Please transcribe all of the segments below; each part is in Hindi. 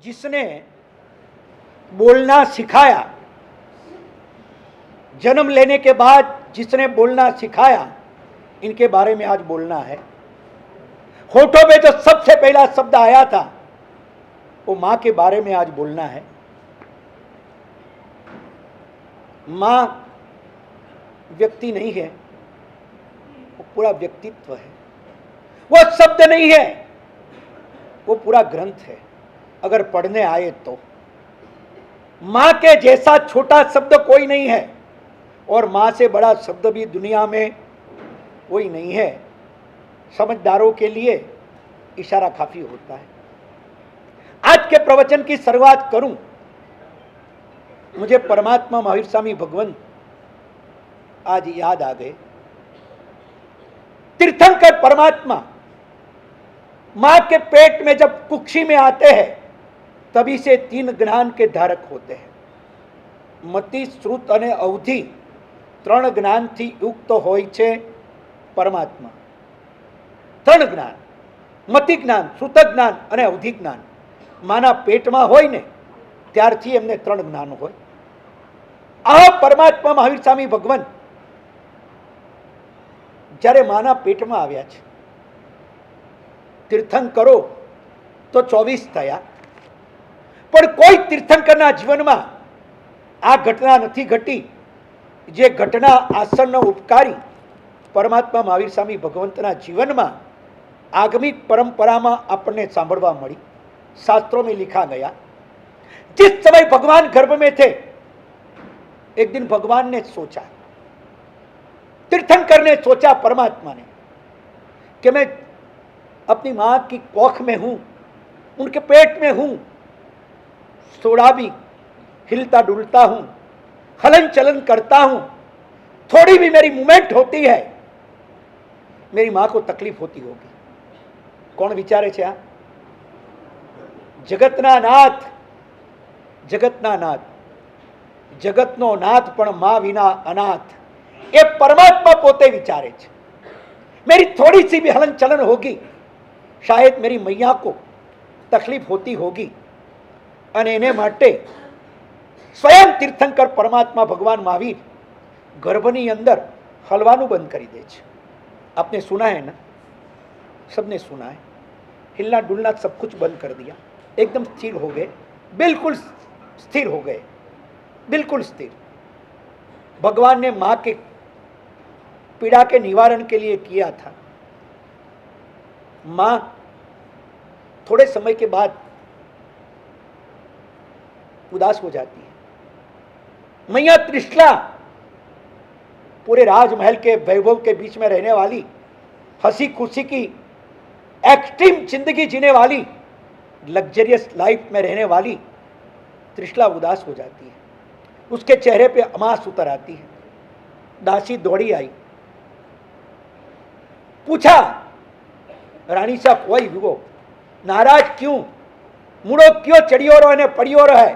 जिसने बोलना सिखाया, जन्म लेने के बाद जिसने बोलना सिखाया, इनके बारे में आज बोलना है। होठों में जो सबसे पहला शब्द आया था वो मां के बारे में आज बोलना है। मां व्यक्ति नहीं है, वो पूरा व्यक्तित्व है। वो शब्द नहीं है, वो पूरा ग्रंथ है। अगर पढ़ने आए तो मां के जैसा छोटा शब्द कोई नहीं है और मां से बड़ा शब्द भी दुनिया में कोई नहीं है। समझदारों के लिए इशारा काफी होता है। आज के प्रवचन की शुरुआत करूं, मुझे परमात्मा महावीर स्वामी भगवंत आज याद आ गए। तीर्थंकर परमात्मा मां के पेट में जब कुक्षी में आते हैं तभी से 3 ज्ञान के धारक होते हैं। मति, श्रुत और अवधि 3 ज्ञान थी युक्त होय छे परमात्मा। 3 ज्ञान, मति ज्ञान, श्रुत ज्ञान और अवधि ज्ञान माना पेट में होय ने त्यारथी एमने 3 ज्ञान होय। आ परमात्मा महावीर स्वामी भगवान જ્યારે માના પેટમાં આવ્યા છે, તીર્થંકરો તો 24 થયા, પણ કોઈ તીર્થંકરના જીવનમાં આ ઘટના નથી ઘટી જે ઘટના આસનનો ઉપકારી પરમાત્મા મહાવીર સ્વામી ભગવંતના જીવનમાં આગમિક પરંપરામાં આપણને સાંભળવા મળી, શાસ્त्रों में लिखा गया। जिस समय भगवान गर्भ में थे, एक दिन भगवान ने सोचा, तीर्थंकर ने सोचा परमात्मा ने कि मैं अपनी मां की कोख में हूं, उनके पेट में हूं, थोड़ा भी हिलता डुलता हूं, हलन चलन करता हूं, थोड़ी भी मेरी मूवमेंट होती है, मेरी मां को तकलीफ होती होगी। कौन विचारे छे? जगतना नाथ, जगतना नाथ, जगतनो नाथ पण मां विना अनाथ, ये परमात्मा पोते विचारे छे। मेरी थोड़ी सी भी हलन चलन होगी, शायद मेरी मैया को तकलीफ होती होगी, अने एने माटे स्वयं तीर्थंकर परमात्मा भगवान महावीर गर्भनी अंदर हलवानु बंद करी दे छे। आपने सुना है ना, सबने सुना है। हिलना डुलना सब कुछ बंद कर दिया, एकदम स्थिर हो गए, बिल्कुल स्थिर हो गए, बिल्कुल स्थिर। भगवान ने मां के पीड़ा के निवारण के लिए किया था। मां थोड़े समय के बाद उदास हो जाती है। मैया त्रिशला पूरे राजमहल के वैभव के बीच में रहने वाली, हंसी खुशी की एक्सट्रीम जिंदगी जीने वाली, लग्जरियस लाइफ में रहने वाली त्रिशला उदास हो जाती है। उसके चेहरे पे अमास उतर आती है। दासी दौड़ी आई, पूछा, रानी साहब कोई वो नाराज क्यों, मुड़ो क्यों चढ़ियो रो ने पड़ियो रो है,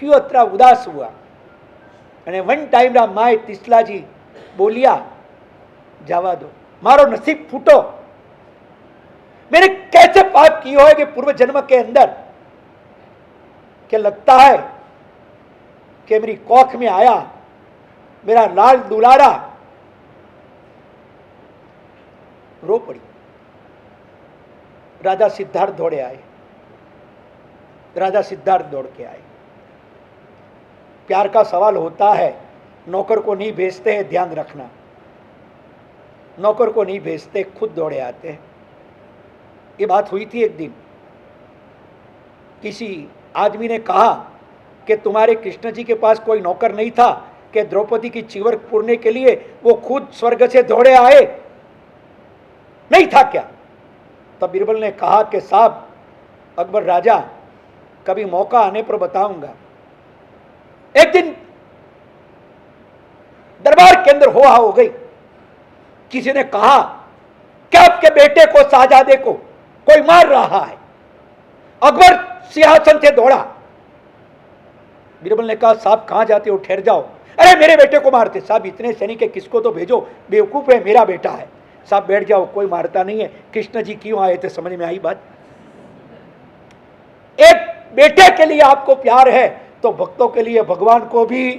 क्यों अतरा उदास हुआ? અને વન ટાઈમ રા માય તિસલાજી બોલિયા, जावा दो, मारो नसीब फूटो। मैंने कैसे पाप किए हो कि पूर्व जन्म के अंदर क्या लगता है कि मेरी कोख में आया मेरा लाल दुलारा। रो पड़ी। राजा सिद्धार्थ दौड़े आए, राजा सिद्धार्थ दौड़ के आए। प्यार का सवाल होता है, नौकर को नहीं भेजते हैं, ध्यान रखना, नौकर को नहीं भेजते, खुद दौड़े आते हैं। ये बात हुई थी एक दिन, किसी आदमी ने कहा कि तुम्हारे कृष्ण जी के पास कोई नौकर नहीं था कि द्रौपदी की चीवर पूरने के लिए वो खुद स्वर्ग से दौड़े आए, नहीं था क्या? तब बीरबल ने कहा कि साहब अकबर राजा, कभी मौका आने पर बताऊंगा। एक दिन दरबार के अंदर होहा हो गई। किसी ने कहा कि आपके बेटे को, शाहजादे को कोई मार रहा है। अकबर सिंहासन से दौड़ा। बीरबल ने कहा साहब कहां जाते हो, ठहर जाओ। अरे मेरे बेटे को मारते। साहब इतने सैनिक है, किसको तो भेजो, बेवकूफ है, मेरा बेटा है। साहब बैठ जाओ, कोई मारता नहीं है। कृष्ण जी क्यों आए थे, समझ में आई बात? एक बेटे के लिए आपको प्यार है तो भक्तों के लिए भगवान को भी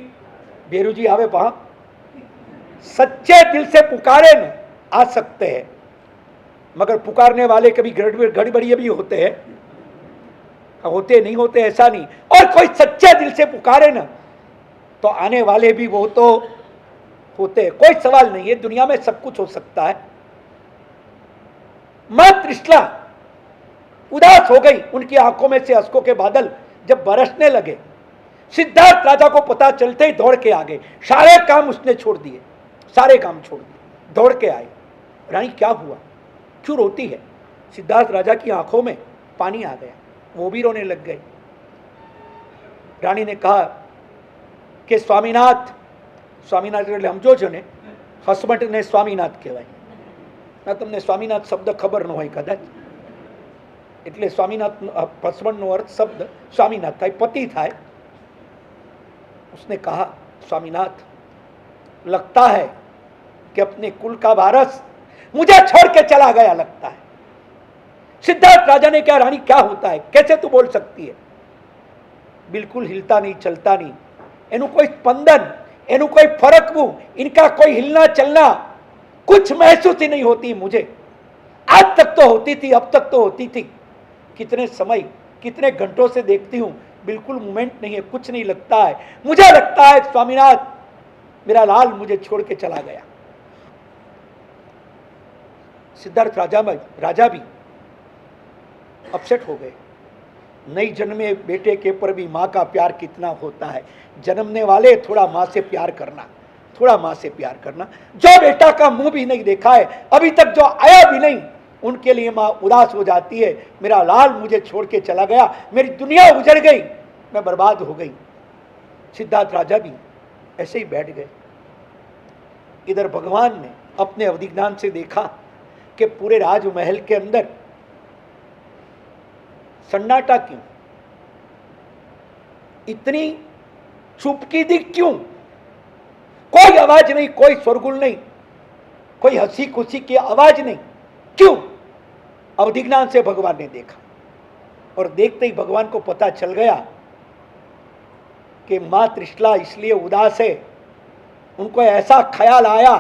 बेरू जी आवे पहा सच्चे दिल से पुकारे न आ सकते हैं, मगर पुकारने वाले कभी गड़बड़िए भी होते हैं, होते नहीं होते ऐसा नहीं। और कोई सच्चे दिल से पुकारे ना तो आने वाले भी वो तो होते हैं, कोई सवाल नहीं है, दुनिया में सब कुछ हो सकता है। मां त्रिशला उदास हो गई, उनकी आंखों में से अश्कों के बादल जब बरसने लगे, सिद्धार्थ राजा को पता चलते ही दौड़ के आ गए। सारे काम उसने छोड़ दिए, सारे काम छोड़ दिए, दौड़ के आए। रानी क्या हुआ, क्यों रोती है? सिद्धार्थ राजा की आंखों में पानी आ गया, वो भी रोने लग गए। रानी ने कहा कि स्वामीनाथ, स्वामीनाथ એટલે સમજો છો ને, હસબન્ડને સ્વામીનાથ કહેવાય ના, તમને સ્વામીનાથ શબ્દ ખબર ન હોય કદાચ, એટલે સ્વામીનાથ હસબન્ડનો અર્થ શબ્દ સ્વામીનાથ થાય, પતિ થાય। उसने कहा स्वामीनाथ, लगता है कि अपने कुल का वारस मुझे छोड़ के चला गया लगता है। सिद्धार्थ राजा ने कहा रानी क्या होता है, कैसे तू बोल सकती है? बिल्कुल हिलता नहीं, चलता नहीं, एनु कोई स्पंदन, एनु कोई फरकवू, इनका कोई हिलना चलना कुछ महसूस ही नहीं होती मुझे। आज तक तो होती थी, अब तक तो होती थी, कितने समय कितने घंटों से देखती हूं, बिल्कुल मूवमेंट नहीं है, कुछ नहीं लगता है। मुझे लगता है स्वामीनाथ मेरा लाल मुझे छोड़ के चला गया। सिद्धार्थ राजा भी अपसेट हो गए। नई जन्मे बेटे के पर भी माँ का प्यार कितना होता है। जन्मने वाले थोड़ा माँ से प्यार करना, थोड़ा माँ से प्यार करना। जो बेटा का मुंह भी नहीं देखा है अभी तक, जो आया भी नहीं, उनके लिए माँ उदास हो जाती है। मेरा लाल मुझे छोड़ के चला गया, मेरी दुनिया उजड़ गई, मैं बर्बाद हो गई। सिद्धार्थ राजा भी ऐसे ही बैठ गए। इधर भगवान ने अपने अवधि ज्ञान से देखा कि पूरे राजमहल के अंदर सन्नाटा क्यों, इतनी चुपकी दी क्यों? कोई आवाज नहीं, कोई शोरगुल नहीं, कोई हंसी खुशी की आवाज नहीं, क्यों? अवधिज्ञान से भगवान ने देखा और देखते ही भगवान को पता चल गया कि मां त्रिशला इसलिए उदास है। उनको ऐसा ख्याल आया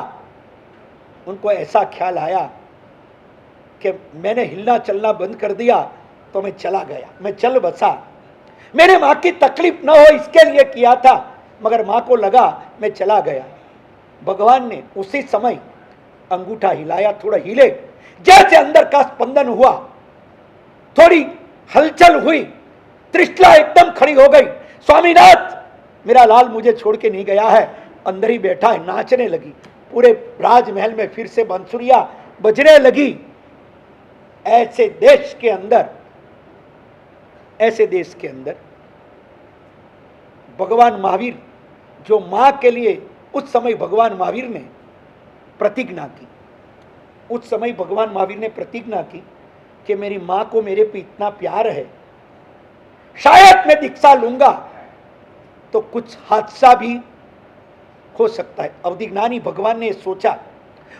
कि मैंने हिलना चलना बंद कर दिया तो मैं चला गया, मैं चल बसा। मेरे मां की तकलीफ न हो इसके लिए किया था, मगर मां को लगा मैं चला गया। भगवान ने उसी समय अंगूठा हिलाया, थोड़ा हिले, जैसे अंदर का स्पंदन हुआ, थोड़ी हलचल हुई, त्रिशला एकदम खड़ी हो गई। स्वामीनाथ मेरा लाल मुझे छोड़ के नहीं गया है, अंदर ही बैठा है। नाचने लगी, पूरे राजमहल में फिर से बांसुरियां बजने लगी। ऐसे देश के अंदर भगवान महावीर, जो मां के लिए उस समय भगवान महावीर ने प्रतिज्ञा की, उस समय भगवान महावीर ने प्रतिज्ञा की कि मेरी मां को मेरे पे इतना प्यार है, शायद मैं दीक्षा लूंगा तो कुछ हादसा भी हो सकता है। अवधिज्ञानी भगवान ने सोचा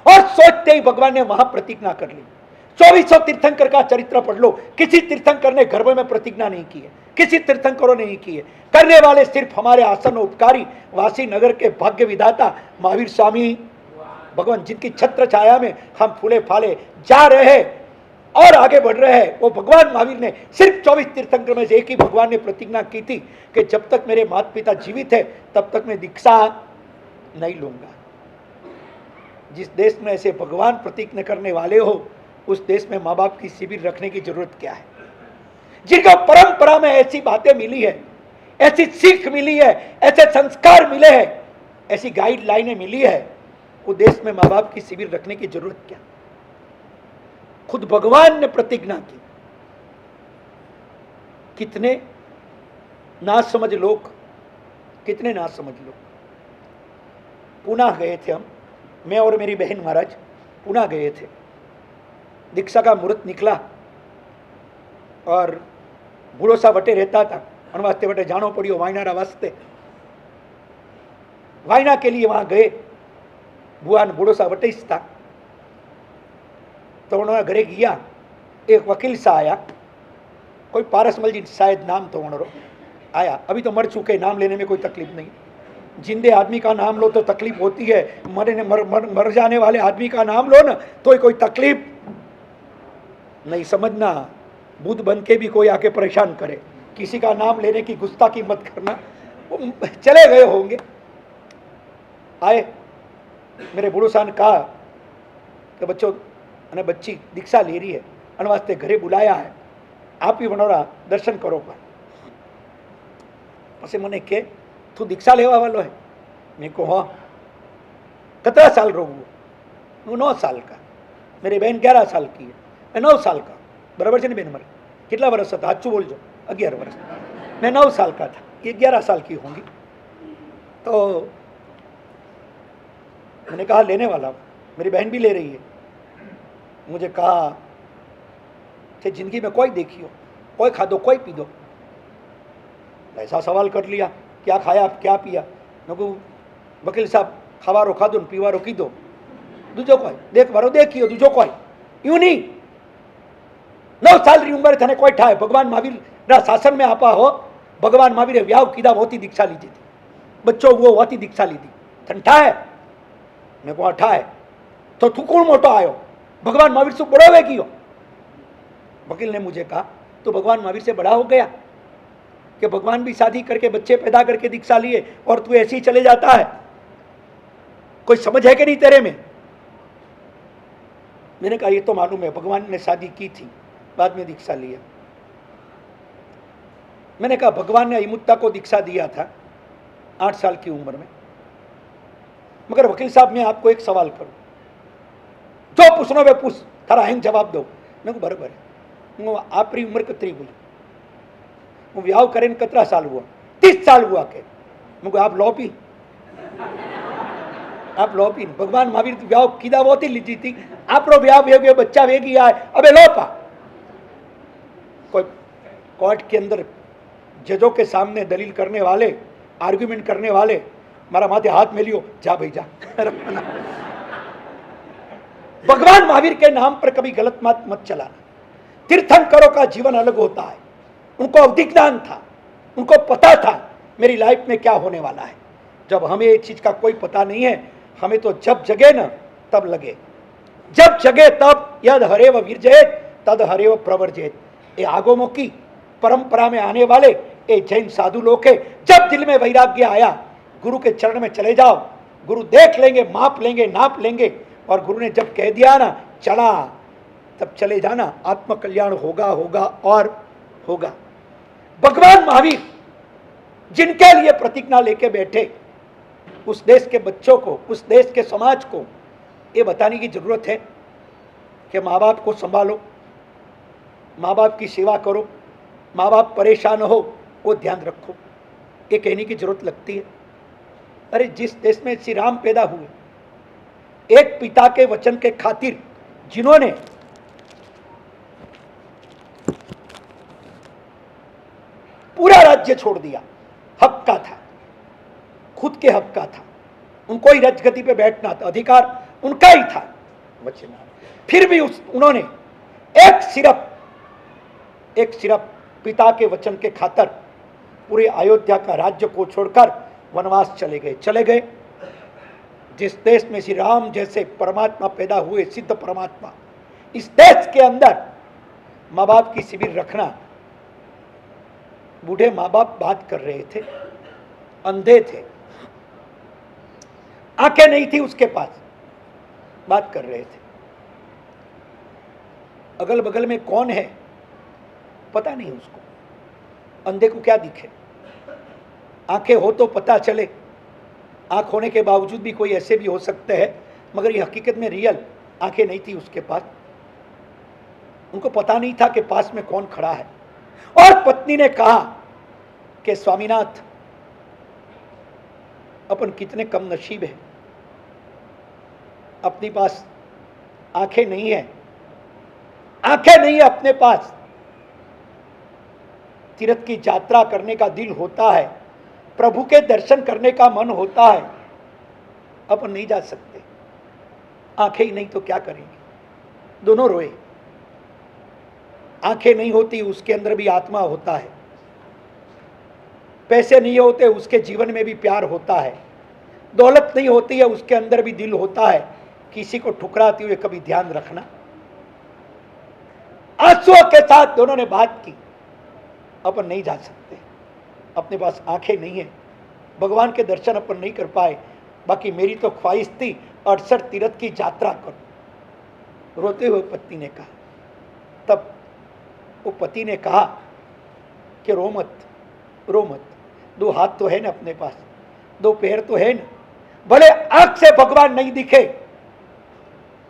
और सोचते ही भगवान ने वहां प्रतिज्ञा कर ली। 2400 तीर्थंकर का चरित्र पढ़ लो, किसी तीर्थंकर ने गर्भ में प्रतिज्ञा नहीं की है, किसी तीर्थंकरों ने नहीं की है। करने वाले सिर्फ हमारे आसन उपकारी वासी नगर के भाग्य विधाता महावीर स्वामी भगवान, जिनकी छत्र छाया में हम फूले फाले जा रहे हैं और आगे बढ़ रहे हैं, वो भगवान महावीर ने सिर्फ 24 तीर्थंकर में से एक ही भगवान ने प्रतिज्ञा की थी कि जब तक मेरे माता पिता जीवित है तब तक मैं दीक्षा नहीं लूंगा। जिस देश में ऐसे भगवान प्रतिज्ञा करने वाले हो, उस देश में माँ बाप की शिविर रखने की जरूरत क्या है? जिनको परंपरा में ऐसी बातें मिली है, ऐसी सीख मिली है, ऐसे संस्कार मिले हैं, ऐसी गाइडलाइनें मिली है, वो देश में माँ बाप की शिविर रखने की जरूरत क्या? खुद भगवान ने प्रतिज्ञा की। कितने नासमझ लोग, कितने नासमझ लोग। पुणे गए थे हम, मैं और मेरी बहन महाराज पुणे गए थे। दीक्षा का मुहूर्त निकला और बूढ़ो सा वटे रहता था, उन वास्ते वटे जानो पड़ियो वायनारा वास्ते। वायना के लिए वहां गए, बुआ बूढ़ो सा वटे था, तो उन्होंने घरे गया। एक वकील सा आया कोई पारसमल जी शायद नाम तो उन्होंने आया, अभी तो मर चुके, नाम लेने में कोई तकलीफ नहीं। जिंदे आदमी का नाम लो तो तकलीफ होती है, मर जाने वाले आदमी का नाम लो ना तो कोई तकलीफ नहीं। समझना, बुद्ध बन के भी कोई आके परेशान करे, किसी का नाम लेने की गुस्ताखी मत करना। वो चले गए होंगे। आए मेरे बूढ़ो सा ने कहा कि बच्चों અને બચ્ચી દીક્ષા લે રહી है, અને વાસ્તે ઘરે બોલાયા है, आप ही बनोरा दर्शन करो पर। પછી મને કે તું દીક્ષા લેવા વાલો है? मैं को हाँ। कितना साल रो? वो 9 साल का। मेरी बहन 11 साल की है, मैं 9 साल का। बराबर है नहीं बहन? मरे कितना वर्ष था? हाचू बोलजो। 11 वर्ष। मैं 9 साल का था, ये 11 साल की होंगी। तो मैंने कहा लेने वाला हूँ, मेरी बहन भी ले रही है। मुझे कहा कि जिंदगी में कोई देखियो, कोई खा दो, कोई पी दो। ऐसा सवाल कर लिया, क्या खाया क्या पिया? मैं कहूँ वकील साहब खावारो खाधो ने पीवारो कीधो, दूजो कोई देखवारो देखियो, दूजो कोई यूं नहीं। 9 साल की उम्र थने कोई ठाए। भगवान महावीर ना शासन में आपा हो, भगवान महावीर व्याव कीधा होती दीक्षा लीधी थी, बच्चों वो होती दीक्षा लीधी थन ठाए। मैं को ठाए तो तू कौन मोटो आयो? भगवान महावीर से बड़ो वे कियो? वकील ने मुझे कहा तो भगवान महावीर से बड़ा हो गया कि भगवान भी शादी करके बच्चे पैदा करके दीक्षा लिए और तू ऐसे ही चले जाता है? कोई समझ है कि नहीं तेरे में? मैंने कहा ये तो मालूम है, भगवान ने शादी की थी, बाद में दीक्षा लिया। मैंने कहा भगवान ने अहिमुत्ता को दीक्षा दिया था 8 साल की उम्र में। मगर वकील साहब मैं आपको एक सवाल करूं, जो पूछना वे पूछ, थारा हिंग जवाब दो। मैं को बराबर है। आपरी उम्र कितनी हुई? वो व्याव करें कितना साल हुआ? 30 साल हुआ के? मुझे आप लो पी, आप लो पी। भगवान महावीर व्याव कीदा वो थी लीधी थी, आप व्याव वे बच्चा वेगी आए, अबे लो पा। कोई कोर्ट के अंदर जजों के सामने दलील करने वाले, आर्ग्यूमेंट करने वाले मारा माथे हाथ में लियो, जा भाई जा। भगवान महावीर के नाम पर कभी गलत बात मत चलाना। तीर्थंकरों का जीवन अलग होता है, उनको अवधि ज्ञान था, उनको पता था मेरी लाइफ में क्या होने वाला है। जब हमें एक चीज का कोई पता नहीं है, हमें तो जब जगे ना तब लगे, जब जगे तब यद हरेव वीरजेत तद हरेव प्रवर्जेत। ये आगोमुखी परंपरा में आने वाले ये जैन साधु लोग है, जब दिल में वैराग्य आया गुरु के चरण में चले जाओ, गुरु देख लेंगे, माप लेंगे, नाप लेंगे। और गुरु ने जब कह दिया ना चला, तब चले जाना, आत्म कल्याण होगा होगा और होगा। भगवान महावीर जिनके लिए प्रतिज्ञा लेके बैठे, उस देश के बच्चों को, उस देश के समाज को ये बताने की जरूरत है कि माँ बाप को संभालो, माँ बाप की सेवा करो, माँ बाप परेशान हो वो ध्यान रखो, ये कहने की जरूरत लगती है। अरे जिस देश में श्री राम पैदा हुए, एक पिता के वचन के खातिर जिन्होंने पूरा राज्य छोड़ दिया, हक का था, खुद के हक का था, उनको ही राजगद्दी पे बैठना था, अधिकार उनका ही था वचन। फिर भी उन्होंने एक सिर्फ पिता के वचन के खातिर पूरे अयोध्या का राज्य को छोड़कर वनवास चले गए। जिस देश में श्री राम जैसे परमात्मा पैदा हुए, सिद्ध परमात्मा, इस देश के अंदर माँ बाप की शिविर रखना। बूढ़े माँ बाप बात कर रहे थे, अंधे थे, आंखें नहीं थी उसके पास, बात कर रहे थे। अगल बगल में कौन है पता नहीं उसको, अंधे को क्या दिखे? आंखें हो तो पता चले। आंख होने के बावजूद भी कोई ऐसे भी हो सकते हैं, मगर ये हकीकत में रियल आंखें नहीं थी उसके पास। उनको पता नहीं था कि पास में कौन खड़ा है। और पत्नी ने कहा कि स्वामीनाथ, अपन कितने कम नसीब है, अपने पास आंखें नहीं है, आंखें नहीं है अपने पास। तीर्थ की यात्रा करने का दिल होता है, प्रभु के दर्शन करने का मन होता है, अपन नहीं जा सकते, आंखें ही नहीं तो क्या करेंगे। दोनों रोए। आंखें नहीं होती उसके अंदर भी आत्मा होता है, पैसे नहीं होते उसके जीवन में भी प्यार होता है, दौलत नहीं होती है उसके अंदर भी दिल होता है। किसी को ठुकराते हुए कभी ध्यान रखना। आंसुओं के साथ दोनों ने बात की, अपन नहीं जा सकते, अपने पास आंखें नहीं है, भगवान के दर्शन अपन नहीं कर पाए, बाकी मेरी तो ख्वाहिश थी 68 तीर्थ की यात्रा करूं। रोते हुए पत्नी ने कहा। तब वो पति ने कहा कि रो मत, रो मत, 2 हाथ तो है ना अपने पास, 2 पैर तो है ना, भले आंख से भगवान नहीं दिखे,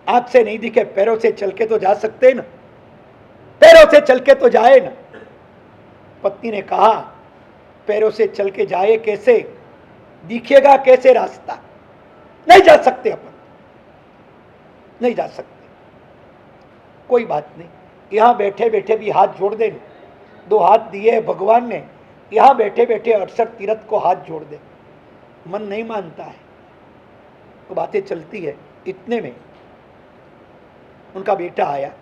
आंख से नहीं दिखे, पैरों से चल के तो जा सकते ना, पैरों से चल के तो जाए ना। पत्नी ने कहा पैरों से चल के जाए कैसे, दिखेगा कैसे रास्ता, नहीं जा सकते अपन, नहीं जा सकते। कोई बात नहीं, यहां बैठे बैठे भी हाथ जोड़ दे, 2 हाथ दिए भगवान ने, यहां बैठे बैठे 68 तीर्थ को हाथ जोड़ दे। मन नहीं मानता है तो बातें चलती है। इतने में उनका बेटा आया।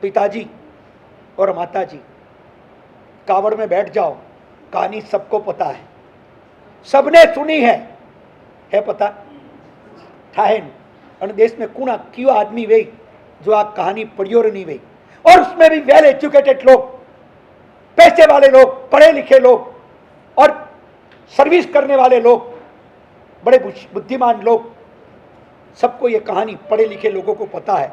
पिताजी और माताजी कावड़ में बैठ जाओ, कहानी सबको पता है, सबने सुनी है पता ठाहन અને देश में कूणा क्यों आदमी वे जो आ कहानी पढ़ियो नहीं वे, और उसमें भी वेल एजुकेटेड लोग, पैसे वाले लोग, पढ़े लिखे लोग और सर्विस करने वाले लोग, बड़े बुद्धिमान लोग, सबको ये कहानी पढ़े लिखे लोगों को पता है।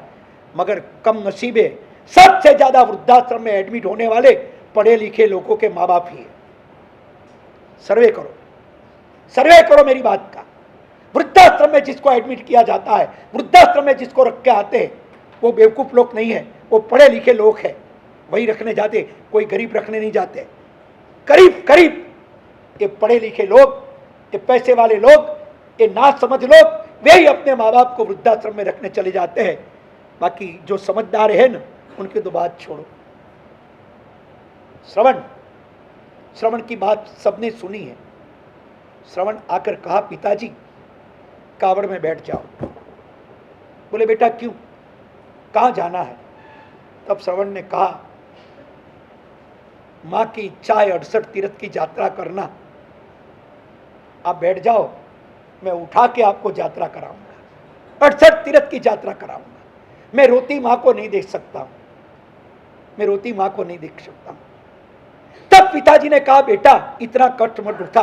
मगर कम नसीबे सबसे ज्यादा वृद्धाश्रम में एडमिट होने वाले पढ़े लिखे लोगों के माँ बाप ही है। सर्वे करो, सर्वे करो मेरी बात का। वृद्धाश्रम में जिसको एडमिट किया जाता है, वृद्धाश्रम में जिसको रख के आते हैं, वो बेवकूफ लोग नहीं है, वो पढ़े लिखे लोग हैं, वही रखने जाते, कोई गरीब रखने नहीं जाते। करीब करीब ये पढ़े लिखे लोग, ये पैसे वाले लोग, ये ना समझ लोग, वे ही अपने माँ बाप को वृद्धाश्रम में रखने चले जाते हैं। बाकी जो समझदार है ना, उनकी तो बात छोड़ो। श्रवण की बात सबने सुनी है। श्रवण आकर कहा पिताजी कावड़ में बैठ जाओ। बोले बेटा क्यों, कहाँ जाना है? तब श्रवण ने कहा माँ की इच्छा है 68 तीर्थ की यात्रा करना, आप बैठ जाओ, मैं उठा के आपको यात्रा कराऊंगा, 68 तीर्थ की यात्रा कराऊंगा। मैं रोती माँ को नहीं देख सकता हूं, मैं रोती माँ को नहीं देख सकता हूं। तब पिताजी ने कहा बेटा इतना कष्ट मत उठा,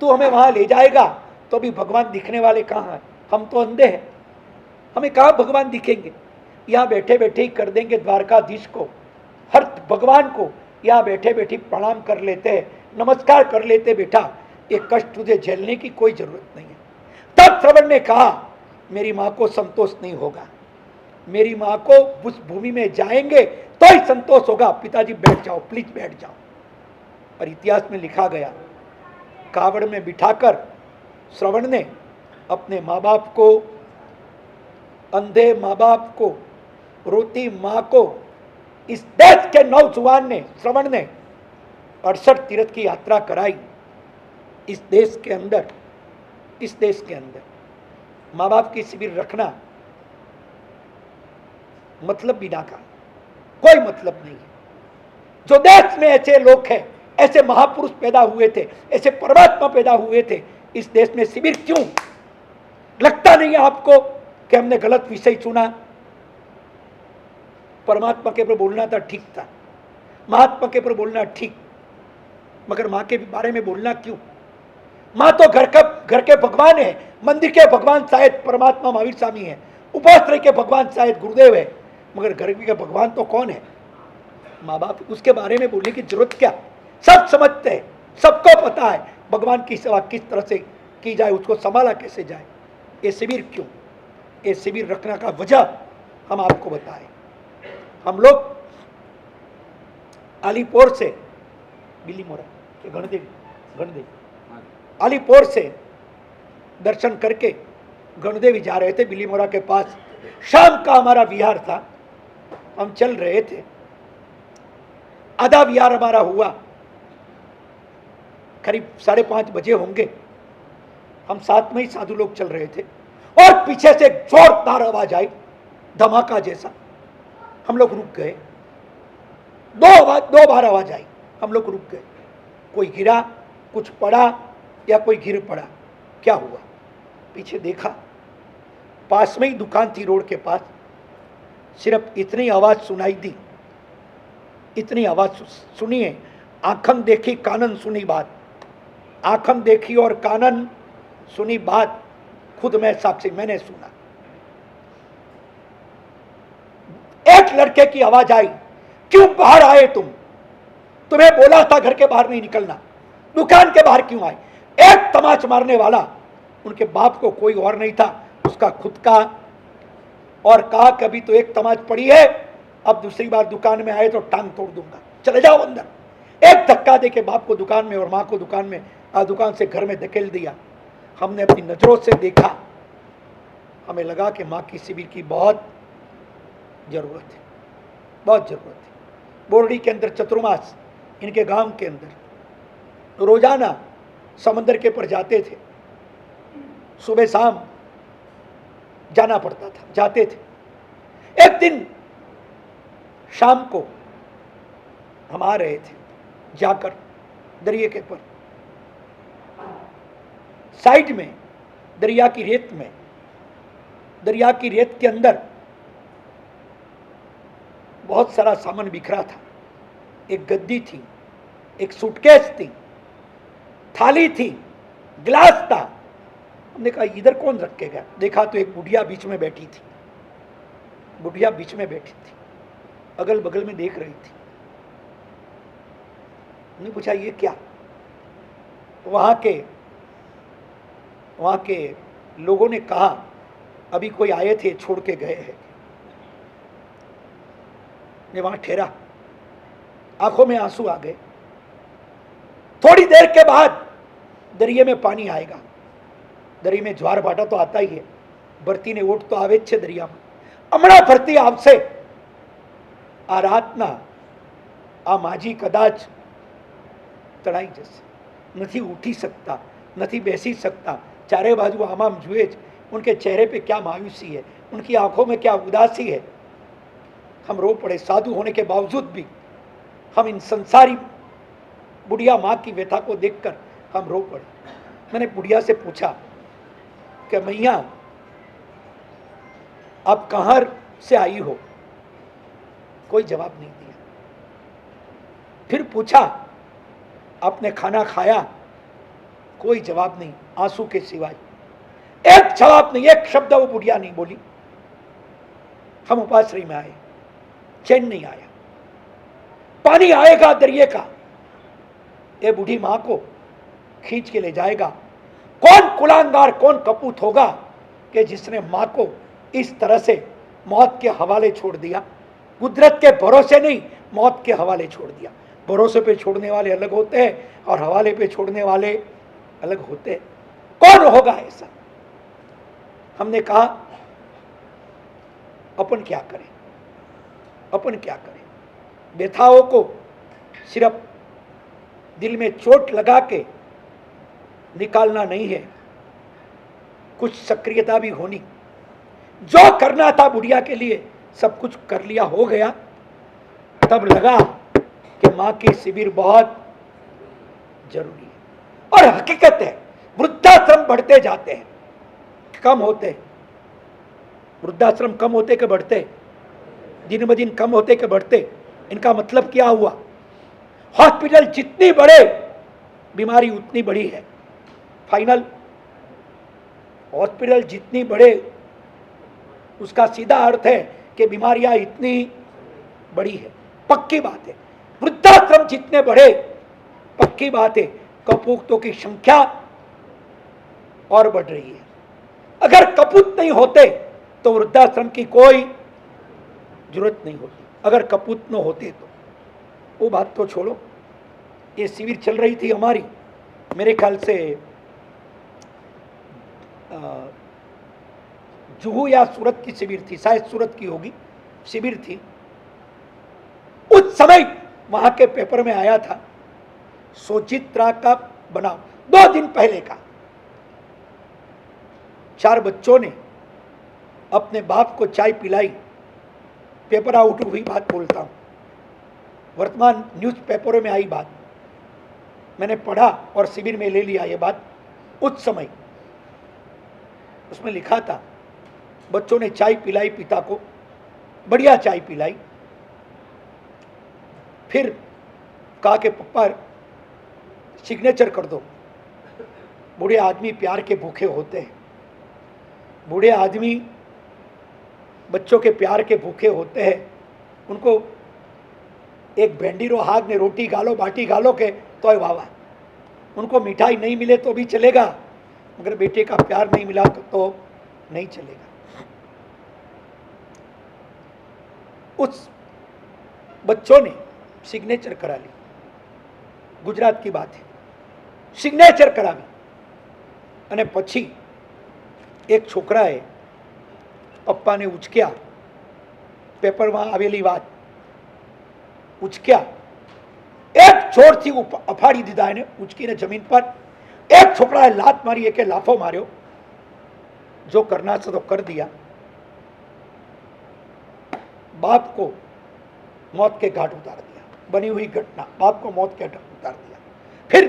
तू हमें वहां ले जाएगा तो भी भगवान दिखने वाले कहाँ हैं, हम तो अंधे हैं, हमें कहाँ भगवान दिखेंगे। यहाँ बैठे बैठे ही कर देंगे द्वारकाधीश को, हर भगवान को यहाँ बैठे बैठे प्रणाम कर लेते हैं, नमस्कार कर लेते बेटा, ये कष्ट तुझे झेलने की कोई जरूरत नहीं है। तब श्रवण ने कहा मेरी माँ को संतोष नहीं होगा, मेरी माँ को उस भूमि में जाएंगे तो ही संतोष होगा। पिताजी बैठ जाओ, प्लीज बैठ जाओ। और इतिहास में लिखा गया कावड़ में बिठाकर श्रवण ने अपने माँ बाप को, अंधे माँ बाप को, रोती माँ को, इस देश के नौजवान ने, श्रवण ने 68 तीर्थ की यात्रा कराई। इस देश के अंदर, इस देश के अंदर माँ बाप की शिविर रखना मतलब बिना का कोई मतलब नहीं है। जो देश में ऐसे लोग हैं, ऐसे महापुरुष पैदा हुए थे, ऐसे परमात्मा पैदा हुए थे, इस देश में शिविर क्यों? लगता नहीं है आपको कि हमने गलत विषय चुना? परमात्मा के ऊपर बोलना था, ठीक था, महात्मा के ऊपर बोलना ठीक, मगर माँ के बारे में बोलना क्यों? माँ तो घर के भगवान है, मंदिर के भगवान शायद परमात्मा महावीर स्वामी है, उपासना के भगवान शायद गुरुदेव है, मगर घर के भगवान तो कौन है? माँ बाप। उसके बारे में बोलने की जरूरत क्या? सब समझते हैं, सबको पता है भगवान की सेवा किस तरह से की जाए, उसको संभाला कैसे जाए। ये शिविर क्यों? ये शिविर रखने का वजह हम आपको बताएं। हम लोग अलीपोर से बिलीमोरा के गणदेवी अलीपोर से दर्शन करके गणदेवी जा रहे थे। बिलीमोरा के पास शाम का हमारा विहार था, हम चल रहे थे, आधा विहार हमारा हुआ, करीब 5:30 बजे होंगे। हम साथ में ही साधु लोग चल रहे थे और पीछे से जोरदार आवाज आई, धमाका जैसा। हम लोग रुक गए। दो बार आवाज आई, हम लोग रुक गए। कोई गिरा, कुछ पड़ा या कोई गिर पड़ा, क्या हुआ? पीछे देखा, पास में ही दुकान थी, रोड के पास। सिर्फ इतनी आवाज सुनाई दी, इतनी आवाज सुनिए। आंखन देखी कानन सुनी बात, आंखन देखी और कानन सुनी बात, खुद मैं साक्षी, मैंने सुना। एक लड़के की आवाज आई, क्यों बाहर आए तुम? तुम्हें बोला था घर के बाहर नहीं निकलना, दुकान के बाहर क्यों आए? एक तमाच मारने वाला उनके बाप को कोई और नहीं था, उसका खुद का। और कहा कभी तो एक तमाच पड़ी है, अब दूसरी बार दुकान में आए तो टांग तोड़ दूंगा, चले जाओ अंदर। एक धक्का देके बाप को दुकान में और मां को दुकान से घर में धकेल दिया। हमने अपनी नजरों से देखा, हमें लगा कि मां की शिविर की बहुत जरूरत है, बहुत जरूरत है। बोरडी के अंदर चतुर्मास, इनके गांव के अंदर रोजाना समंदर के पर जाते थे, सुबह शाम जाना पड़ता था, जाते थे। एक दिन शाम को हम आ रहे थे, जाकर दरिया के पर साइड में दरिया की रेत के अंदर बहुत सारा सामान बिखरा था। एक गद्दी थी, एक सूटकेस थी, थाली थी, गिलास था। हमने कहा इधर कौन रख के गया? देखा तो एक बुढ़िया बीच में बैठी थी, बुढ़िया बीच में बैठी थी, अगल बगल में देख रही थी। हमने पूछा ये क्या? वहां के लोगों ने कहा अभी कोई आए थे, छोड़ के गए हैं। ने वहां ठहरा, आंखों में आंसू आ गए। थोड़ी देर के बाद दरिया में पानी आएगा, दरिया में ज्वार भाटा तो आता ही है, भरती ने ओट तो आवे छे दरिया में। हमણાં ભરતી આવશે, આ રાતના આ માજી કદાચ તણાઈ જશે, નથી ઉઠી सकता, નથી બેસી सकता। चारे बाजू आमाम जुए, उनके चेहरे पे क्या मायूसी है, उनकी आंखों में क्या उदासी है। हम रो पड़े। साधु होने के बावजूद भी हम इन संसारी बुढ़िया माँ की व्यथा को देखकर हम रो पड़े। मैंने बुढ़िया से पूछा कि मैया आप कहाँ से आई हो? कोई जवाब नहीं दिया। फिर पूछा आपने खाना खाया? कोई जवाब नहीं, आंसू के सिवाय। एक जवाब नहीं, एक शब्द वो बुढ़िया नहीं बोली। हम उपाश्रय में आए, चैन नहीं आया। पानी आएगा दरिया का, ये बूढ़ी मां को खींच के ले जाएगा। कौन कुलांगार, कौन कपूत होगा कि जिसने मां को इस तरह से मौत के हवाले छोड़ दिया? कुदरत के भरोसे नहीं, मौत के हवाले छोड़ दिया। भरोसे पे छोड़ने वाले अलग होते हैं और हवाले पे छोड़ने वाले अलग होते हैं। कौन होगा ऐसा? हमने कहा अपन क्या करें, अपन क्या करें? व्यथाओं को सिर्फ दिल में चोट लगा के निकालना नहीं है, कुछ सक्रियता भी होनी। जो करना था बुढ़िया के लिए सब कुछ कर लिया, हो गया। तब लगा कि मां की शिविर बहुत जरूरी है। और हकीकत है, वृद्धाश्रम बढ़ते जाते हैं, कम होते हैं। वृद्धाश्रम कम होते कि बढ़ते? दिन ब दिन कम होते कि बढ़ते? इनका मतलब क्या हुआ? हॉस्पिटल जितनी बड़े, बीमारी उतनी बड़ी है। फाइनल, हॉस्पिटल जितनी बड़े, उसका सीधा अर्थ है कि बीमारियां इतनी बड़ी है। पक्की बात है। वृद्धाश्रम जितने बड़े, पक्की बात है, कपूतों की संख्या और बढ़ रही है। अगर कपूत नहीं होते तो वृद्धाश्रम की कोई जरूरत नहीं होती। अगर कपूत न होते तो, वो बात तो छोड़ो। ये शिविर चल रही थी हमारी, मेरे ख्याल से जुहू या सूरत की शिविर थी, शायद सूरत की होगी, शिविर थी। उस समय वहां के पेपर में आया था सोचित्रा का बनाव, 2 दिन पहले का। 4 बच्चों ने अपने बाप को चाय पिलाई पेपर आउट हुई बात बोलता हूँ, वर्तमान न्यूज़पेपरों में आई बात, मैंने पढ़ा और शिविर में ले लिया ये बात। उस समय उसमें लिखा था, बच्चों ने चाय पिलाई पिता को, बढ़िया चाय पिलाई, फिर कहा कि पप्पा सिग्नेचर कर दो। बूढ़े आदमी प्यार के भूखे होते हैं, बूढ़े आदमी बच्चों के प्यार के भूखे होते हैं। उनको एक भेंडीरो हाथ में रोटी गालो बाटी गालो के तो वावा, उनको मिठाई नहीं मिले तो भी चलेगा, मगर बेटे का प्यार नहीं मिला तो नहीं चलेगा। उस बच्चों ने सिग्नेचर करा ली, गुजरात की बात है, सिग्नेचर करावी અને પછી એક છોકરાએ પપ્પાને ઉચક્યા, પેપરમાં આવેલી વાત ઉચક્યા, એક જોરથી અફાડી દીધા એને ઉચકીને જમીન પર। એક છોકરાએ લાત મારી, એકે લાફો માર્યો, जो करना था तो कर दिया। बाप को मौत के घाट उतार दिया, बनी हुई घटना, बाप को मौत के घाट उतार दिया। फिर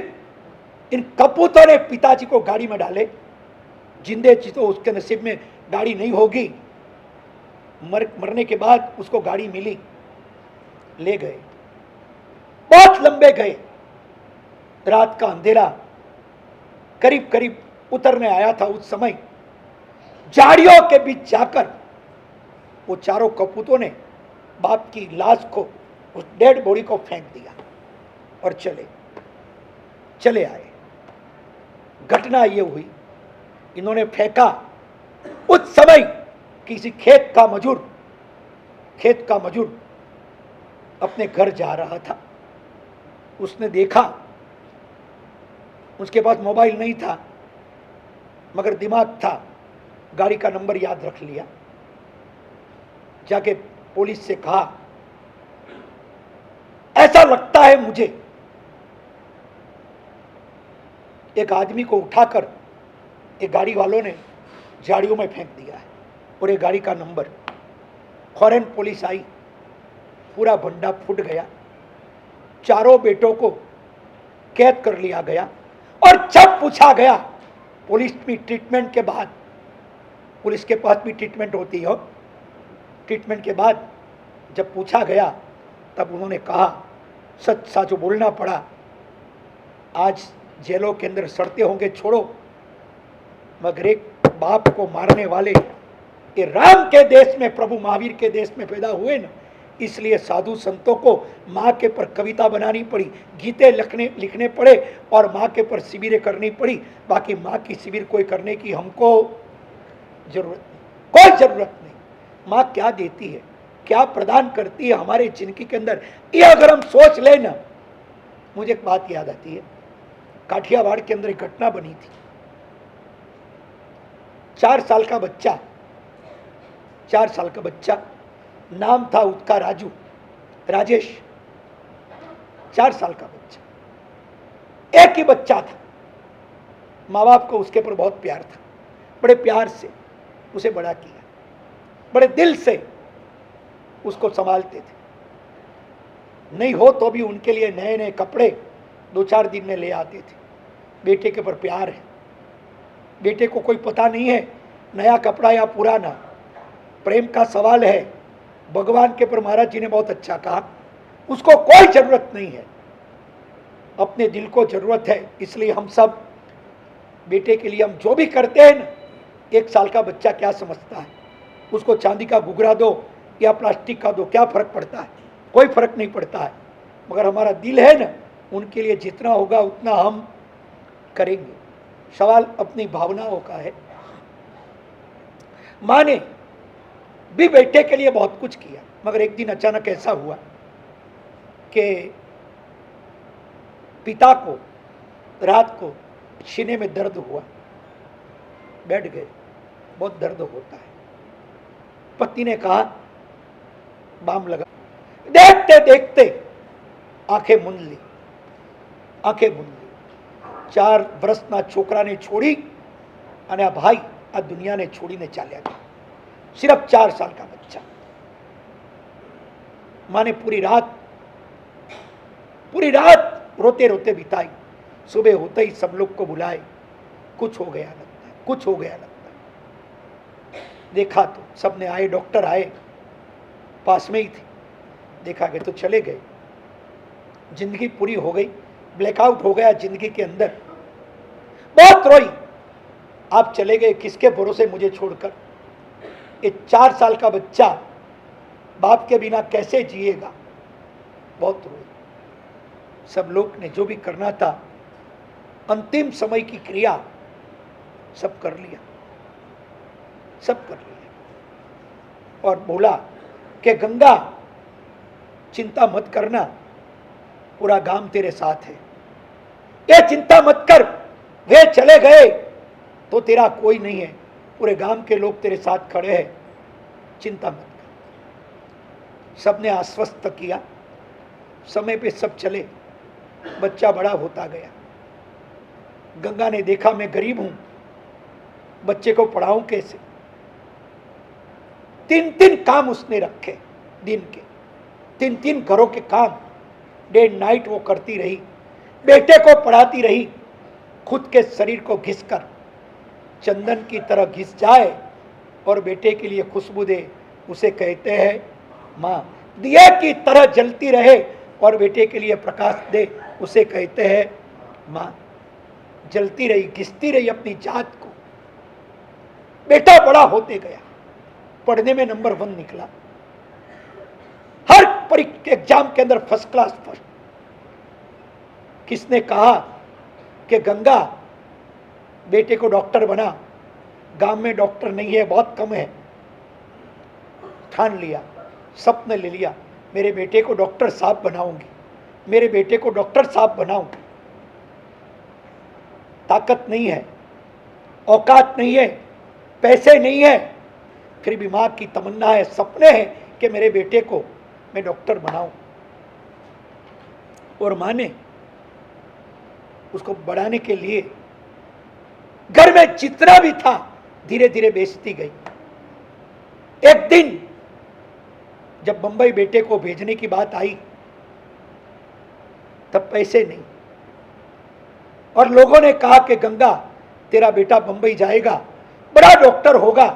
इन कपूतों ने पिताजी को गाड़ी में डाले, जिंदे जी तो उसके नसीब में गाड़ी नहीं होगी, मरने के बाद उसको गाड़ी मिली, ले गए, बहुत लंबे गए, रात का अंधेरा करीब करीब उतरने आया था। उस समय झाड़ियों के बीच जाकर वो चारों कपूतों ने बाप की लाश को, उस डेड बॉडी को फेंक दिया और चले आए। घटना ये हुई, इन्होंने फेंका। उस समय किसी खेत का मजूर अपने घर जा रहा था, उसने देखा, उसके पास मोबाइल नहीं था मगर दिमाग था, गाड़ी का नंबर याद रख लिया, जाके पुलिस से कहा, ऐसा लगता है मुझे एक आदमी को उठाकर एक गाड़ी वालों ने झाड़ियों में फेंक दिया है, और एक गाड़ी का नंबर। फौरन पुलिस आई, पूरा भंडा फूट गया, चारों बेटों को कैद कर लिया गया। और जब पूछा गया, पुलिस भी ट्रीटमेंट के बाद, पुलिस के पास भी ट्रीटमेंट होती है, ट्रीटमेंट के बाद जब पूछा गया तब उन्होंने कहा, सच साचो बोलना पड़ा, आज जेलों के अंदर सड़ते होंगे छोड़ो, मगर एक बाप को मारने वाले ये राम के देश में, प्रभु महावीर के देश में पैदा हुए ना, इसलिए साधु संतों को माँ के पर कविता बनानी पड़ी, गीते लिखने पड़े, और माँ के पर शिविरें करनी पड़ी। बाकी माँ की शिविर कोई करने की हमको जरूरत नहीं, कोई जरूरत नहीं। माँ क्या देती है, क्या प्रदान करती है हमारे जिंदगी के अंदर, ये अगर हम सोच लें ना। मुझे एक बात याद आती है, काठियावाड़ के अंदर एक घटना बनी थी। 4 साल का बच्चा, 4 साल का बच्चा, नाम था उसका राजेश, 4 साल का बच्चा, एक ही बच्चा था। माँ बाप को उसके पर बहुत प्यार था, बड़े प्यार से उसे बड़ा किया, बड़े दिल से उसको संभालते थे। नहीं हो तो भी उनके लिए नए नए कपड़े 2-4 दिन में ले आते थे। बेटे के पर प्यार है, बेटे को कोई पता नहीं है नया कपड़ा या पुराना, प्रेम का सवाल है। भगवान के पर महाराज जी ने बहुत अच्छा कहा, उसको कोई जरूरत नहीं है, अपने दिल को जरूरत है। इसलिए हम सब बेटे के लिए हम जो भी करते हैं ना, 1 साल का बच्चा क्या समझता है, उसको चांदी का घुघरा दो या प्लास्टिक का दो, क्या फर्क पड़ता है, कोई फर्क नहीं पड़ता है। मगर हमारा दिल है ना, उनके लिए जितना होगा उतना हम करेंगे। सवाल अपनी भावनाओं का है। माँ ने भी बेटे के लिए बहुत कुछ किया, मगर एक दिन अचानक ऐसा हुआ कि पिता को रात को सीने में दर्द हुआ, बैठ गए, बहुत दर्द होता है। पत्नी ने कहा, बाम लगा। देखते देखते आंखें मूंद ली, 4 વર્ષના છોકરાને છોડી અને આ ભાઈ આ દુનિયાને છોડીને ચાલ્યા ગયા। सिर्फ 4 साल का बच्चा। माँ ने पूरी रात रोते रोते बिताई। सुबह होते ही सब लोग को बुलाए, कुछ हो गया लगता है, कुछ हो गया लगता है। देखा तो सबने आए, डॉक्टर आए, पास में ही थे, देखा गए तो चले गए। जिंदगी पूरी हो गई, ब्लैकआउट हो गया जिंदगी के अंदर। बहुत रोई, आप चले गए किसके भरोसे मुझे छोड़कर। ये 4 साल का बच्चा बाप के बिना कैसे जिएगा। बहुत रोई। सब लोग ने जो भी करना था, अंतिम समय की क्रिया सब कर लिया, सब कर लिया। और बोला कि गंगा चिंता मत करना, पूरा गांव तेरे साथ है। ये चिंता मत कर, वे चले गए तो तेरा कोई नहीं है, पूरे गांव के लोग तेरे साथ खड़े हैं, चिंता मत कर। सबने आश्वस्त किया। समय पे सब चले, बच्चा बड़ा होता गया। गंगा ने देखा मैं गरीब हूं, बच्चे को पढ़ाऊं कैसे। 3 काम उसने रखे दिन के, 3 घरों के काम डे नाइट वो करती रही। बेटे को पढ़ाती रही, खुद के शरीर को घिसकर चंदन की तरह घिस जाए और बेटे के लिए खुशबू दे, उसे कहते हैं माँ। दिए की तरह जलती रहे और बेटे के लिए प्रकाश दे, उसे कहते हैं माँ। जलती रही, घिसती रही अपनी जात को। बेटा बड़ा होते गया, पढ़ने में नंबर 1 निकला, हर परीक्षा एग्जाम के अंदर फर्स्ट क्लास फर्स्ट। किसने कहा कि गंगा बेटे को डॉक्टर बना, गांव में डॉक्टर नहीं है, बहुत कम है। ठान लिया, सपने ले लिया, मेरे बेटे को डॉक्टर साहब बनाऊंगी, मेरे बेटे को डॉक्टर साहब बनाऊंगी। ताकत नहीं है, औकात नहीं है, पैसे नहीं है, फिर भी मां की तमन्ना है, सपने हैं कि मेरे बेटे को मैं डॉक्टर बनाऊं। और मां ने उसको बढ़ाने के लिए घर में जितना भी था धीरे धीरे बेचती गई। एक दिन जब बंबई बेटे को भेजने की बात आई, तब पैसे नहीं, और लोगों ने कहा कि गंगा तेरा बेटा बंबई जाएगा, बड़ा डॉक्टर होगा,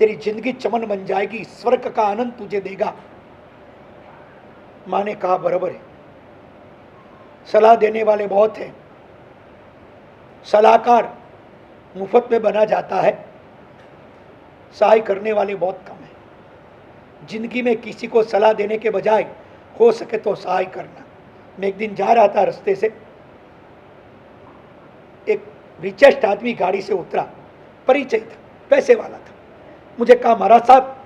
तेरी जिंदगी चमन बन जाएगी, स्वर्ग का आनंद तुझे देगा। मां ने कहा बराबर है। सलाह देने वाले बहुत हैं, सलाहकार मुफ्त में बना जाता है, सहाय करने वाले बहुत कम है। जिंदगी में किसी को सलाह देने के बजाय हो सके तो सहाय करना। मैं एक दिन जा रहा था रास्ते से, एक रिचेस्ट आदमी गाड़ी से उतरा, परिचय था, पैसे वाला था। मुझे कहा महाराज साहब,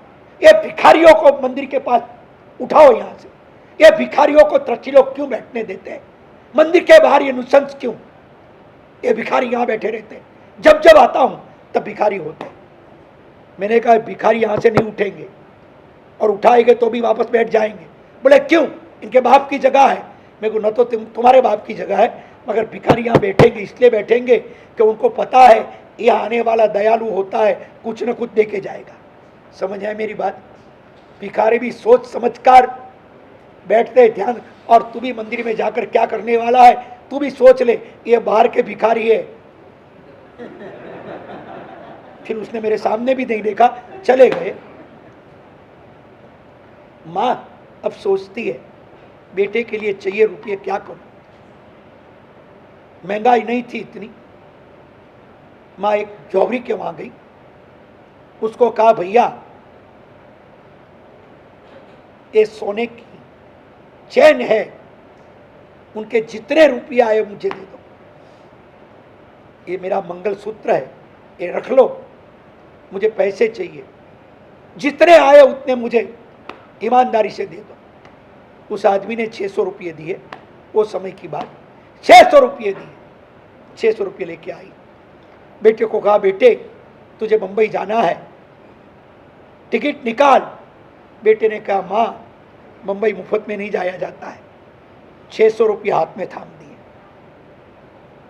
ये भिखारियों को मंदिर के पास उठाओ यहाँ से, ये भिखारियों को त्रची लोग क्यों बैठने देते हैं, मंदिर के बाहर ये नुसंस क्यों, ये भिखारी यहाँ बैठे रहते हैं, जब जब आता हूँ तब भिखारी होते हैं। मैंने कहा भिखारी यहाँ से नहीं उठेंगे, और उठाएंगे तो भी वापस बैठ जाएंगे। बोले क्यों, इनके बाप की जगह है। मेरे को न तो तुम्हारे बाप की जगह है, मगर भिखारी यहाँ बैठेंगे इसलिए बैठेंगे कि उनको पता है यहाँ आने वाला दयालु होता है, कुछ न कुछ दे के जाएगा। समझ आए मेरी बात। भिखारी भी सोच समझकर बैठते हैं ध्यान, और तू भी मंदिर में जाकर क्या करने वाला है, तू भी सोच ले, ये बाहर के भिखारी है। फिर उसने मेरे सामने भी नहीं देखा, चले गए। मां अब सोचती है बेटे के लिए चाहिए रुपये, क्या करूं। महंगाई नहीं थी इतनी। मां एक जौहरी के वहां गई, उसको कहा भैया ये सोने की चैन है, उनके जितने रुपया आए मुझे दे दो, ये मेरा मंगलसूत्र है, ये रख लो, मुझे पैसे चाहिए, जितने आए उतने मुझे ईमानदारी से दे दो। उस आदमी ने 600 रुपये दिए, वो समय की बात, 600 रुपये दिए, 600 रुपये लेके आई। बेटे को कहा बेटे तुझे मुंबई जाना है, टिकट निकाल। बेटे ने कहा माँ मुंबई मुफ्त में नहीं जाया जाता है। 600 रुपये हाथ में थाम दिए।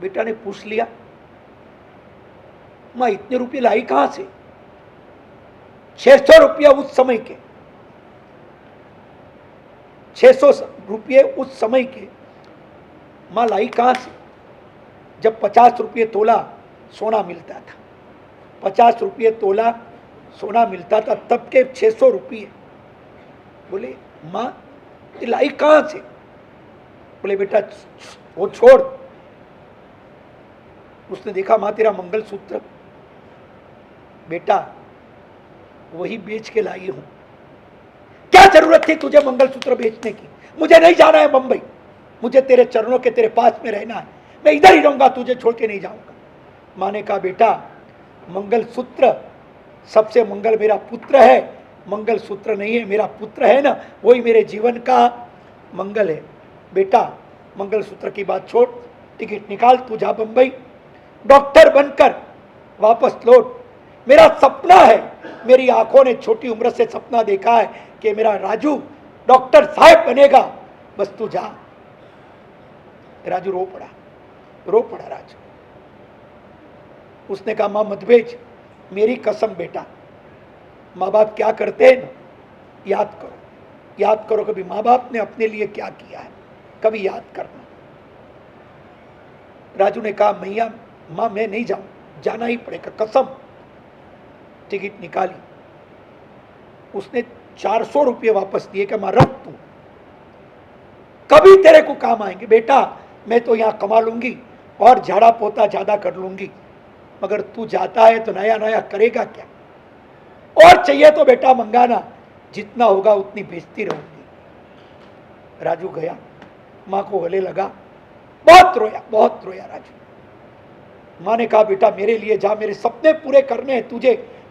बेटा ने पूछ लिया माँ इतने रुपये लाई कहां से। 600 रुपया उस समय के। 600 रुपये उस समय के माँ लाई कहाँ से? जब 50 रुपये तोला सोना मिलता था, 50 रुपये तोला सोना मिलता था, तब के 600 रुपये। बोले माँ ये लाई कहाँ से? बोले बेटा वो छोड़। उसने देखा माँ तेरा मंगलसूत्र, बेटा वही बेच के लाई हूं। क्या जरूरत थी तुझे मंगलसूत्र बेचने की? मुझे नहीं जाना है बंबई, मुझे तेरे चरणों के तेरे पास में रहना है, मैं इधर ही रहूंगा, तुझे छोड़ के नहीं जाऊंगा। माँ ने कहा बेटा मंगलसूत्र सबसे मंगल मेरा पुत्र है, मंगलसूत्र नहीं है, मेरा पुत्र है ना, वही मेरे जीवन का मंगल है। बेटा मंगलसूत्र की बात छोड़, टिकट निकाल, तू जा बंबई, डॉक्टर बनकर वापस लौट। मेरा सपना है, मेरी आंखों ने छोटी उम्र से सपना देखा है कि मेरा राजू डॉक्टर साहब बनेगा, बस तू जा। राजू रो पड़ा राजू। उसने कहा मां मत भेज, मेरी कसम बेटा, माँ बाप क्या करते हैं ना, याद करो कभी माँ बाप ने अपने लिए क्या किया है, कभी याद करना। राजू ने कहा मैया माँ मैं नहीं जाऊं, जाना ही पड़ेगा, कसम। टिकट निकाली, उसने 400 रुपये वापस दिए कि मां रख तू, कभी तेरे को काम आएंगे बेटा, मैं तो यहां कमा लूंगी और झाड़ा पोता ज्यादा कर लूंगी, मगर तू जाता है तो नया नया करेगा क्या? और चाहिए तो बेटा मंगाना, जितना होगा उतनी बेचती रहूंगी। राजू गया, मां को गले लगा, बहुत रोया राजू। मां ने कहा बेटा मेरे लिए जा, मेरे सपने पूरे करने हैं,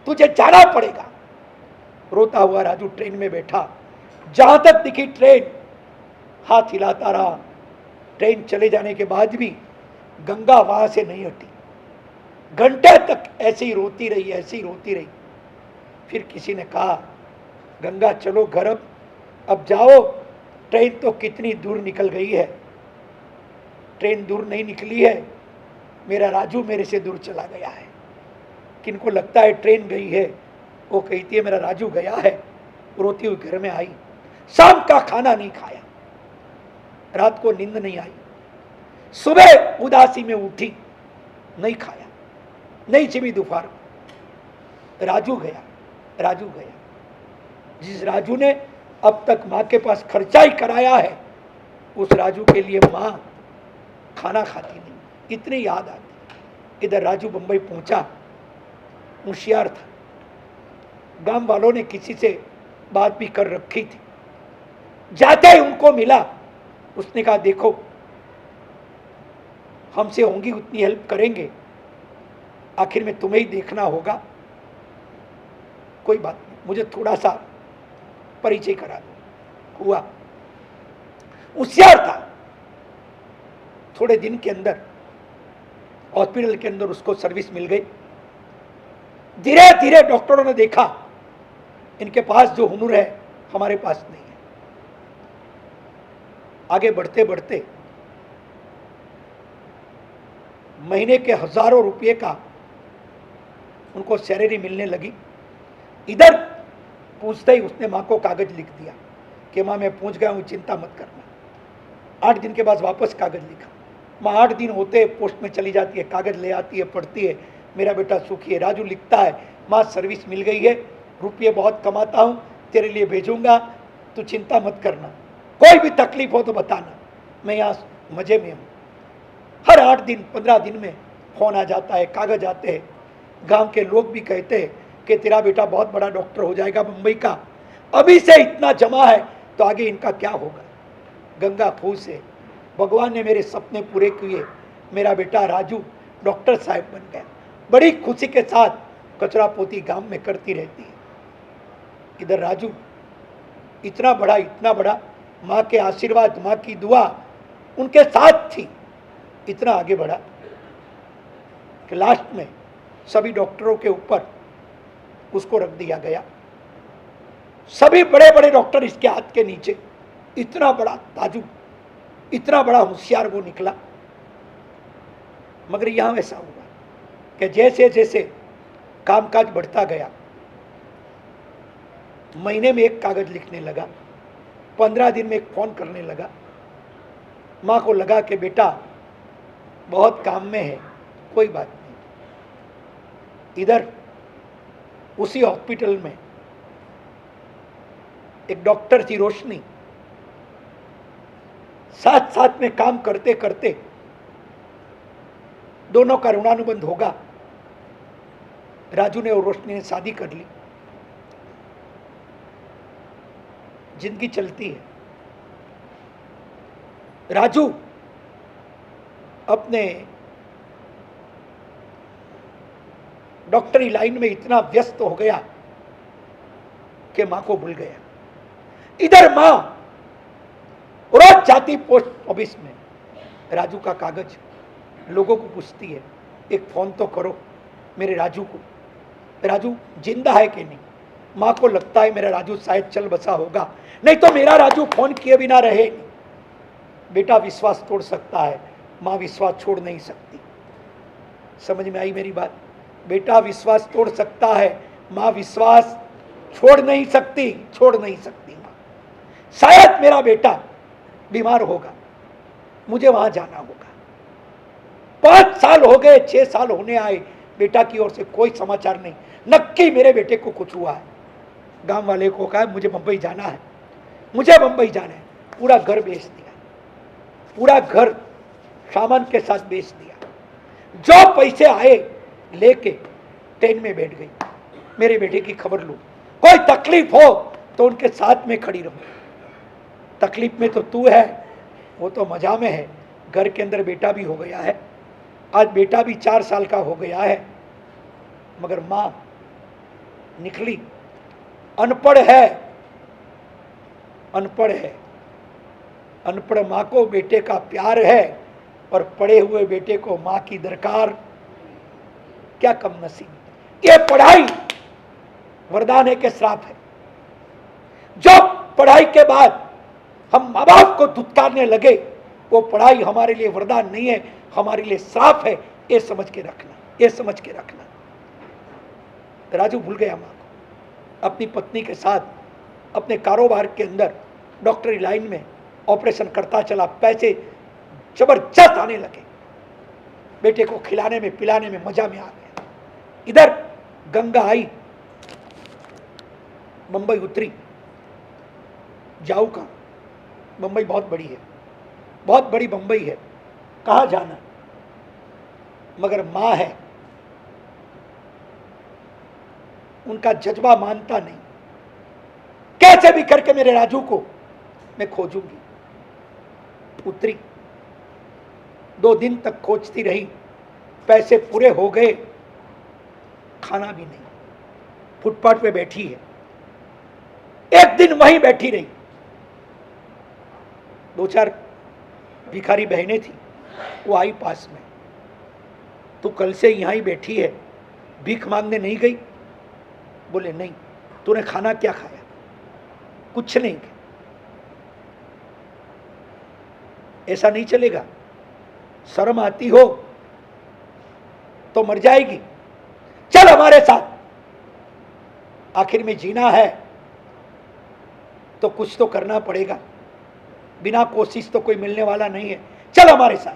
तुझे जाना पड़ेगा। रोता हुआ राजू ट्रेन में बैठा, जहां तक दिखी ट्रेन हाथ हिलाता रहा। ट्रेन चले जाने के बाद भी गंगा वहां से नहीं हटी, घंटे तक ऐसे ही रोती रही। फिर किसी ने कहा गंगा चलो घर, अब जाओ, ट्रेन तो कितनी दूर निकल गई है। ट्रेन दूर नहीं निकली है, मेरा राजू मेरे से दूर चला गया है। किनको लगता है ट्रेन गई है, वो कहती है मेरा राजू गया है। रोती हुई घर में आई, शाम का खाना नहीं खाया, रात को नींद नहीं आई, सुबह उदासी में उठी, नहीं खाया, नहीं चिमी दोपहर को। राजू गया। जिस राजू ने अब तक माँ के पास खर्चा ही कराया है, उस राजू के लिए माँ खाना खाती नहीं, इतनी याद आती। इधर राजू बंबई पहुंचा, होशियार था, गांव वालों ने किसी से बात भी कर रखी थी। जाते ही उनको मिला, उसने कहा देखो हमसे होंगी उतनी हेल्प करेंगे, आखिर में तुम्हें ही देखना होगा, कोई बात नहीं, मुझे थोड़ा सा परिचय करा दो। हुआ, होशियार था। थोड़े दिन के अंदर हॉस्पिटल के अंदर उसको सर्विस मिल गई। धीरे धीरे डॉक्टरों ने देखा इनके पास जो हुनर है हमारे पास नहीं है। आगे बढ़ते बढ़ते महीने के हजारों रुपए का उनको सैलरी मिलने लगी। इधर पूछते ही उसने माँ को कागज लिख दिया कि माँ मैं पहुंच गया हूं, चिंता मत करना। 8 दिन के बाद वापस कागज लिखा। माँ 8 दिन होते पोस्ट में चली जाती है, कागज ले आती है, पढ़ती है, मेरा बेटा सुखी है। राजू लिखता है माँ सर्विस मिल गई है, रुपये बहुत कमाता हूँ, तेरे लिए भेजूंगा, तू चिंता मत करना, कोई भी तकलीफ हो तो बताना, मैं यहाँ मजे में हूँ। हर 8 दिन 15 दिन में फोन आ जाता है, कागज आते हैं। गांव के लोग भी कहते हैं कि तेरा बेटा बहुत बड़ा डॉक्टर हो जाएगा मुंबई का, अभी से इतना जमा है तो आगे इनका क्या होगा। गंगा खुश है, भगवान ने मेरे सपने पूरे किए, मेरा बेटा राजू डॉक्टर साहब बन गया। बड़ी खुशी के साथ कचरा पोती गांव में करती रहती है। इधर राजू इतना बड़ा, माँ के आशीर्वाद, माँ की दुआ उनके साथ थी, इतना आगे बढ़ा कि लास्ट में सभी डॉक्टरों के ऊपर उसको रख दिया गया। सभी बड़े बड़े डॉक्टर इसके हाथ के नीचे। इतना बड़ा ताजू, इतना बड़ा होशियार वो निकला। मगर यहां ऐसा हुआ कि जैसे जैसे कामकाज बढ़ता गया, महीने में एक कागज लिखने लगा, 15 दिन में एक फोन करने लगा। माँ को लगा कि बेटा बहुत काम में है, कोई बात नहीं। इधर उसी हॉस्पिटल में एक डॉक्टर थी रोशनी, साथ साथ में काम करते करते दोनों का ऋणानुबंध होगा। राजू ने और रोशनी ने शादी कर ली, जिंदगी चलती है। राजू अपने डॉक्टरी लाइन में इतना व्यस्त हो गया कि मां को भूल गया। इधर मां रोज जाती पोस्ट ऑफिस में, राजू का कागज, लोगों को पूछती है एक फोन तो करो मेरे राजू को, राजू जिंदा है कि नहीं। मां को लगता है मेरा राजू शायद चल बसा होगा, नहीं तो मेरा राजू फोन किए बिना रहे। बेटा विश्वास तोड़ सकता है, मां विश्वास छोड़ नहीं सकती। समझ में आई मेरी बात? बेटा विश्वास तोड़ सकता है, मां विश्वास छोड़ नहीं सकती, छोड़ नहीं सकती। मां शायद मेरा बेटा बीमार होगा, मुझे वहां जाना होगा। 5 साल हो गए, 6 साल होने आए, बेटा की ओर से कोई समाचार नहीं। नक्की मेरे बेटे को कुछ हुआ है। गांव वाले को कहा मुझे मुंबई जाना है, मुझे मुंबई जाना है। पूरा घर बेच दिया, पूरा घर सामान के साथ बेच दिया। जो पैसे आए लेके ट्रेन में बैठ गई। मेरे बेटे की खबर लूं, कोई तकलीफ हो तो उनके साथ में खड़ी रहूं। तकलीफ में तो तू है, वो तो मजा में है। घर के अंदर बेटा भी हो गया है, आज बेटा भी 4 साल का हो गया है, मगर मां निकली अनपढ़ है, अनपढ़ है। अनपढ़ मां को बेटे का प्यार है और पढ़े हुए बेटे को मां की दरकार। क्या कम नसीब। ये पढ़ाई वरदान है कि श्राप है? जो पढ़ाई के बाद हम माँ बाप को धुतकारने लगे, वो पढ़ाई हमारे लिए वरदान नहीं है, हमारे लिए श्राप है। ये समझ के रखना, ये समझ के रखना। राजू भूल गया मां को। अपनी पत्नी के साथ अपने कारोबार के अंदर डॉक्टरी लाइन में ऑपरेशन करता चला। पैसे जबरदस्त आने लगे, बेटे को खिलाने में पिलाने में मजा में आ गया। इधर गंगा आई, मुंबई उतरी। जाऊ कहां? मुंबई बहुत बड़ी है, बहुत बड़ी मुंबई है, कहां जाना? मगर मां है, उनका जज्बा मानता नहीं। कैसे भी करके मेरे राजू को मैं खोजूंगी। उतरी, 2 दिन तक खोजती रही। पैसे पूरे हो गए, खाना भी नहीं। फुटपाथ पे बैठी है। एक दिन वहीं बैठी रही। 2-4 भिखारी बहनें थी, वो आई पास में। तू कल से यहां ही बैठी है, भीख मांगने नहीं गई? बोले नहीं। तूने खाना क्या खाया? कुछ नहीं। ऐसा नहीं चलेगा, शर्म आती हो तो मर जाएगी। चल हमारे साथ, आखिर में जीना है तो कुछ तो करना पड़ेगा, बिना कोशिश तो कोई मिलने वाला नहीं है। चल हमारे साथ।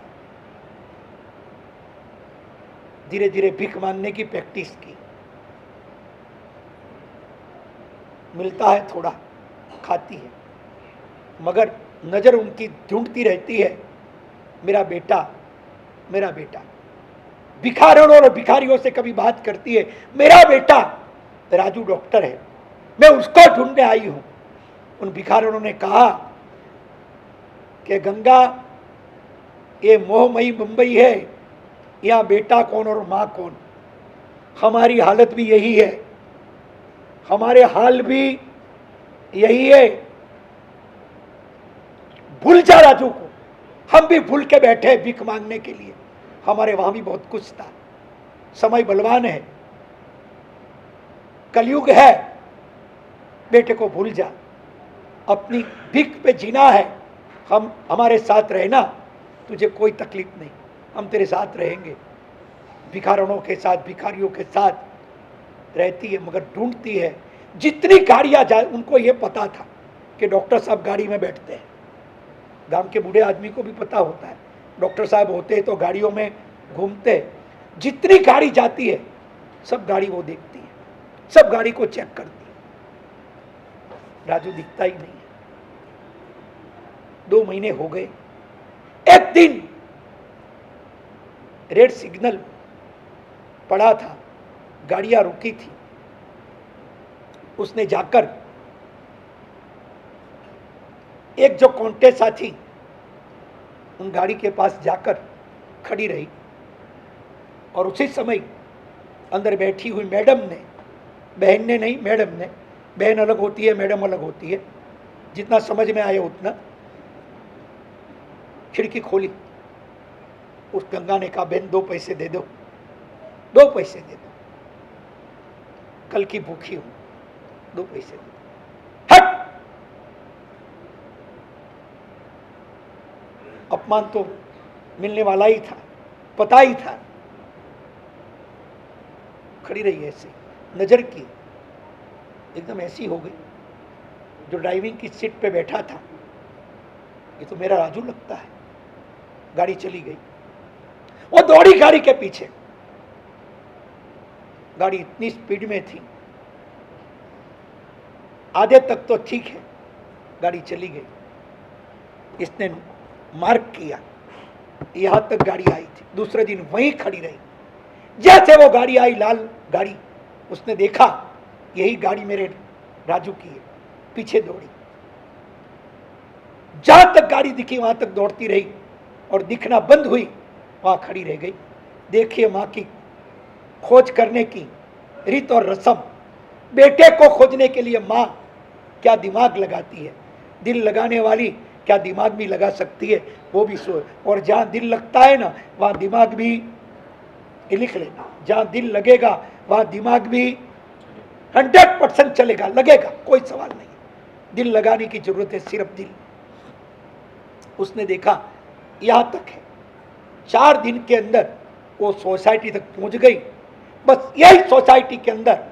धीरे धीरे भीख मांगने की प्रैक्टिस की। मिलता है थोड़ा, खाती है, मगर नजर उनकी ढूंढती रहती है मेरा बेटा, मेरा बेटा। भिखारियों और भिखारियों से कभी बात करती है, मेरा बेटा। राजू डॉक्टर है, मैं उसको ढूंढने आई हूं। उन भिखारियों ने कहा कि गंगा, ये मोहमयी मुंबई है, यहां बेटा कौन और मां कौन। हमारी हालत भी यही है, हमारे हाल भी यही है। भूल जा राजू को, हम भी भूल के बैठे भीख मांगने के लिए। हमारे वहां भी बहुत कुछ था। समय बलवान है, कलयुग है, बेटे को भूल जा, अपनी भीख पे जीना है। हम हमारे साथ रहना, तुझे कोई तकलीफ नहीं, हम तेरे साथ रहेंगे। भिखारियों के साथ, भिखारियों के साथ रहती है, मगर ढूंढती है। जितनी गाड़ियां जाए, उनको ये पता था कि डॉक्टर साहब गाड़ी में बैठते हैं। गांव के बूढ़े आदमी को भी पता होता है, डॉक्टर साहब होते हैं तो गाड़ियों में घूमते हैं। जितनी गाड़ी जाती है सब गाड़ी वो देखती है, सब गाड़ी को चेक करती है। राजू दिखता ही नहीं है। 2 महीने हो गए। एक दिन रेड सिग्नल पड़ा था, गाड़ियां रुकी थी। उसने जाकर एक जो कॉन्टेसा थी उन गाड़ी के पास जाकर खड़ी रही और उसी समय अंदर बैठी हुई मैडम ने, बहन ने नहीं, मैडम ने, बहन अलग होती है, मैडम अलग होती है, जितना समझ में आया उतना, खिड़की खोली। उस गंगा ने कहा, बहन 2 पैसे दे दो, 2 पैसे दे दो, कल की भूखी हूं, 2 पैसे दे दो। हट! अपमान तो मिलने वाला ही था, पता ही था। खड़ी रही ऐसे, नजर की, एकदम ऐसी हो गई जो ड्राइविंग की सीट पे बैठा था, ये तो मेरा राजू लगता है। गाड़ी चली गई। वो दौड़ी गाड़ी के पीछे। गाड़ी इतनी स्पीड में थी, आधे तक तो ठीक है, गाड़ी चली गई। इसने मार्क किया, यहां तक गाड़ी आई थी। दूसरे दिन वहीं खड़ी रही। जैसे वो गाड़ी आई, लाल गाड़ी, उसने देखा यही गाड़ी मेरे राजू की है, पीछे दौड़ी। जहां तक गाड़ी दिखी वहां तक दौड़ती रही और दिखना बंद हुई, वहां खड़ी रह गई। देखिए मां की खोज करने की रीत और रस्म। बेटे को खोजने के लिए मां क्या दिमाग लगाती है, दिल लगाने वाली क्या दिमाग भी लगा सकती है, वो भी सो। और जहां दिल लगता है ना, वहां दिमाग भी, लिख लेना, जहां दिल लगेगा वहां दिमाग भी 100% चलेगा, लगेगा, कोई सवाल नहीं। दिल लगाने की जरूरत है, सिर्फ दिल। उसने देखा यहां तक है। 4 दिन के अंदर वो सोसाइटी तक पहुंच गई। बस यही सोसाइटी के अंदर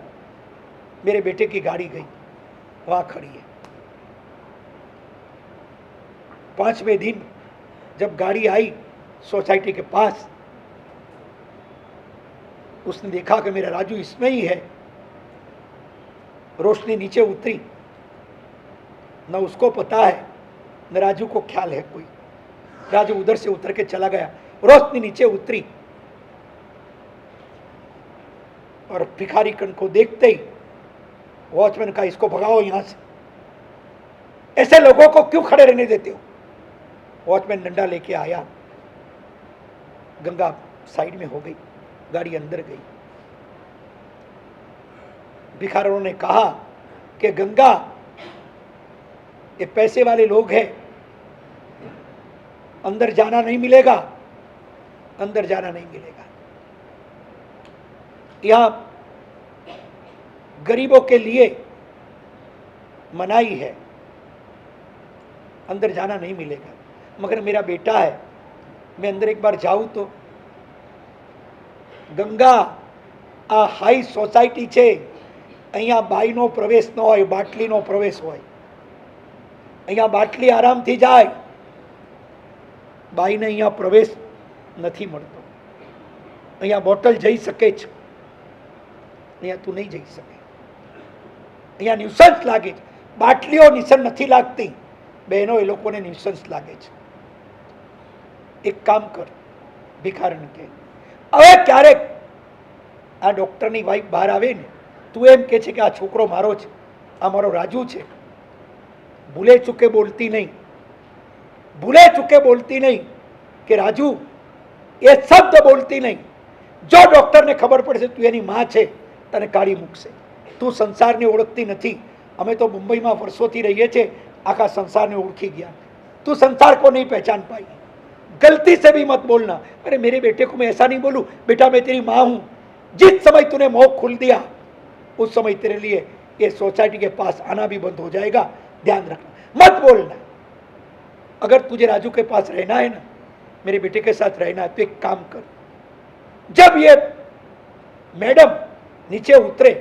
मेरे बेटे की गाड़ी गई, वहां खड़ी है। 5वें दिन जब गाड़ी आई सोसाइटी के पास, उसने देखा कि मेरा राजू इसमें ही है। रोशनी नीचे उतरी, न उसको पता है न राजू को ख्याल है कोई। राजू उधर से उतर के चला गया। रोशनी नीचे उतरी और भिखारी कण को देखते ही वॉचमैन का, इसको भगाओ यहां से, ऐसे लोगों को क्यों खड़े रहने देते हो। वॉचमैन डंडा लेके आया। गंगा साइड में हो गई, गाड़ी अंदर गई। भिखारियों ने कहा कि गंगा, ये पैसे वाले लोग हैं, अंदर जाना नहीं मिलेगा, अंदर जाना नहीं मिलेगा। यहां गरीबों के लिए मनाही है, अंदर जाना नहीं मिलेगा। मगर मेरा बेटा है, मैं अंदर एक बार जाऊं तो। गंगा, आ हाई सोसाइटी છે, અહીંયા બાઈનો પ્રવેશ ન હોય, બાટલીનો પ્રવેશ હોય। અહીંયા બાટલી આરામથી જાય, બાઈને અહીંયા પ્રવેશ નથી મળતો। અહીંયા બોટલ જઈ શકે છે, અહીંયા તું નહીં જઈ શકે। અહીંયા ન્યુસન્સ લાગે છે। બાટલીઓ નિસન નથી લાગતી, બહેનો એ લોકોને ન્યુસન્સ લાગે છે। એક કામ કર, ભિખારણ કે, હવે ક્યારેક આ ડોક્ટરની વાઈફ બહાર આવે ને, તું એમ કે છે કે આ છોકરો મારો છે, આ મારો રાજુ છે, ભૂલે ચૂકે બોલતી નહીં, ભૂલે ચૂકે બોલતી નહીં કે રાજુ, એ શબ્દ બોલતી નહીં। જો ડોક્ટરને ખબર પડશે તું એની માં છે, તને કાઢી મૂકશે। તું સંસારને ઓળખતી નથી। અમે તો મુંબઈમાં વર્ષોથી રહીએ છીએ, આખા સંસારને ઓળખી ગયા, तू संसार को नहीं पहचान पाई। गलती से भी मत बोलना। अरे मेरे बेटे को मैं ऐसा नहीं बोलूं, बेटा मैं तेरी माँ हूं। जिस समय तूने मुंह खुल दिया उस समय तेरे लिए ये सोसाइटी के पास आना भी बंद हो जाएगा, ध्यान रखना, मत बोलना। अगर तुझे राजू के पास रहना है ना, मेरे बेटे के साथ रहना है, तो एक काम कर, जब ये मैडम नीचे उतरे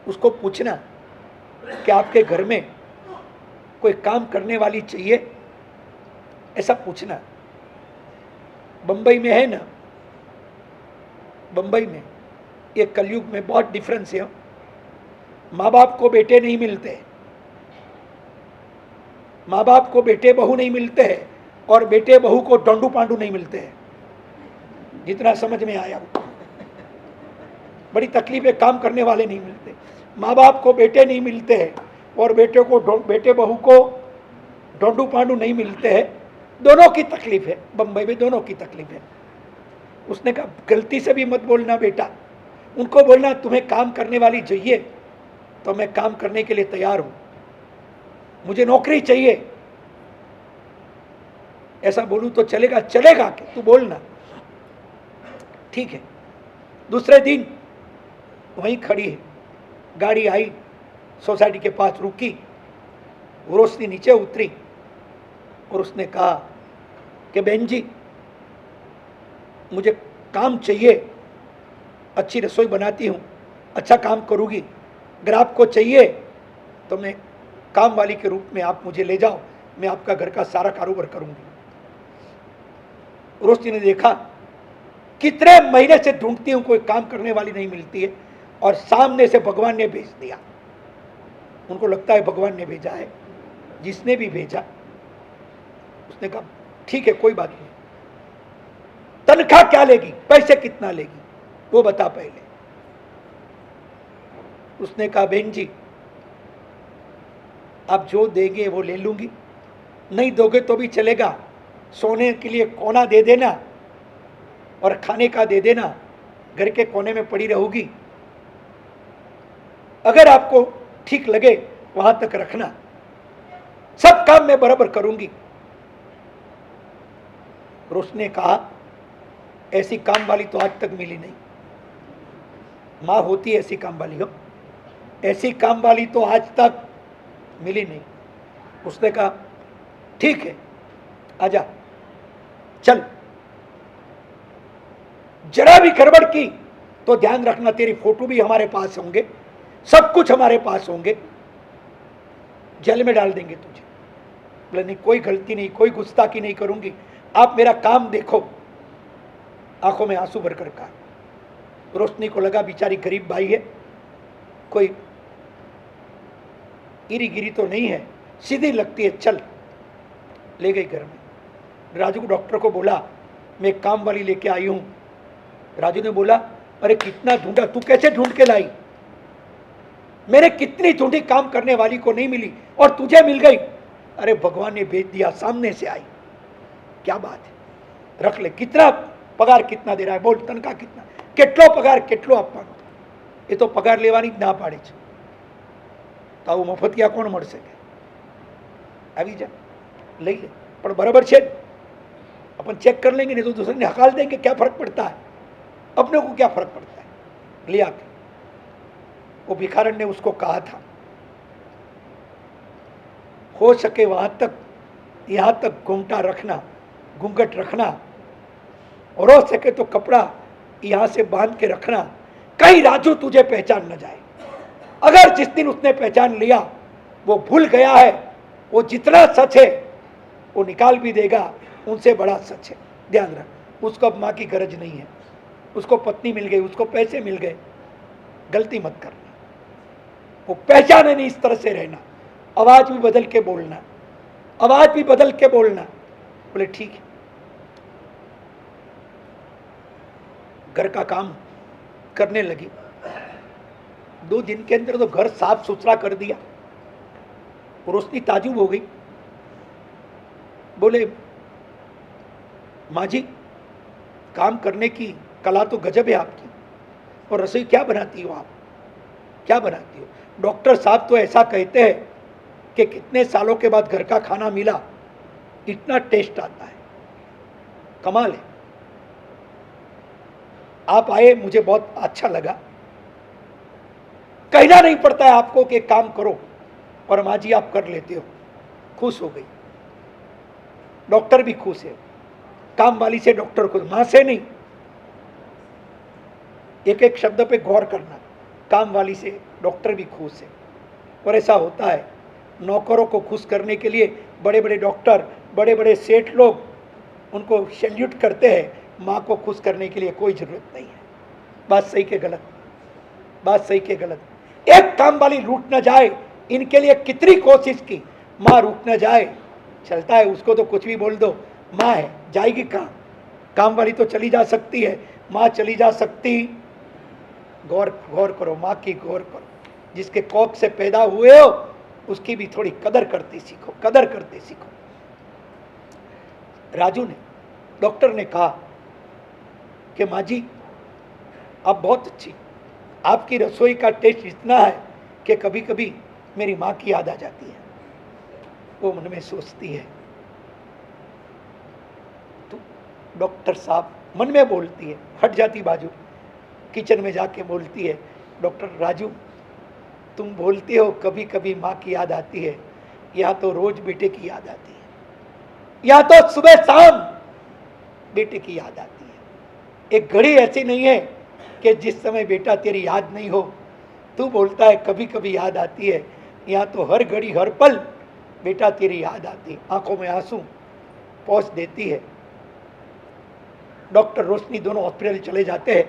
उसको पूछना कि आपके घर में कोई काम करने वाली चाहिए, ऐसा पूछना। बंबई में है ना, बंबई में ये कलयुग में बहुत डिफरेंस है। माँ बाप को बेटे नहीं मिलते, माँ बाप को बेटे बहू नहीं मिलते हैं, और बेटे बहू को डोंडू पांडू नहीं मिलते हैं। जितना समझ में आया, बड़ी तकलीफ है, काम करने वाले नहीं मिलते। माँ बाप को बेटे नहीं मिलते हैं और बेटे बहू को डोंडू पांडू नहीं मिलते हैं। दोनों की तकलीफ है, बंबई में दोनों की तकलीफ है। उसने कहा गलती से भी मत बोलना बेटा, उनको बोलना तुम्हें काम करने वाली चाहिए तो मैं काम करने के लिए तैयार हूं, मुझे नौकरी चाहिए। ऐसा बोलूं तो चलेगा? चलेगा कि तू बोलना, ठीक है। दूसरे दिन वहीं खड़ी है, गाड़ी आई, सोसाइटी के पास रुकी, रोशनी नीचे उतरी और उसने कहा कि बहन जी मुझे काम चाहिए, अच्छी रसोई बनाती हूँ, अच्छा काम करूँगी, अगर आपको चाहिए तो मैं काम वाली के रूप में आप मुझे ले जाओ, मैं आपका घर का सारा कारोबार करूँगी। रोशनी ने देखा कितने महीने से ढूंढती हूँ, कोई काम करने वाली नहीं मिलती है, और सामने से भगवान ने भेज दिया। उनको लगता है भगवान ने भेजा है, जिसने भी भेजा। उसने कहा ठीक है कोई बात नहीं, तनख्वाह क्या लेगी, पैसे कितना लेगी वो बता पहले। उसने कहा बहन जी आप जो देंगे वो ले लूंगी, नहीं दोगे तो भी चलेगा, सोने के लिए कोना दे देना और खाने का दे देना, घर के कोने में पड़ी रहूंगी, अगर आपको ठीक लगे वहां तक रखना, सब काम मैं बराबर करूंगी। रोशनी ने कहा ऐसी काम वाली तो आज तक मिली नहीं, मां होती ऐसी काम वाली हो, ऐसी काम वाली तो आज तक मिली नहीं। उसने कहा ठीक है आजा, चल, जरा भी गड़बड़ की तो ध्यान रखना तेरी फोटो भी हमारे पास होंगे, सब कुछ हमारे पास होंगे, जेल में डाल देंगे तुझे। बोले नहीं कोई गलती नहीं, कोई गुस्ताखी नहीं करूंगी, आप मेरा काम देखो। आंखों में आंसू भरकर कहा। रोशनी को लगा बेचारी गरीब भाई है, कोई गिरी गिरी तो नहीं है, सीधी लगती है, चल। ले गई घर में। राजू डॉक्टर को बोला मैं काम वाली लेके आई हूं। राजू ने बोला अरे कितना ढूंढा, तू कैसे ढूंढ के लाई? मैंने कितनी ढूंढी, काम करने वाली को नहीं मिली और तुझे मिल गई। अरे भगवान ने भेज दिया, सामने से आई। क्या बात है, रख ले। कितना पगार कितना दे रहा है, बोल तनखा कितना, કેટલો પગાર કેટલો આપવાનો? એ તો પગાર લેવાની જ ના પાડે છે, તો આવું મફતિયા કોણ મળશે? કે આવી जा, લઈ ले, પણ બરાબર છે अपन चेक कर लेंगे, नहीं तो दूसरे ने हकाल देंगे, क्या फर्क पड़ता है, अपने को क्या फर्क पड़ता है। लिया के वो भिखारन ने उसको कहा था हो सके वहां तक, यहां तक घूंघटा रखना, घूंघट रखना, और हो सके तो कपड़ा यहां से बांध के रखना, कहीं राजू तुझे पहचान न जाए। अगर जिस दिन उसने पहचान लिया वो भूल गया है, वो जितना सच है वो निकाल भी देगा, उनसे बड़ा सच है। ध्यान रख, उसको अब मां की गरज नहीं है, उसको पत्नी मिल गई, उसको पैसे मिल गए, गलती मत करना। वो पहचाने नहीं, इस तरह से रहना, आवाज भी बदल के बोलना, आवाज भी बदल के बोलना। बोले ठीक है। घर का काम करने लगी, 2 दिन के अंदर तो घर साफ सुथरा कर दिया। रोशनी ताजुब हो गई, बोले माँ जी काम करने की कला तो गजब है आपकी, और रसोई क्या बनाती हो आप, क्या बनाती हो? डॉक्टर साहब तो ऐसा कहते हैं कि कितने सालों के बाद घर का खाना मिला, इतना टेस्ट आता है, कमाल है। आप आए, मुझे बहुत अच्छा लगा, कहना नहीं पड़ता है आपको कि काम करो, और माँ जी आप कर लेते हो। खुश हो गई, डॉक्टर भी खुश है, काम वाली से डॉक्टर खुश, मां से नहीं। एक एक शब्द पे गौर करना, काम वाली से डॉक्टर भी खुश है। और ऐसा होता है, नौकरों को खुश करने के लिए बड़े बड़े डॉक्टर, बड़े बड़े सेठ लोग उनको सैल्यूट करते हैं। माँ को खुश करने के लिए कोई ज़रूरत नहीं है। बात सही के गलत? बात सही के गलत? एक काम वाली रूठ न जाए, इनके लिए कितनी कोशिश की, माँ रूठ न जाए। चलता है, उसको तो कुछ भी बोल दो, माँ है, जाएगी कहाँ? काम वाली तो चली जा सकती है, माँ चली जा सकती? गौर करो, माँ की गौर करो। जिसके कोख से पैदा हुए हो उसकी भी थोड़ी कदर करते सीखो, कदर करते सीखो। राजू ने, डॉक्टर ने कहा कि माँ जी आप बहुत अच्छी, आपकी रसोई का टेस्ट इतना है कि कभी कभी मेरी माँ की याद आ जाती है। वो मन में सोचती है, तो डॉक्टर साहब मन में बोलती है, हट जाती बाजू, किचन में जाके बोलती है, डॉक्टर राजू तुम बोलते हो कभी कभी माँ की याद आती है, या तो रोज बेटे की याद आती है, या तो सुबह शाम बेटे की याद आती है। एक घड़ी ऐसी नहीं है कि जिस समय बेटा तेरी याद नहीं हो। तू बोलता है कभी कभी याद आती है, या तो हर घड़ी हर पल बेटा तेरी याद आती है। आंखों में आंसू पहुंच देती है। डॉक्टर रोशनी दोनों हॉस्पिटल चले जाते हैं।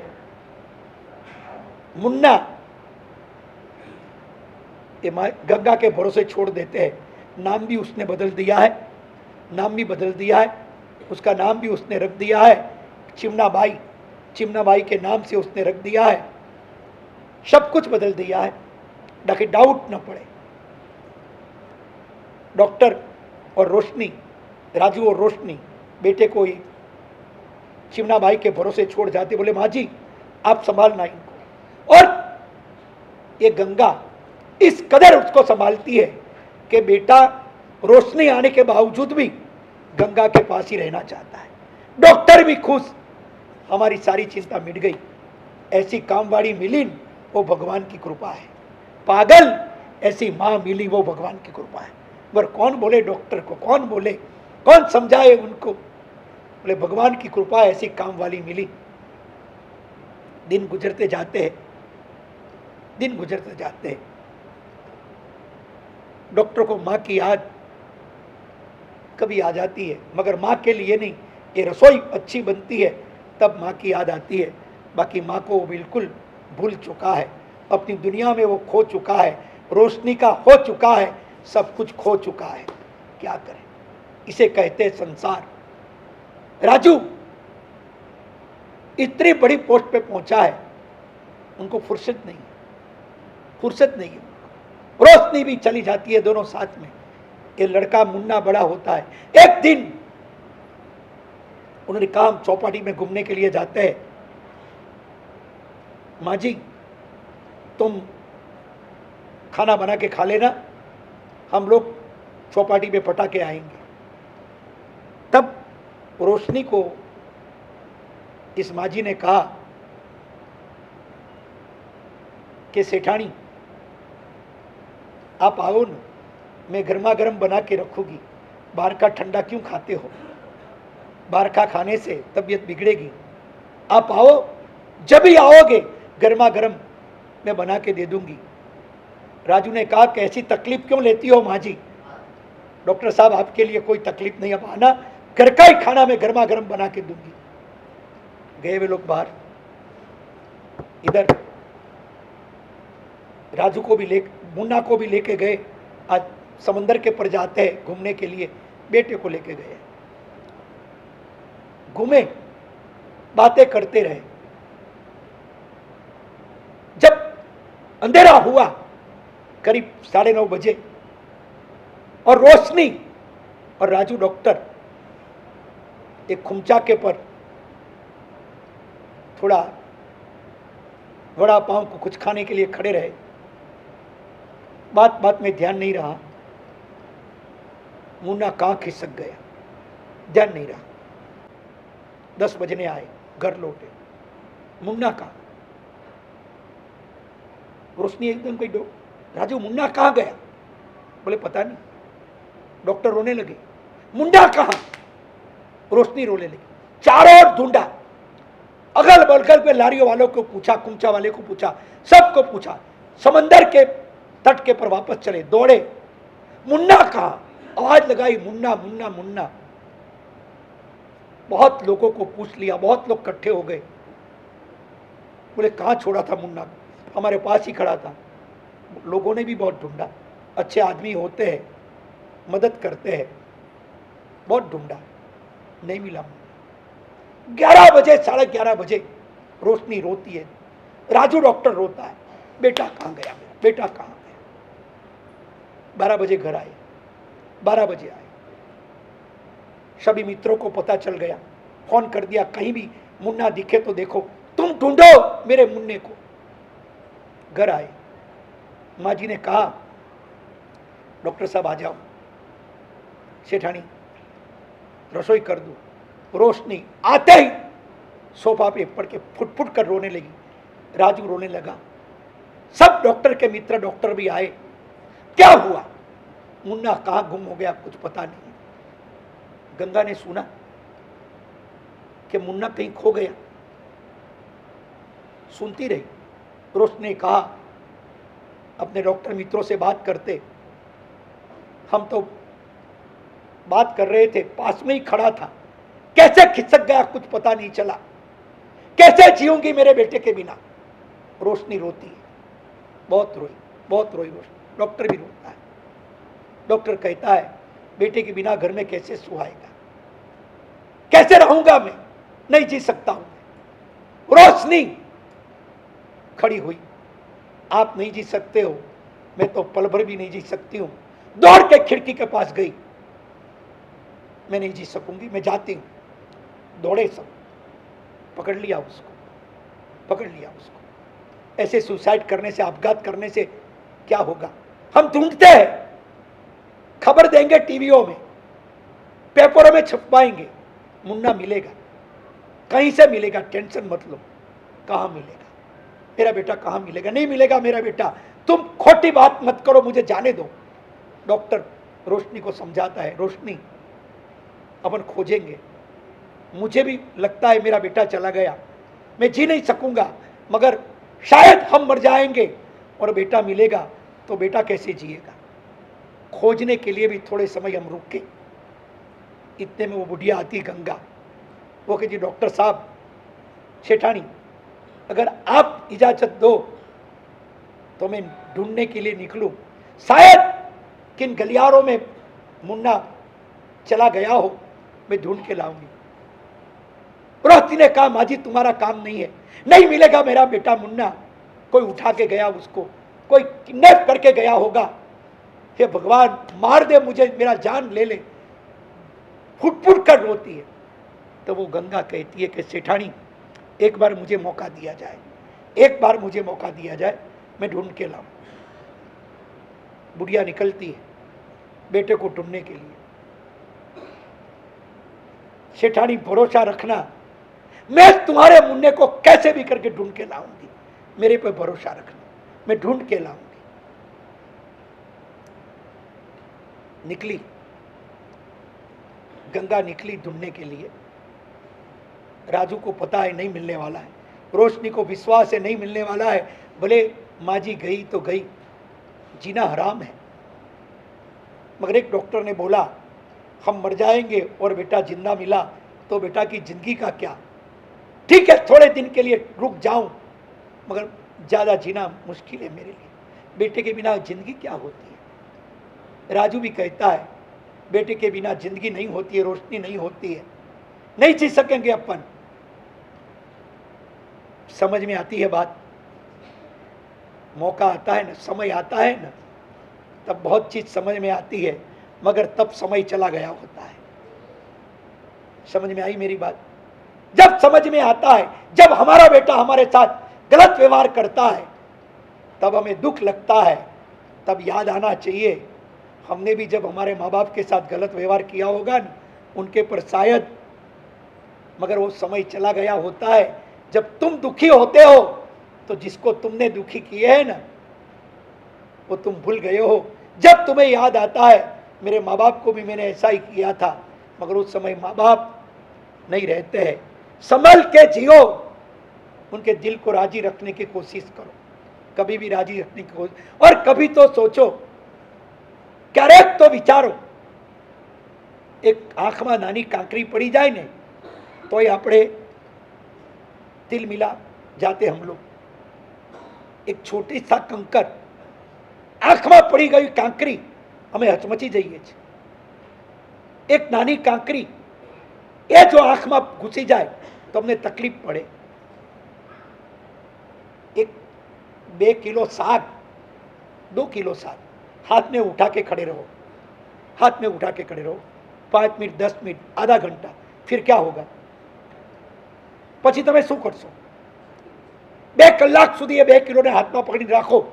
मुन्ना ये गंगा के भरोसे छोड़ देते हैं। नाम भी उसने बदल दिया है, नाम भी बदल दिया है, उसका नाम भी उसने रख दिया है चिमनाबाई। चिमनाबाई के नाम से उसने रख दिया है, सब कुछ बदल दिया है ताकि डाउट न पड़े। डॉक्टर और रोशनी, राजू और रोशनी बेटे को ही चिमनाबाई के भरोसे छोड़ जाते। बोले माँ जी आप संभालना इनको। और ये गंगा इस कदर उसको संभालती है कि बेटा रोशनी आने के बावजूद भी गंगा के पास ही रहना चाहता है। डॉक्टर भी खुश, हमारी सारी चिंता मिट गई, ऐसी कामवाड़ी मिली वो भगवान की कृपा है। पागल ऐसी माँ मिली वो भगवान की कृपा है। पर कौन बोले डॉक्टर को, कौन बोले, कौन समझाए उनको? बोले भगवान की कृपा ऐसी काम वाली मिली। दिन गुजरते जाते हैं, दिन गुजरते जाते हैं। डॉक्टर को माँ की याद कभी आ जाती है, मगर माँ के लिए नहीं। ये रसोई अच्छी बनती है तब माँ की याद आती है, बाकी माँ को वो बिल्कुल भूल चुका है। अपनी दुनिया में वो खो चुका है, रोशनी का हो चुका है, सब कुछ खो चुका है। क्या करें? इसे कहते हैं संसार। राजू इतनी बड़ी पोस्ट पे पहुंचा है, उनको फुर्सत नहीं, फुर्सत नहीं है। रोशनी भी चली जाती है, दोनों साथ में। ये लड़का मुन्ना बड़ा होता है। एक दिन उन्होंने कहा हम चौपाटी में घूमने के लिए जाते हैं, माँ जी तुम खाना बना के खा लेना, हम लोग चौपाटी में पटाके आएंगे। तब रोशनी को इस माँ जी ने कहा कि सेठानी आप आओ ना, मैं गर्मा गर्म बना के रखूंगी, बाहर का ठंडा क्यों खाते हो? बाहर का खाने से तबीयत बिगड़ेगी। आप आओ, जब भी आओगे गर्मा गर्म मैं बना के दे दूंगी। राजू ने कहा कैसी तकलीफ क्यों लेती हो माँ जी? डॉक्टर साहब आपके लिए कोई तकलीफ नहीं, अब आना, घर का ही खाना मैं गर्मा गर्म बना के दूंगी। गए वे लोग बाहर। इधर राजू को भी मुन्ना को भी लेके गए। आज समंदर के पर जाते हैं घूमने के लिए, बेटे को लेके गए। घूमे, बातें करते रहे। जब अंधेरा हुआ करीब 9:30 बजे, और रोशनी और राजू डॉक्टर एक खुमचा के पर थोड़ा वड़ा पाव को कुछ खाने के लिए खड़े रहे। बात बात में ध्यान नहीं रहा, मुन्ना कहाँ खिसक गया, ध्यान नहीं रहा। 10 बजने आए, घर लौटे, मुन्ना कहाँ? रोशनी एकदम कही राजू मुन्ना कहाँ गया? बोले पता नहीं। डॉक्टर रोने लगे, मुन्ना कहाँ? रोशनी रोने लगी। चारों ओर ढूंढा, अगल बगल पे लारियों वालों को पूछा, कुमचा वाले को पूछा, सबको पूछा। समंदर के तट के पर वापस चले, दौड़े। मुन्ना कहाँ? आवाज लगाई, मुन्ना मुन्ना मुन्ना। बहुत लोगों को पूछ लिया, बहुत लोग इकट्ठे हो गए। बोले कहाँ छोड़ा था मुन्ना? हमारे पास ही खड़ा था। लोगों ने भी बहुत ढूंढा, अच्छे आदमी होते हैं, मदद करते हैं, बहुत ढूंढा, नहीं मिला। 11 बजे, 11:30 बजे रोशनी रोती है, राजू डॉक्टर रोता है, बेटा कहाँ गया मेरा, बेटा कहाँ गया? 12 बजे घर आए, 12 बजे आए। सभी मित्रों को पता चल गया, फोन कर दिया, कहीं भी मुन्ना दिखे तो देखो, तुम ढूंढो मेरे मुन्ने को। घर आए, माँ जी ने कहा डॉक्टर साहब आ जाओ, सेठानी रसोई कर दो। रोशनी आते ही सोफा पे पड़ के फुट फुट कर रोने लगी, राजू रोने लगा, सब डॉक्टर के मित्र डॉक्टर भी आए। क्या हुआ? मुन्ना कहाँ गुम हो गया, कुछ पता नहीं। गंगा ने सुना कि मुन्ना कहीं खो गया, सुनती रही। रोशनी ने कहा अपने डॉक्टर मित्रों से बात करते, हम तो बात कर रहे थे, पास में ही खड़ा था, कैसे खिसक गया कुछ पता नहीं चला, कैसे जीऊंगी मेरे बेटे के बिना। रोशनी रोती है, बहुत रोई, बहुत रोई रोशनी। डॉक्टर भी रोता है। डॉक्टर कहता है बेटे के बिना घर में कैसे सुहाएगा, कैसे रहूंगा मैं, नहीं जी सकता हूं। रोशनी खड़ी हुई, आप नहीं जी सकते हो, मैं तो पल भर भी नहीं जी सकती हूं। दौड़ के खिड़की के पास गई, मैं नहीं जी सकूंगी, मैं जाती हूं। दौड़े सब, पकड़ लिया उसको, पकड़ लिया उसको। ऐसे सुसाइड करने से, अपघात करने से क्या होगा? हम ढूंढते हैं, खबर देंगे टीवियों में, पेपरों में छपवाएंगे, मुन्ना मिलेगा, कहीं से मिलेगा, टेंशन मत लो। कहां मिलेगा मेरा बेटा, कहां मिलेगा? नहीं मिलेगा मेरा बेटा, तुम खोटी बात मत करो, मुझे जाने दो। डॉक्टर रोशनी को समझाता है, रोशनी अपन खोजेंगे, मुझे भी लगता है मेरा बेटा चला गया, मैं जी नहीं सकूंगा, मगर शायद हम मर जाएंगे और बेटा मिलेगा, तो बेटा कैसे जिएगा? खोजने के लिए भी थोड़े समय हम रुके। इतने में वो बुढ़िया आती, गंगा। वो कहती डॉक्टर साहब, सेठानी अगर आप इजाजत दो तो मैं ढूंढने के लिए निकलूं, शायद किन गलियारों में मुन्ना चला गया हो, मैं ढूंढ के लाऊंगी। रोहती ने कहा माँ जी तुम्हारा काम नहीं है, नहीं मिलेगा मेरा बेटा मुन्ना, कोई उठा के गया उसको, कोई किडनैप करके गया होगा, हे भगवान मार दे मुझे, मेरा जान ले ले। फुट फुट कर रोती है। तो वो गंगा कहती है कि सेठानी एक बार मुझे मौका दिया जाए, एक बार मुझे मौका दिया जाए, मैं ढूंढ के लाऊं। बुढ़िया निकलती है बेटे को ढूंढने के लिए। सेठानी भरोसा रखना, मैं तुम्हारे मुन्ने को कैसे भी करके ढूंढ के लाऊंगी, मेरे पे भरोसा रखना, मैं ढूंढ के लाऊंगी। निकली गंगा, निकली ढूंढने के लिए। राजू को पता है नहीं मिलने वाला है, रोशनी को विश्वास है नहीं मिलने वाला है, भले माँ जी गई तो गई, जीना हराम है। मगर एक डॉक्टर ने बोला हम मर जाएंगे और बेटा जिंदा मिला तो बेटा की जिंदगी का क्या? ठीक है थोड़े दिन के लिए रुक जाऊं, मगर ज़्यादा जीना मुश्किल है मेरे लिए, बेटे के बिना जिंदगी क्या होती है? राजू भी कहता है बेटे के बिना जिंदगी नहीं होती है, रोशनी नहीं होती है, नहीं जी सकेंगे अपन। समझ में आती है बात? मौका आता है ना, समय आता है ना, तब बहुत चीज समझ में आती है, मगर तब समय चला गया होता है। समझ में आई मेरी बात? जब समझ में आता है, जब हमारा बेटा हमारे साथ गलत व्यवहार करता है, तब हमें दुख लगता है, तब याद आना चाहिए हमने भी जब हमारे माँ बाप के साथ गलत व्यवहार किया होगा न, उनके पर शायद, मगर वो समय चला गया होता है। जब तुम दुखी होते हो तो जिसको तुमने दुखी किए है ना, वो तुम भूल गए हो। जब तुम्हें याद आता है मेरे माँ बाप को भी मैंने ऐसा ही किया था, मगर उस समय माँ बाप नहीं रहते हैं, संभल के जियो, उनके दिल को राजी रखने की कोशिश करो, कभी भी राजी रखने की कोशिश। और कभी तो सोचो ક્યારેક તો વિચારો, એક આંખમાં નાની કાંકરી પડી જાય ને તોય આપણે तिल मिला जाते हम लोग। एक छोटी सा कंकर आंख में पड़ी गई कांकरी हमें हचमची जाइए। एक नानी कांकरी ये जो आंख में घुसी जाए तो हमने तकलीफ पड़े। एक 2 किलो साग, 2 किलो साग हाथ में उठा के खड़े रहो, हाथ में उठा के खड़े रहो 5 मिनट, 10 मिनट, आधा घंटा, फिर क्या होगा? પછી તમે શું કરશો? 2 કલાક સુધી એ 2 કિલોને હાથમાં પકડીને રાખો,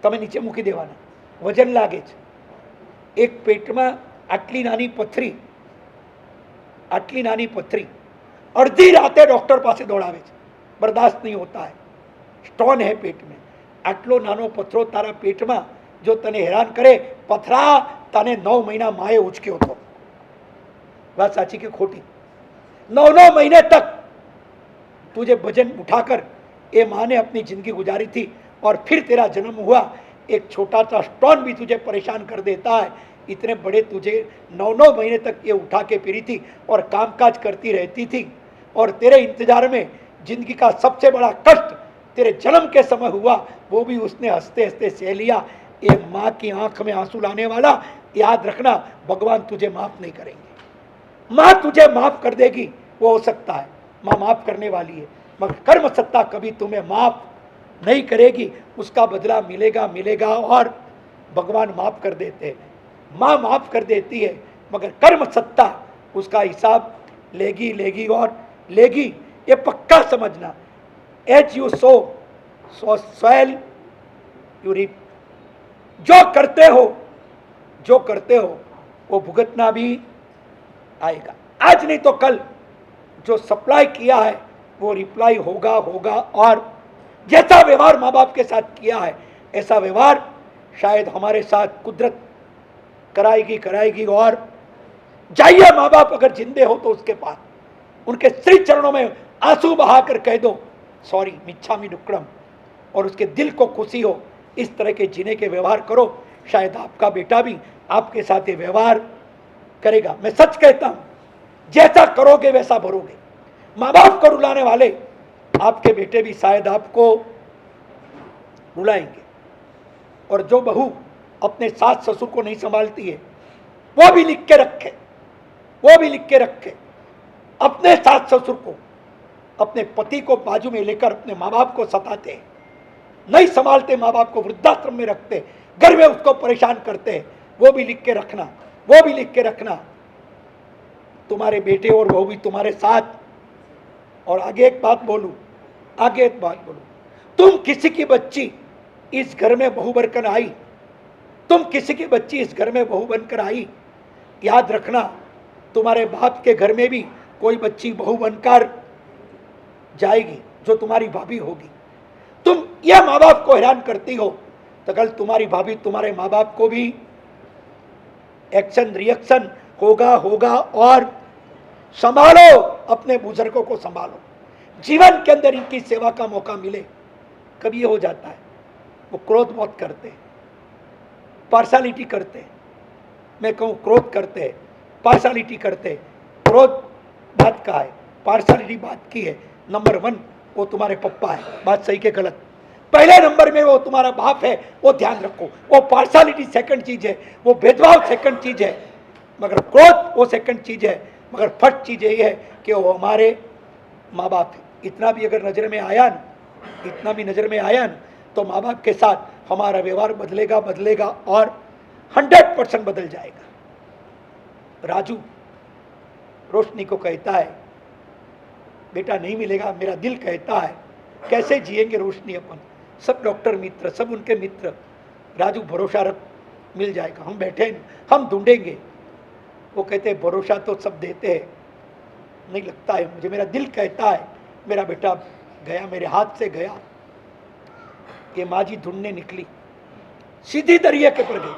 તમે નીચે મૂકી દેવાના, વજન લાગે છે। એક પેટમાં આટલી નાની પથરી, આટલી નાની પથરી અડધી રાતે ડોક્ટર પાસે દોડાવે છે, બરદાસ્ત નહીં હોતા है, સ્ટોન है पेट में। આટલો નાનો પથરો તારા પેટમાં જો તને હેરાન કરે, પથરા તને 9 મહિના માએ ઉચક્યો હતો। વાત સાચી કે ખોટી? 9 મહિને तक तुझे वजन उठाकर ये माँ ने अपनी जिंदगी गुजारी थी और फिर तेरा जन्म हुआ। एक छोटा सा स्टोन भी तुझे परेशान कर देता है, इतने बड़े तुझे 9 महीने तक ये उठा के फिरी थी और कामकाज करती रहती थी। और तेरे इंतजार में जिंदगी का सबसे बड़ा कष्ट तेरे जन्म के समय हुआ, वो भी उसने हंसते हंसते सह लिया। ये माँ की आंख में आंसू लाने वाला, याद रखना भगवान तुझे माफ नहीं करेंगे। माँ तुझे माफ कर देगी वो हो सकता है, माँ माफ करने वाली है, मगर कर्म सत्ता कभी तुम्हें माफ नहीं करेगी। उसका बदला मिलेगा मिलेगा और भगवान माफ कर देते हैं। माँ माफ कर देती है मगर कर्म सत्ता उसका हिसाब लेगी लेगी और लेगी, ये पक्का समझना। As you sow soil you reap. जो करते हो वो भुगतना भी आएगा। आज नहीं तो कल जो सप्लाई किया है वो रिप्लाई होगा होगा। और जैसा व्यवहार माँ बाप के साथ किया है ऐसा व्यवहार शायद हमारे साथ कुदरत कराएगी। और जाइए माँ बाप अगर जिंदे हो तो उसके पास, उनके श्री चरणों में आंसू बहाकर कह दो सॉरी मिच्छामि दुक्कड़म, और उसके दिल को खुशी हो। इस तरह के जीने के व्यवहार करो, शायद आपका बेटा भी आपके साथ ये व्यवहार करेगा। मैं सच कहता हूं, जैसा करोगे वैसा भरोगे। माँ बाप को रुलाने वाले आपके बेटे भी शायद आपको रुलाएंगे। और जो बहू अपने सास ससुर को नहीं संभालती है वो भी लिख के रखे, अपने सास ससुर को, अपने पति को बाजू में लेकर अपने माँ बाप को सताते हैं, नहीं संभालते, माँ बाप को वृद्धाश्रम में रखते, घर में उसको परेशान करते हैं, वो भी लिख के रखना। तुम्हारे बेटे और बहू भी तुम्हारे साथ। और आगे एक बात बोलूं, तुम किसी की बच्ची इस घर में बहू बनकर आई, याद रखना तुम्हारे बाप के घर में भी कोई बच्ची बहू बनकर जाएगी जो तुम्हारी भाभी होगी। तुम यह माँ बाप को हैरान करती हो तो कल तुम्हारी भाभी तुम्हारे माँ बाप को भी एक्शन रिएक्शन होगा। और संभालो, अपने बुजुर्गों को संभालो, जीवन के अंदर इनकी सेवा का मौका मिले। कभी ये हो जाता है वो क्रोध बहुत करते हैं, पार्शालिटी करते हैं। मैं कहूँ क्रोध करते हैं, पार्शालिटी करते हैं। क्रोध बात का है, पार्शालिटी बात की है। नंबर 1 वो तुम्हारे पप्पा है, बात सही के गलत। पहले नंबर में वो तुम्हारा बाप है, वो ध्यान रखो। वो पार्शालिटी सेकंड चीज है, वो भेदभाव सेकंड चीज है, मगर क्रोध वो सेकंड चीज है। मगर फर्स्ट चीज ये है कि वो हमारे माँ बाप है। इतना भी अगर नजर में आया ना, तो माँ बाप के साथ हमारा व्यवहार बदलेगा और 100% बदल जाएगा। राजू रोशनी को कहता है बेटा नहीं मिलेगा, मेरा दिल कहता है कैसे जिएंगे रोशनी अपन। सब डॉक्टर मित्र, सब उनके मित्र, राजू भरोसा रख मिल जाएगा, हम बैठे हम ढूंढेंगे। वो कहते हैं भरोसा तो सब देते हैं, नहीं लगता है मुझे, मेरा दिल कहता है मेरा बेटा गया, मेरे हाथ से गया। ये माँ जी ढूंढने निकली, सीधी दरिया के पर गई,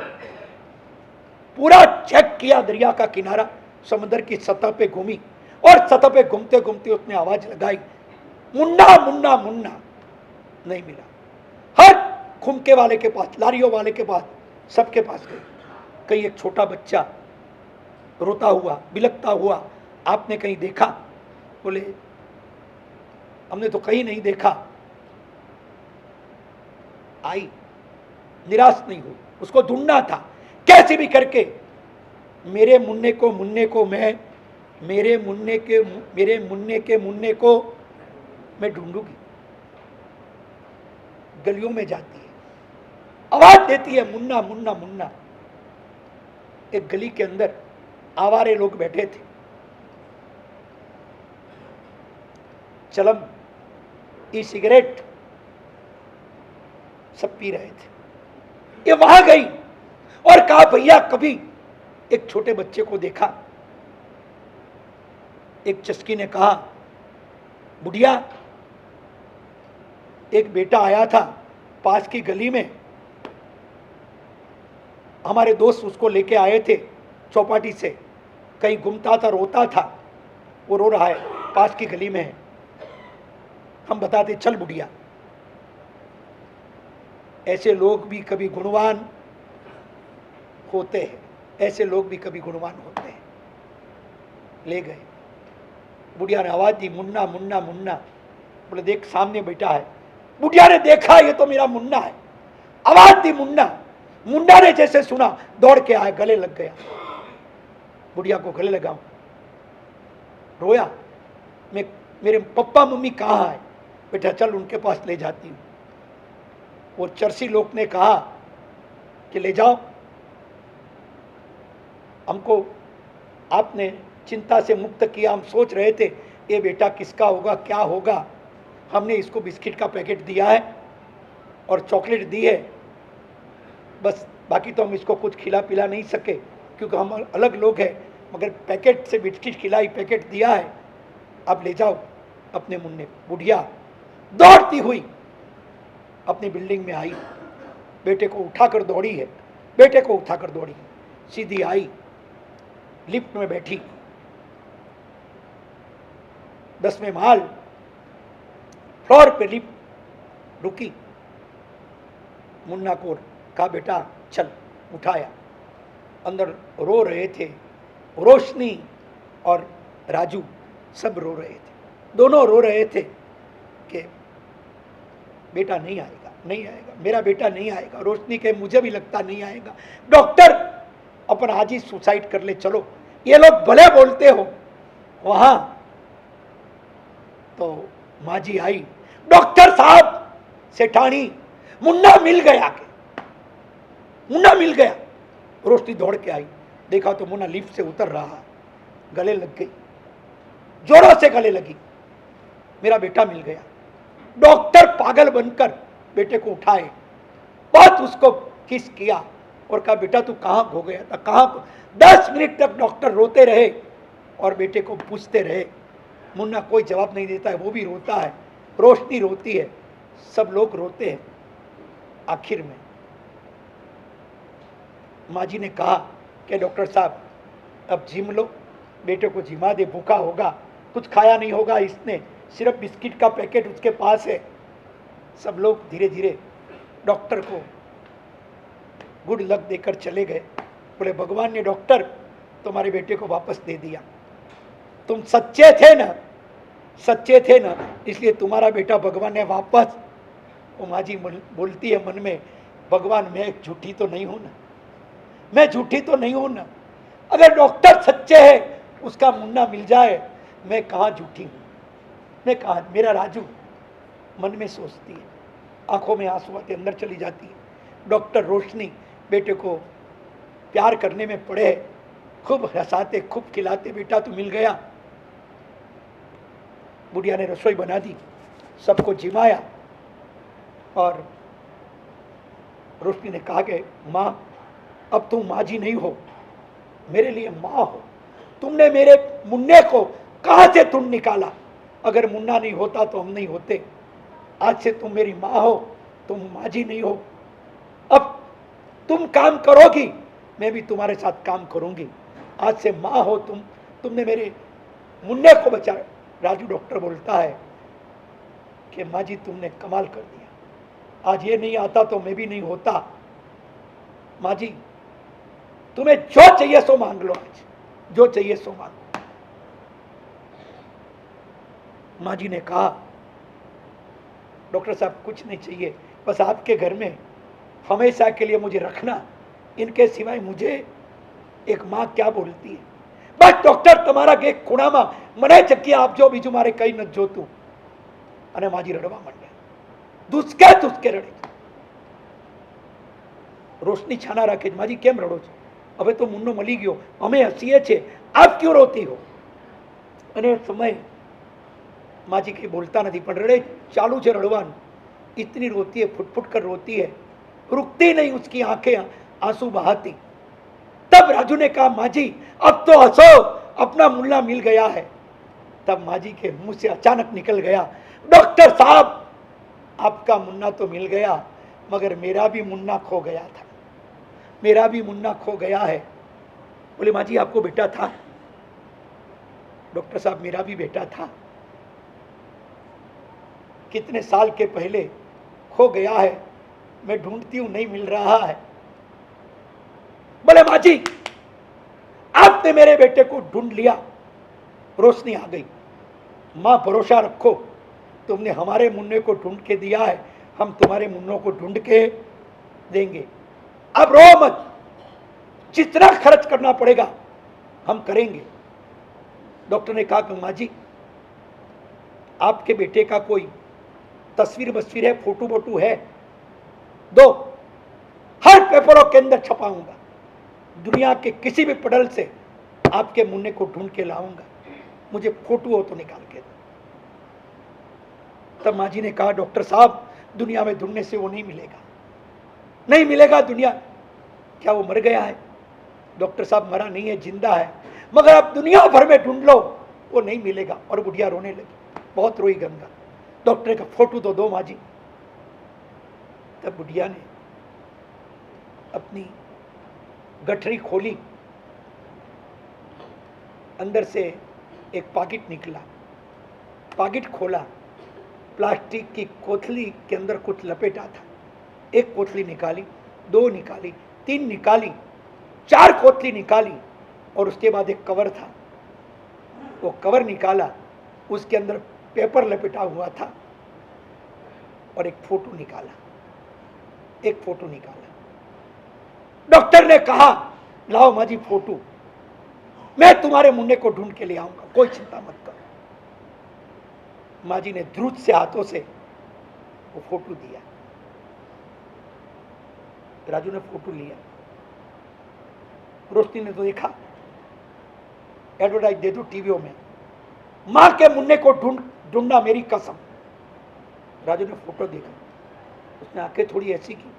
पूरा चेक किया दरिया का किनारा, समंदर की सतह पे घूमी और सतह पे घूमते घूमते उसने आवाज लगाई मुन्ना मुन्ना मुन्ना। नहीं मिला। हर खुमके वाले के पास, लारियों वाले के पास, सबके पास गई, कहीं एक छोटा बच्चा रोता हुआ, बिलखता हुआ आपने कहीं देखा? बोले हमने तो कहीं नहीं देखा। आई, निराश नहीं हुई, उसको ढूंढना था कैसे भी करके। मेरे मुन्ने को मैं, मेरे मुन्ने को मैं ढूंढूंगी। गलियों में जाती है, आवाज देती है, मुन्ना मुन्ना मुन्ना। एक गली के अंदर आवारे लोग बैठे थे, चलम, ई सिगरेट सब पी रहे थे। ये वहां गई और कहा भैया कभी एक छोटे बच्चे को देखा? एक चस्की ने कहा बुढ़िया, एक बेटा आया था पास की गली में, हमारे दोस्त उसको लेके आए थे चौपाटी से, कहीं घूमता था, रोता था, वो रो रहा है, पास की गली में है। हम बताते चल बुढ़िया। ऐसे लोग भी कभी गुणवान होते हैं, ऐसे लोग भी कभी गुणवान होते हैं। ले गए, बुढ़िया ने आवाज दी मुन्ना मुन्ना मुन्ना। बोले देख सामने बैठा है। बुढ़िया ने देखा ये तो मेरा मुन्ना है, आवाज दी मुन्ना। मुन्ना ने जैसे सुना दौड़ के आया, गले लग गया, बुढ़िया को गले लगाऊं, रोया। मैं, मेरे पप्पा मम्मी कहाँ है? बेटा चल उनके पास ले जाती हूँ। वो चर्सी लोग ने कहा कि ले जाओ, हमको आपने चिंता से मुक्त किया, हम सोच रहे थे ये बेटा किसका होगा, क्या होगा। हमने इसको बिस्किट का पैकेट दिया है और चॉकलेट दी है, बस बाकी तो हम इसको कुछ खिला पिला नहीं सके क्योंकि हम अलग लोग हैं, मगर पैकेट से बिस्किट खिलाई, पैकेट दिया है, आप ले जाओ अपने मुन्ने। बुढ़िया दौड़ती हुई अपनी बिल्डिंग में आई, बेटे को उठाकर दौड़ी है, बेटे को उठाकर दौड़ी, सीधी आई, लिफ्ट में बैठी, 10वें माल फ्लोर पे लिफ्ट रुकी। मुन्ना को कहा बेटा चल, उठाया। अंदर रो रहे थे रोशनी और राजू, सब रो रहे थे, दोनों रो रहे थे कि बेटा नहीं आएगा, नहीं आएगा, मेरा बेटा नहीं आएगा। रोशनी के मुझे भी लगता नहीं आएगा, डॉक्टर अपन आज ही सुसाइड कर ले चलो। ये लोग भले बोलते हो। वहां तो माँ जी आई, डॉक्टर साहब सेठानी मुन्ना मिल गया के, मुन्ना मिल गया। रोशनी दौड़ के आई, देखा तो मुन्ना लिफ्ट से उतर रहा, गले लग गई, जोरों से गले लगी, मेरा बेटा मिल गया। डॉक्टर पागल बनकर बेटे को उठाए, बहुत उसको किस किया और कहा बेटा तू कहाँ खो गया था, कहाँ। 10 मिनट तक डॉक्टर रोते रहे और बेटे को पूछते रहे। मुन्ना कोई जवाब नहीं देता है, वो भी रोता है, रोशनी रोती है, सब लोग रोते हैं। आखिर में माँ जी ने कहा कि डॉक्टर साहब अब जिम लो, बेटे को जिमा दे, भूखा होगा, कुछ खाया नहीं होगा इसने, सिर्फ बिस्किट का पैकेट उसके पास है। सब लोग धीरे धीरे डॉक्टर को गुड लक देकर चले गए। बोले भगवान ने डॉक्टर तुम्हारे बेटे को वापस दे दिया, तुम सच्चे थे ना, सच्चे थे ना, इसलिए तुम्हारा बेटा भगवान ने वापस। वो माँ जी बोलती है मन में, भगवान मैं झूठी तो नहीं हूं ना, मैं झूठी तो नहीं हूं ना, अगर डॉक्टर सच्चे है उसका मुन्ना मिल जाए, मैं कहाँ झूठी हूं, मैं कहाँ। मेरा राजू मन में सोचती है, आंखों में आंसू आते, अंदर चली जाती है। डॉक्टर रोशनी बेटे को प्यार करने में पड़े, खूब हंसाते, खूब खिलाते, बेटा तू मिल गया। बुढ़िया ने रसोई बना दी, सबको जिमाया और रोशनी ने कहा कि माँ अब तुम माँ जी नहीं हो, मेरे लिए माँ हो, तुमने मेरे मुन्ने को कहाँ से तुम निकाला, अगर मुन्ना नहीं होता तो हम नहीं होते, आज से तुम मेरी माँ हो, तुम माँ जी नहीं हो। अब तुम काम करोगी, मैं भी तुम्हारे साथ काम करूंगी, आज से माँ हो तुम, तुमने मेरे मुन्ने को बचाया। राजू डॉक्टर बोलता है कि माँ जी तुमने कमाल कर दिया, आज ये नहीं आता तो मैं भी नहीं होता। माँ जी तुम्हें जो चाहिए सो मांग लो, आज जो चाहिए सो मांग लो। माँ जी ने कहा, डॉक्टर साहब कुछ नहीं चाहिए, बस आपके घर में हमेशा के लिए मुझे रखना, इनके सिवाय मुझे एक माँ क्या बोलती है। बस डॉक्टर તમારા કે ખૂણામાં મને જગ્યા આપજો, બીજું મારે કઈ ન જોતું. અને માજી રડવા માંડ્યા, દુસકે દુસકે રડે. રોશની છાના રાખે, માજી કેમ રડો છો? હવે તો મુન્નો મળી ગયો, અમે હસીએ છીએ, આપ ક્यों રોતી हो? અને સમય माजी कहीं बोलता नहीं, पर रड़े चालू है रड़वान. इतनी रोती है, फुट फुट कर रोती है, रुकती नहीं, उसकी आंखें आंसू बहाती. तब राजू ने कहा, माजी अब तो हंसो, अपना मुन्ना मिल गया है. तब माजी के मुंह से अचानक निकल गया, डॉक्टर साहब आपका मुन्ना तो मिल गया, मगर मेरा भी मुन्ना खो गया था, मेरा भी मुन्ना खो गया है. बोले, माजी आपको बेटा था? डॉक्टर साहब मेरा भी बेटा था, कितने साल के पहले खो गया है, मैं ढूंढती हूं नहीं मिल रहा है. बोले, माजी आपने मेरे बेटे को ढूंढ लिया, रोशनी आ गई. मां भरोसा रखो, तुमने हमारे मुन्ने को ढूंढ के दिया है, हम तुम्हारे मुन्नों को ढूंढ के देंगे. अब रो मत, जितना खर्च करना पड़ेगा हम करेंगे. डॉक्टर ने कहा कि माँ जी आपके बेटे का कोई तस्वीर बस्वीर है, फोटो वोटो है, दो, हर पेपरों के अंदर छपाऊंगा, दुनिया के किसी भी पडल से आपके मुन्ने को ढूंढ के लाऊंगा, मुझे फोटो हो तो निकाल के दो. तब माँ जी ने कहा, डॉक्टर साहब दुनिया में ढूंढने से वो नहीं मिलेगा, नहीं मिलेगा. दुनिया क्या वो मर गया है? डॉक्टर साहब मरा नहीं है, जिंदा है, मगर आप दुनिया भर में ढूंढ लो वो नहीं मिलेगा. और बुढ़िया रोने लगी, बहुत रोई गंगा. डॉक्टर का फोटो तो दो माँ जी. तब बुढ़िया ने अपनी गठरी खोली, अंदर से एक पैकेट निकला, पैकेट खोला, प्लास्टिक की कोथली के अंदर कुछ लपेटा था. एक कोथली निकाली, दो निकाली, तीन निकाली, चार कोथली निकाली, और उसके बाद एक कवर था, वो कवर निकाला, उसके अंदर पेपर लपेटा हुआ था, और एक फोटो निकाला, एक फोटो निकाला. डॉक्टर ने कहा, लाओ माँ जी फोटो, मैं तुम्हारे मुन्ने को ढूंढ के ले आऊंगा, कोई चिंता मत करो. माँ जी ने द्रुत से हाथों से वो फोटो दिया. राजू ने फोटो लिया, रोशनी ने तो देखा, एडवर्टाइज दे दो टीवियों में, मां के मुन्ने को ढूंढना मेरी कसम. राजू ने फोटो देखा, उसने आंखें थोड़ी ऐसी की,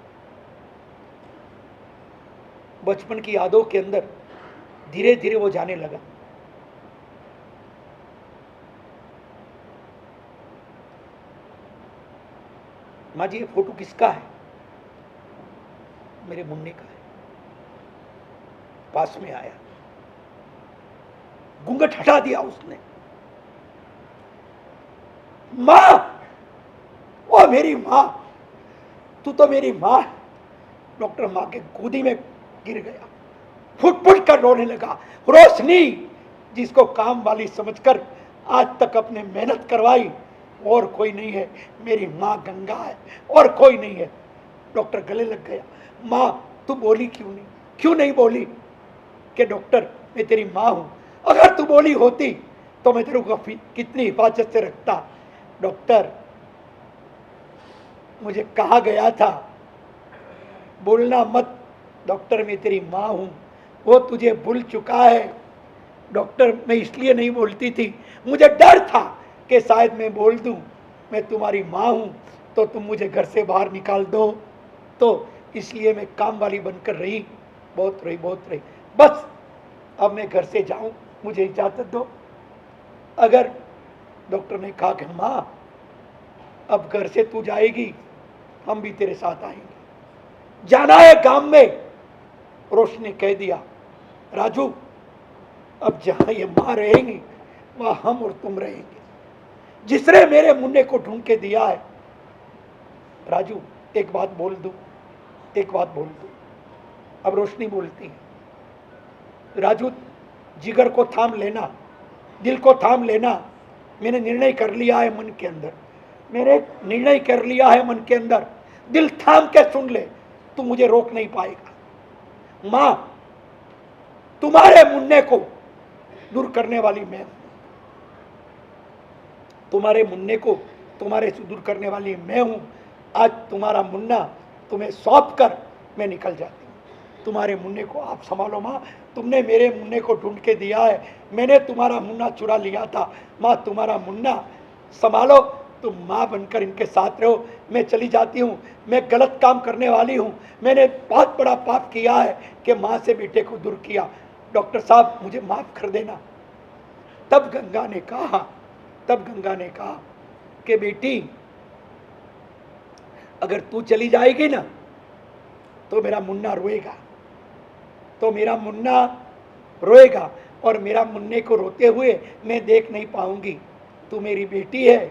बचपन की यादों के अंदर धीरे धीरे वो जाने लगा. माँ जी ये फोटो किसका है? मेरे मुन्ने का है. पास में आया, घूंघट हटा दिया उसने. मां, वो मेरी मां, तू तो मेरी मां. डॉक्टर मां के गोदी में गिर गया, फुट फुट कर रोने लगा. रोशनी जिसको काम वाली समझकर आज तक अपने मेहनत करवाई, और कोई नहीं है, मेरी मां गंगा है, और कोई नहीं है. डॉक्टर गले लग गया. मां तू बोली क्यों नहीं बोली कि डॉक्टर मैं तेरी मां हूं? अगर तू बोली होती तो मैं तेरे को कितनी हिफाजत से रखता. डॉक्टर मुझे कहा गया था बोलना मत, डॉक्टर मैं तेरी मां हूं, वो तुझे भूल चुका है. डॉक्टर मैं इसलिए नहीं बोलती थी, मुझे डर था कि शायद मैं बोल दूं मैं तुम्हारी मां हूं तो तुम मुझे घर से बाहर निकाल दो, तो इसलिए मैं काम वाली बनकर रही. बहुत रही. बस अब मैं घर से जाऊं, मुझे इजाजत दो. अगर डॉक्टर ने कहा कि मां अब घर से तू जाएगी, हम भी तेरे साथ आएंगे, जाना है गांव में. रोशनी ने कह दिया, राजू अब जहां ये मां रहेंगी वहां हम और तुम रहेंगे. जिसने मेरे मुन्ने को ढूंढ के दिया है, राजू एक बात बोल दूं. अब रोशनी बोलती है, राजू, जिगर को थाम लेना, दिल को थाम लेना। मैंने निर्णय कर लिया है मन के अंदर, मैंने निर्णय कर लिया है मन के अंदर। दिल थाम के सुन ले, तू मुझे रोक नहीं पाएगा। मां, तुम्हारे मुन्ने को दूर करने वाली मैं हूं। तुम्हारे मुन्ने को तुम्हारे से दूर करने वाली मैं हूं। आज तुम्हारा मुन्ना तुम्हें सौंप कर मैं निकल जाती हूं। तुम्हारे मुन्ने को आप संभालो मां। तुमने मेरे मुन्ने को ढूंढ के दिया है, मैंने तुम्हारा मुन्ना चुरा लिया था। मां, तुम्हारा मुन्ना संभालो, तुम मां बनकर इनके साथ रहो। मैं चली जाती हूं, मैं गलत काम करने वाली हूं। मैंने बहुत बड़ा पाप किया है कि मां से बेटे को दूर किया। डॉक्टर साहब, मुझे माफ कर देना। तब गंगा ने कहा कि बेटी, अगर तू चली जाएगी ना तो मेरा मुन्ना रोएगा, और मेरा मुन्ने को रोते हुए मैं देख नहीं पाऊंगी। तू मेरी बेटी है,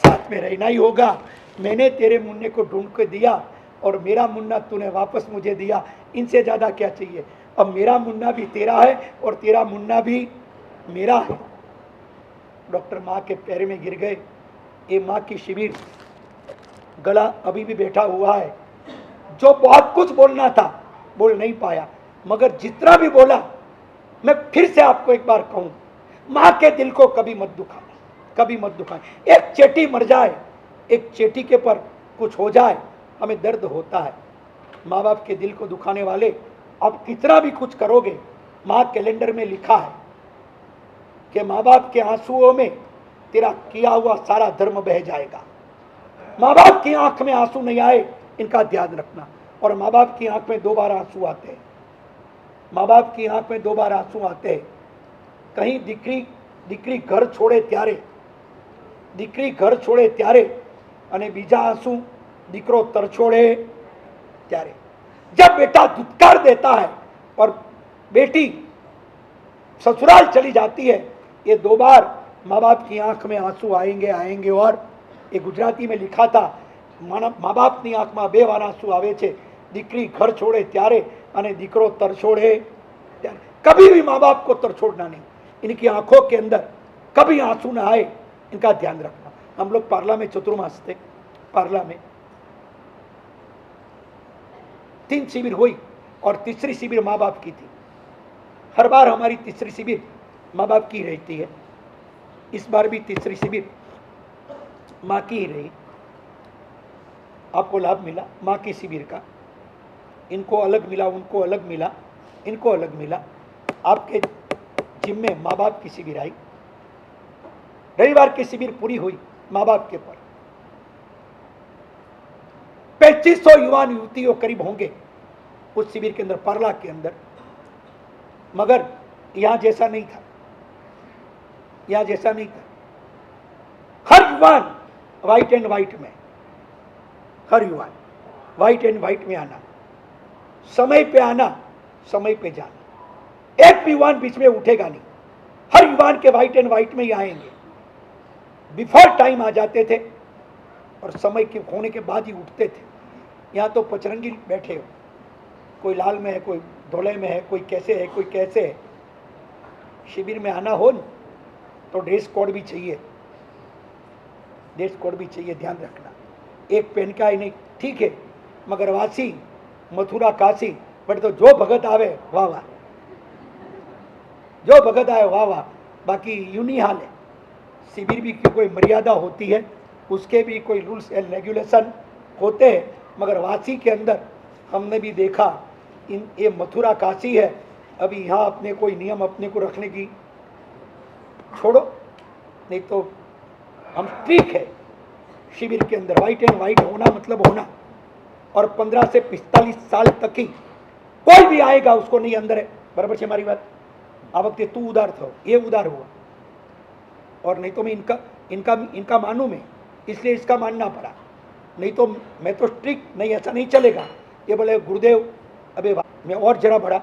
साथ में रहना ही होगा। मैंने तेरे मुन्ने को ढूंढ के दिया और मेरा मुन्ना तूने वापस मुझे दिया। इनसे ज्यादा क्या चाहिए? अब मेरा मुन्ना भी तेरा है और तेरा मुन्ना भी मेरा है। डॉक्टर मां के पैर में गिर गए। ये मां की शिविर, गला अभी भी बैठा हुआ है। जो बहुत कुछ बोलना था बोल नहीं पाया, मगर जितना भी बोला, मैं फिर से आपको एक बार कहूं, मां के दिल को कभी मत दुखाएं। एक चेटी मर जाए, एक चेटी के पर कुछ हो जाए, हमें दर्द होता है। माँ बाप के दिल को दुखाने वाले आप कितना भी कुछ करोगे, माँ कैलेंडर में लिखा है कि माँ बाप के आंसुओं में तेरा किया हुआ सारा धर्म बह जाएगा। माँ बाप की आंख में आंसू नहीं आए, इनका ध्यान रखना। और माँ बाप की आंख में 2 बार आंसू आते हैं, माँ बाप की आंख में 2 बार आंसू आते हैं। कहीं દીકરી घर छोड़े ત્યારે અને બીજા आंसू દીકરો तरछोड़े ત્યારે। जब बेटा धुतकार देता है और बेटी ससुराल चली जाती है, ये 2 बार माँ बाप की आंख में आंसू आएंगे। और ये गुजराती में लिखा था, माँ बाप की आंख में 2 बार आंसू आवे छे, દીકરી घर छोड़े ત્યારે અને દીકરો तरछोड़े ત્યારે। कभी भी माँ बाप को तरछोड़ना नहीं, इनकी आंखों के अंदर कभी आंसू ना आए, इनका ध्यान रखना। हम लोग पार्ला में चतुर्मास थे, पार्ला में 3 शिविर हुई और तीसरी शिविर माँ बाप की थी। हर बार हमारी तीसरी शिविर माँ बाप की रहती है, इस बार भी तीसरी शिविर माँ की ही रही। आपको लाभ मिला माँ की शिविर का, इनको अलग मिला, उनको अलग मिला, इनको अलग मिला। आपके जिम में माँ बाप की शिविर आई, रविवार की शिविर पूरी हुई माँ बाप के पर। 2500 युवान युवतियों करीब होंगे उस शिविर के अंदर, पार्ला के अंदर। मगर यहां जैसा नहीं था, हर युवान व्हाइट एंड व्हाइट में, हर युवान व्हाइट एंड व्हाइट में आना, समय पे आना, समय पे जाना। एक भी युवान बीच में उठेगा नहीं, हर युवान के व्हाइट एंड व्हाइट में ही आएंगे। बिफोर टाइम आ जाते थे और समय के होने के बाद ही उठते थे। यहाँ तो पचरंगी बैठे हो, कोई लाल में है, कोई धोले में है, कोई कैसे है, कोई कैसे है। शिविर में आना हो न तो ड्रेस कोड भी चाहिए, ध्यान रखना। एक पेन का ही नहीं, ठीक है, मगर वासी मथुरा काशी, बट तो जो भगत आवे वाह वाह, बाकी यूं नहीं हाल है। शिविर भी की कोई मर्यादा होती है, उसके भी कोई रूल्स एंड रेगुलेशन होते हैं, मगर वासी के अंदर हमने भी देखा, ये मथुरा काशी है। अभी यहाँ अपने कोई नियम अपने को रखने की छोड़ो, नहीं तो हम ठीक है। शिविर के अंदर व्हाइट एंड व्हाइट होना मतलब होना, और 15 से 45 साल तक ही कोई भी आएगा उसको नहीं अंदर है। बराबर है हमारी बात? आ वक्त तू उदार था, ये उदार हुआ, और नहीं तो मैं इनका मानूं मैं, इसलिए इसका मानना पड़ा। नहीं तो मैं तो स्ट्रिक्ट नहीं, ऐसा नहीं चलेगा। ये बोले गुरुदेव अबे मैं और जरा बढ़ा,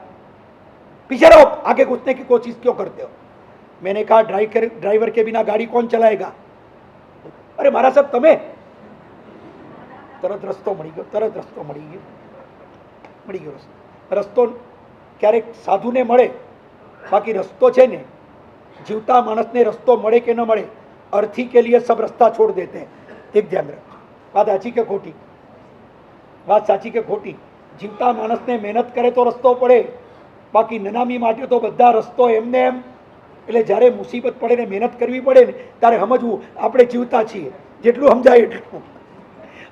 पीछे रहो, आगे घुसने की कोशिश क्यों करते हो? मैंने कहा ड्राइवर के बिना गाड़ी कौन चलाएगा? अरे मारा साहब તમે તરત રસ્તો મળી ગયો રસ્તો ક્યારેક સાધુને મળે बाकी रस्तो है ने, जीवता मानस ने रस्तो મળે કે ન મળે, अर्थी के लिए सब रास्ता छोड़ देते हैं। एक ध्यान रखो, बात साची के खोटी? बात साची के खोटी? जीवता मानस ने મહેનત करे तो रस्तो પડે, बाकी ननामी માટે तो બધા રસ્તો એમને એમ। એટલે જ્યારે મુસીબત પડે ને મહેનત કરવી પડે ને ત્યારે સમજવું આપણે જીવતા છીએ, જેટલું સમજાય એટલું।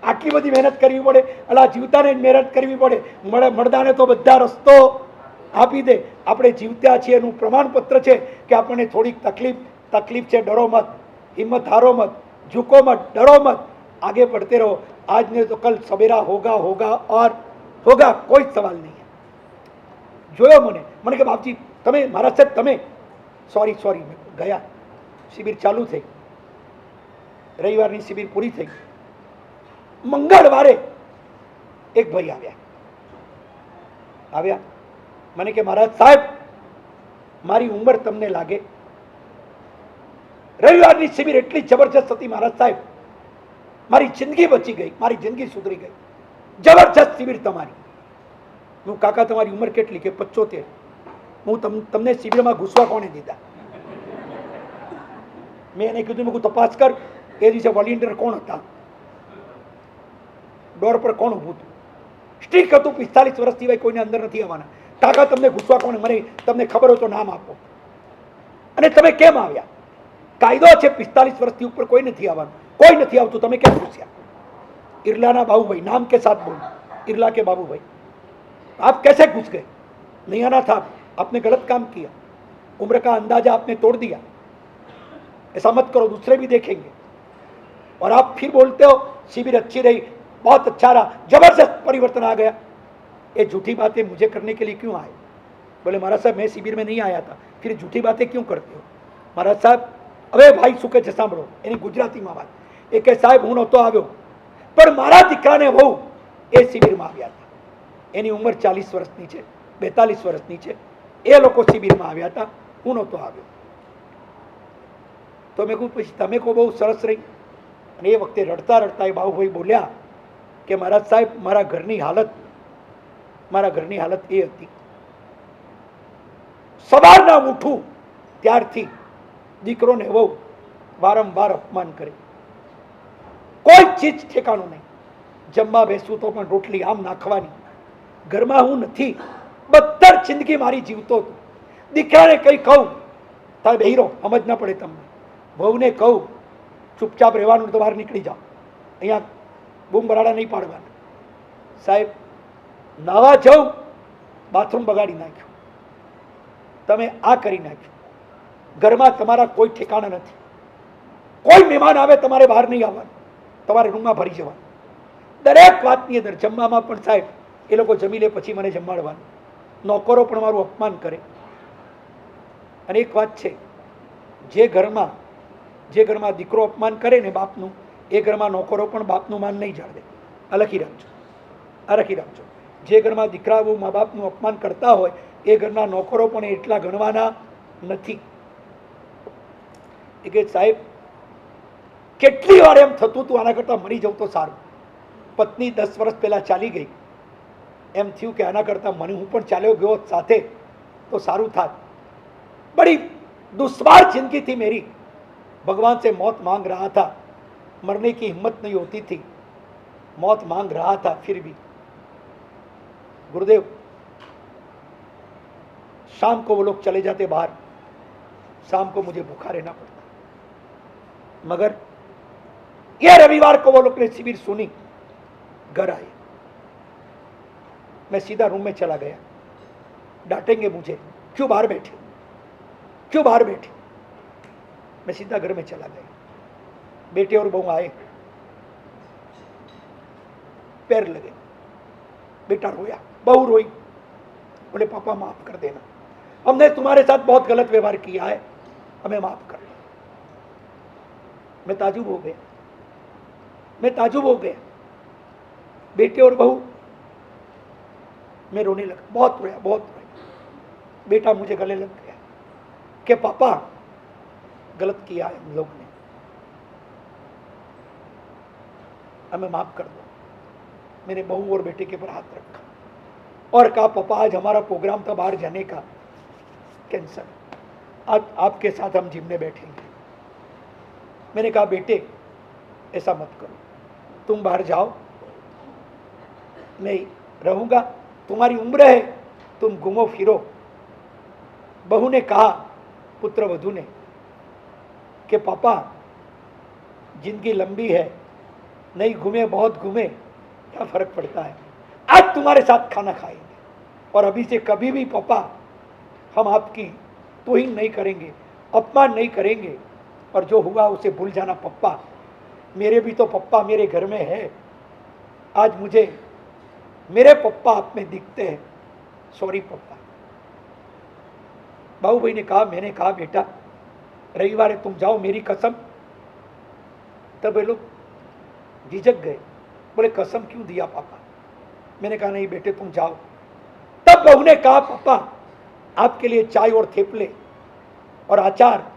આટલી બધી મહેનત કરવી પડે, અલા જીવતાને જ મહેનત કરવી પડે, મળદાને તો બધા રસ્તો આપી દે। આપણે જીવતા છીએ એનું પ્રમાણપત્ર છે કે આપણને થોડીક તકલીફ છે, ડરો મત, हिम्मत हारो मत, झुको मत, डरो मत, आगे बढ़ते रहो। आज ने तो कल सवेरा होगा होगा और होगा, कोई सवाल नहीं है। જોયો મને કે બાપજી તમે મારા સાહેબ તમે સોરી ગયા, શિબિર ચાલુ થઈ, રવિવારની શિબિર પૂરી થઈ, મંગળવારે એક ભાઈ આવ્યા મને કે મહારાજ સાહેબ મારી ઉંમર તમને લાગે, રવિવારની શિબિર એટલી જબરજસ્ત હતી મહારાજ સાહેબ, મારી જિંદગી બચી ગઈ, મારી જિંદગી સુધરી ગઈ, જબરજસ્ત શિબિર તમારી। હું કાકા તમારી ઉંમર કેટલી? કે 75। હું તમને શિબિરમાં ઘૂસવા કોણે દીધા? મેં એને કીધું મેં તપાસ કર, એ દિવસે વોલેન્ટિયર કોણ હતા, ડોર પર કોણ ઊભું હતું, સ્ટ્રીક હતું, 45 વર્ષ સિવાય કોઈને અંદર નથી આવવાના। કાકા તમને ઘૂસવા કોણે? મને તમને ખબર હોય તો નામ આપો। અને તમે કેમ આવ્યા? કાયદો છે 45 વર્ષથી ઉપર કોઈ નથી આવવાનું, કોઈ નથી આવતું, તમે કેમ ઘૂસ્યા? इरलाना बाबू भाई, नाम के साथ बोलो, इरला के बाबू भाई, आप कैसे घुस गए? नहीं आना था, आपने गलत काम किया, उम्र का अंदाजा आपने तोड़ दिया, ऐसा मत करो, दूसरे भी देखेंगे। और आप फिर बोलते हो शिविर अच्छी रही, बहुत अच्छा रहा, जबरदस्त परिवर्तन आ गया। ये झूठी बातें मुझे करने के लिए क्यों आए? बोले महाराज साहब मैं शिविर में नहीं आया था, फिर झूठी बातें क्यों करते हो? महाराज साहब હવે ભાઈ શું કહે છે સાંભળો, એની ગુજરાતીમાં વાત। એ કે સાહેબ હું નહોતો આવ્યો, પણ મારા દીકરાને વહુ એ શિબિરમાં આવ્યા હતા, એની ઉંમર 40 વર્ષની છે, 42 વર્ષની છે, એ લોકો શિબિરમાં આવ્યા હતા, હું નહોતો આવ્યો। તો મેં કહ્યું પછી તમે કહો બહુ સરસ રહી। અને એ વખતે રડતા રડતા એ બાબુભાઈ બોલ્યા કે મહારાજ સાહેબ મારા ઘરની હાલત એ હતી, સવારના ઉઠું ત્યારથી દીકરોને વહુ વારંવાર અપમાન કરે, કોઈ ચીજ ઠેકાણું નહીં, જમવા બેસું તો પણ રોટલી આમ નાખવાની, ઘરમાં હું નથી, બત્તર જિંદગી મારી જીવતો હતો। દીકરાને કંઈ કહું તારે બહેરો સમજ ના પડે તમને, વહુને કહું ચૂપચાપ રહેવાનું તો બહાર નીકળી જાઓ, અહીંયા બૂમ બરાડા નહીં પાડવાના। સાહેબ નાવા જાઉં બાથરૂમ બગાડી નાખ્યું, તમે આ કરી નાખ્યું, ઘરમાં તમારા કોઈ ઠેકાણા નથી, કોઈ મહેમાન આવે તમારે બહાર નહીં આવવાનું, તમારે રૂમમાં ભરી જવાનું, દરેક વાતની અંદર જમવામાં પણ સાહેબ એ લોકો જમી લે પછી મને જમાડવાનું, નોકરો પણ મારું અપમાન કરે। અને એક વાત છે, જે ઘરમાં દીકરો અપમાન કરે ને બાપનું, એ ઘરમાં નોકરો પણ બાપનું માન નહીં જાળવે। આ લખી રાખજો, જે ઘરમાં દીકરાઓ મા બાપનું અપમાન કરતા હોય એ ઘરના નોકરો પણ એટલા ગણવાના નથી। કે સાહેબ કેટલી વાર એમ થતું હતું આના કરતાં મરી જવું તો સારું, પત્ની 10 વર્ષ પહેલા ચાલી ગઈ, એમ થયું કે આના કરતાં મને હું પણ ચાલ્યો ગયો સાથે तो सारू था। बड़ी दुश्वार जिंदगी थी मेरी, भगवान से मौत मांग रहा था, मरने की हिम्मत नहीं होती थी, मौत मांग रहा था, फिर भी गुरुदेव शाम को वो लोग चले जाते बाहर, शाम को मुझे भूखा रहना पड़ता, मगर ये रविवार को वो लोग ने शिविर सुनी, घर आए, मैं सीधा रूम में चला गया, डांटेंगे मुझे, क्यों बाहर बैठे, क्यों बाहर बैठे, मैं सीधा घर में चला गया। बेटे और बहू आए, पैर लगे, बेटा रोया, बहू रोई, बोले पापा माफ कर देना, हमने तुम्हारे साथ बहुत गलत व्यवहार किया है, हमें माफ कर दो। मैं ताजुब हो गया, मैं ताजुब हो गया। बेटे और बहू, मैं रोने लगा, बहुत रोया, बहुत रोया। बेटा मुझे गले लग गया कि पापा गलत किया है हम लोग ने, हमें माफ कर दो। मैंने बहू और बेटे के ऊपर हाथ रखा और कहा पापा आज हमारा प्रोग्राम था बाहर जाने का, कैंसर, आज आपके साथ हम जिम में बैठेंगे। मैंने कहा बेटे ऐसा मत करो, तुम बाहर जाओ, मैं रहूंगा, तुम्हारी उम्र है, तुम घूमो फिरो। बहू ने कहा, पुत्र वधू ने, कि पापा जिंदगी लंबी है, नहीं घूमे बहुत घूमे क्या फर्क पड़ता है, आज तुम्हारे साथ खाना खाएंगे और अभी से कभी भी पापा हम आपकी तोहिन नहीं करेंगे, अपमान नहीं करेंगे, और जो हुआ उसे भूल जाना पप्पा, मेरे भी तो पप्पा मेरे घर में है, आज मुझे मेरे पप्पा आप में दिखते हैं, सॉरी पप्पा। बाबू भाई ने कहा, मैंने कहा बेटा रविवार है तुम जाओ, मेरी कसम। तब वे लोग झिझक गए, बोले कसम क्यों दिया पापा। मैंने कहा नहीं बेटे तुम जाओ। तब बहू ने कहा, पापा आपके लिए चाय और थेपले और अचार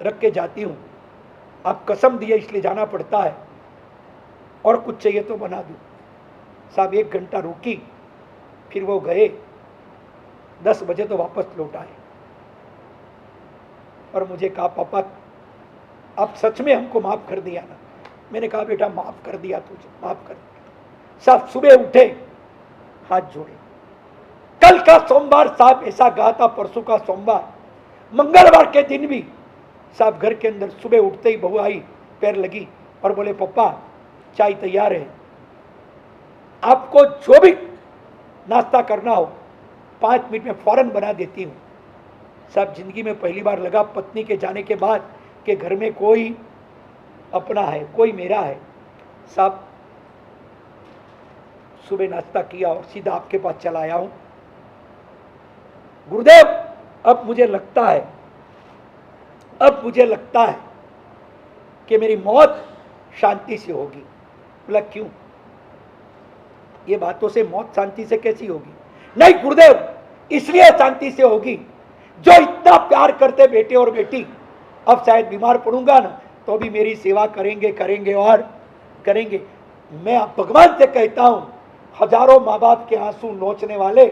रख के जाती हूं, आप कसम दिए इसलिए जाना पड़ता है, और कुछ चाहिए तो बना दूं। साहब 1 घंटा रुकी, फिर वो गए, 10 बजे तो वापस लौट आए और मुझे कहा, पापा आप सच में हमको माफ कर दिया ना। मैंने कहा बेटा माफ कर दिया तुझे, माफ कर दिया। साहब सुबह उठे, हाथ जोड़े, कल का सोमवार साहब ऐसा गया था, परसों का सोमवार, मंगलवार के दिन भी साहब घर के अंदर सुबह उठते ही बहू आई, पैर लगी और बोले पप्पा चाय तैयार है, आपको जो भी नाश्ता करना हो 5 मिनट में फौरन बना देती हूं। साहब जिंदगी में पहली बार लगा पत्नी के जाने के बाद कि घर में कोई अपना है, कोई मेरा है। साहब सुबह नाश्ता किया और सीधा आपके पास चला आया हूं। गुरुदेव अब मुझे लगता है कि मेरी मौत शांति से होगी। बोला क्यों, ये बातों से मौत शांति से कैसी होगी। नहीं गुरुदेव इसलिए शांति से होगी, जो इतना प्यार करते बेटे और बेटी, अब शायद बीमार पड़ूंगा ना तो भी मेरी सेवा करेंगे और करेंगे। मैं आप भगवान से कहता हूं, हजारों माँ बाप के आंसू नोचने वाले,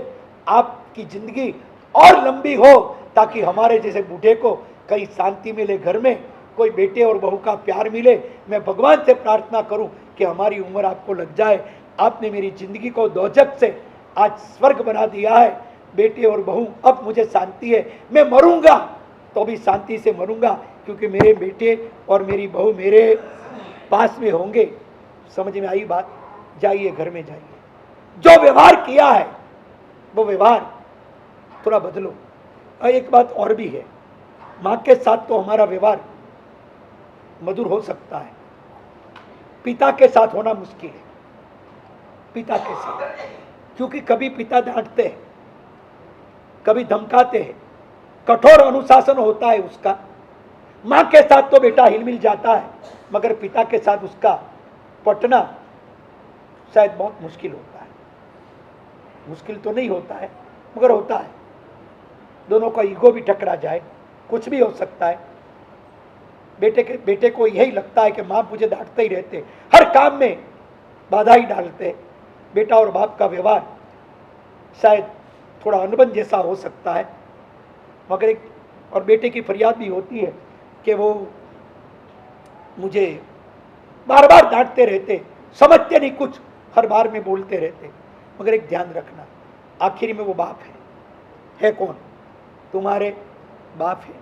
आपकी जिंदगी और लंबी हो ताकि हमारे जैसे बूढ़े को कहीं शांति मिले, घर में कोई बेटे और बहू का प्यार मिले। मैं भगवान से प्रार्थना करूं कि हमारी उम्र आपको लग जाए। आपने मेरी जिंदगी को दोजख से आज स्वर्ग बना दिया है। बेटे और बहू अब मुझे शांति है, मैं मरूंगा तो भी शांति से मरूंगा, क्योंकि मेरे बेटे और मेरी बहू मेरे पास में होंगे। समझ में आई बात। जाइए घर में जाइए, जो व्यवहार किया है वो व्यवहार थोड़ा बदलो। और एक बात और भी है, माँ के साथ तो हमारा व्यवहार मधुर हो सकता है, पिता के साथ होना मुश्किल है। पिता के साथ, क्योंकि कभी पिता डांटते हैं, कभी धमकाते हैं, कठोर अनुशासन होता है उसका। माँ के साथ तो बेटा हिलमिल जाता है, मगर पिता के साथ उसका पटना शायद बहुत मुश्किल होता है। मुश्किल तो नहीं होता है मगर होता है। दोनों का ईगो भी टकरा जाए, कुछ भी हो सकता है। बेटे को यही लगता है कि माँ मुझे डांटते ही रहते, हर काम में बाधा ही डालते। बेटा और बाप का व्यवहार शायद थोड़ा अनबन जैसा हो सकता है, मगर एक और बेटे की फरियाद भी होती है कि वो मुझे बार बार डांटते रहते, समझते नहीं कुछ, हर बार में बोलते रहते। मगर एक ध्यान रखना, आखिर में वो बाप है कौन? तुम्हारे बाप है।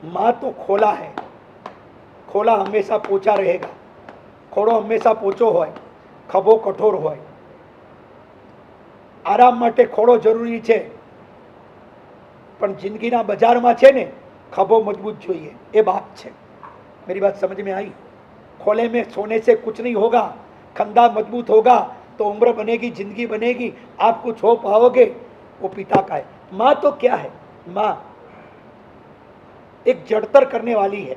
माँ तो खोला है, खोला हमेशा पोचा रहेगा, खोड़ो हमेशा पोचो होय, खभो कठोर होय। आराम માટે ખોડો જરૂરી છે, પણ જિંદગીના બજારમાં છે ને ખભો મજબૂત જોઈએ, એ બાપ છે। मेरी बात समझ में आई? खोले में सोने से कुछ नहीं होगा, खंदा मजबूत होगा तो उम्र बनेगी, जिंदगी बनेगी, आप कुछ हो पाओगे, वो पिता का है। माँ तो क्या है? माँ एक जड़तर करने वाली है,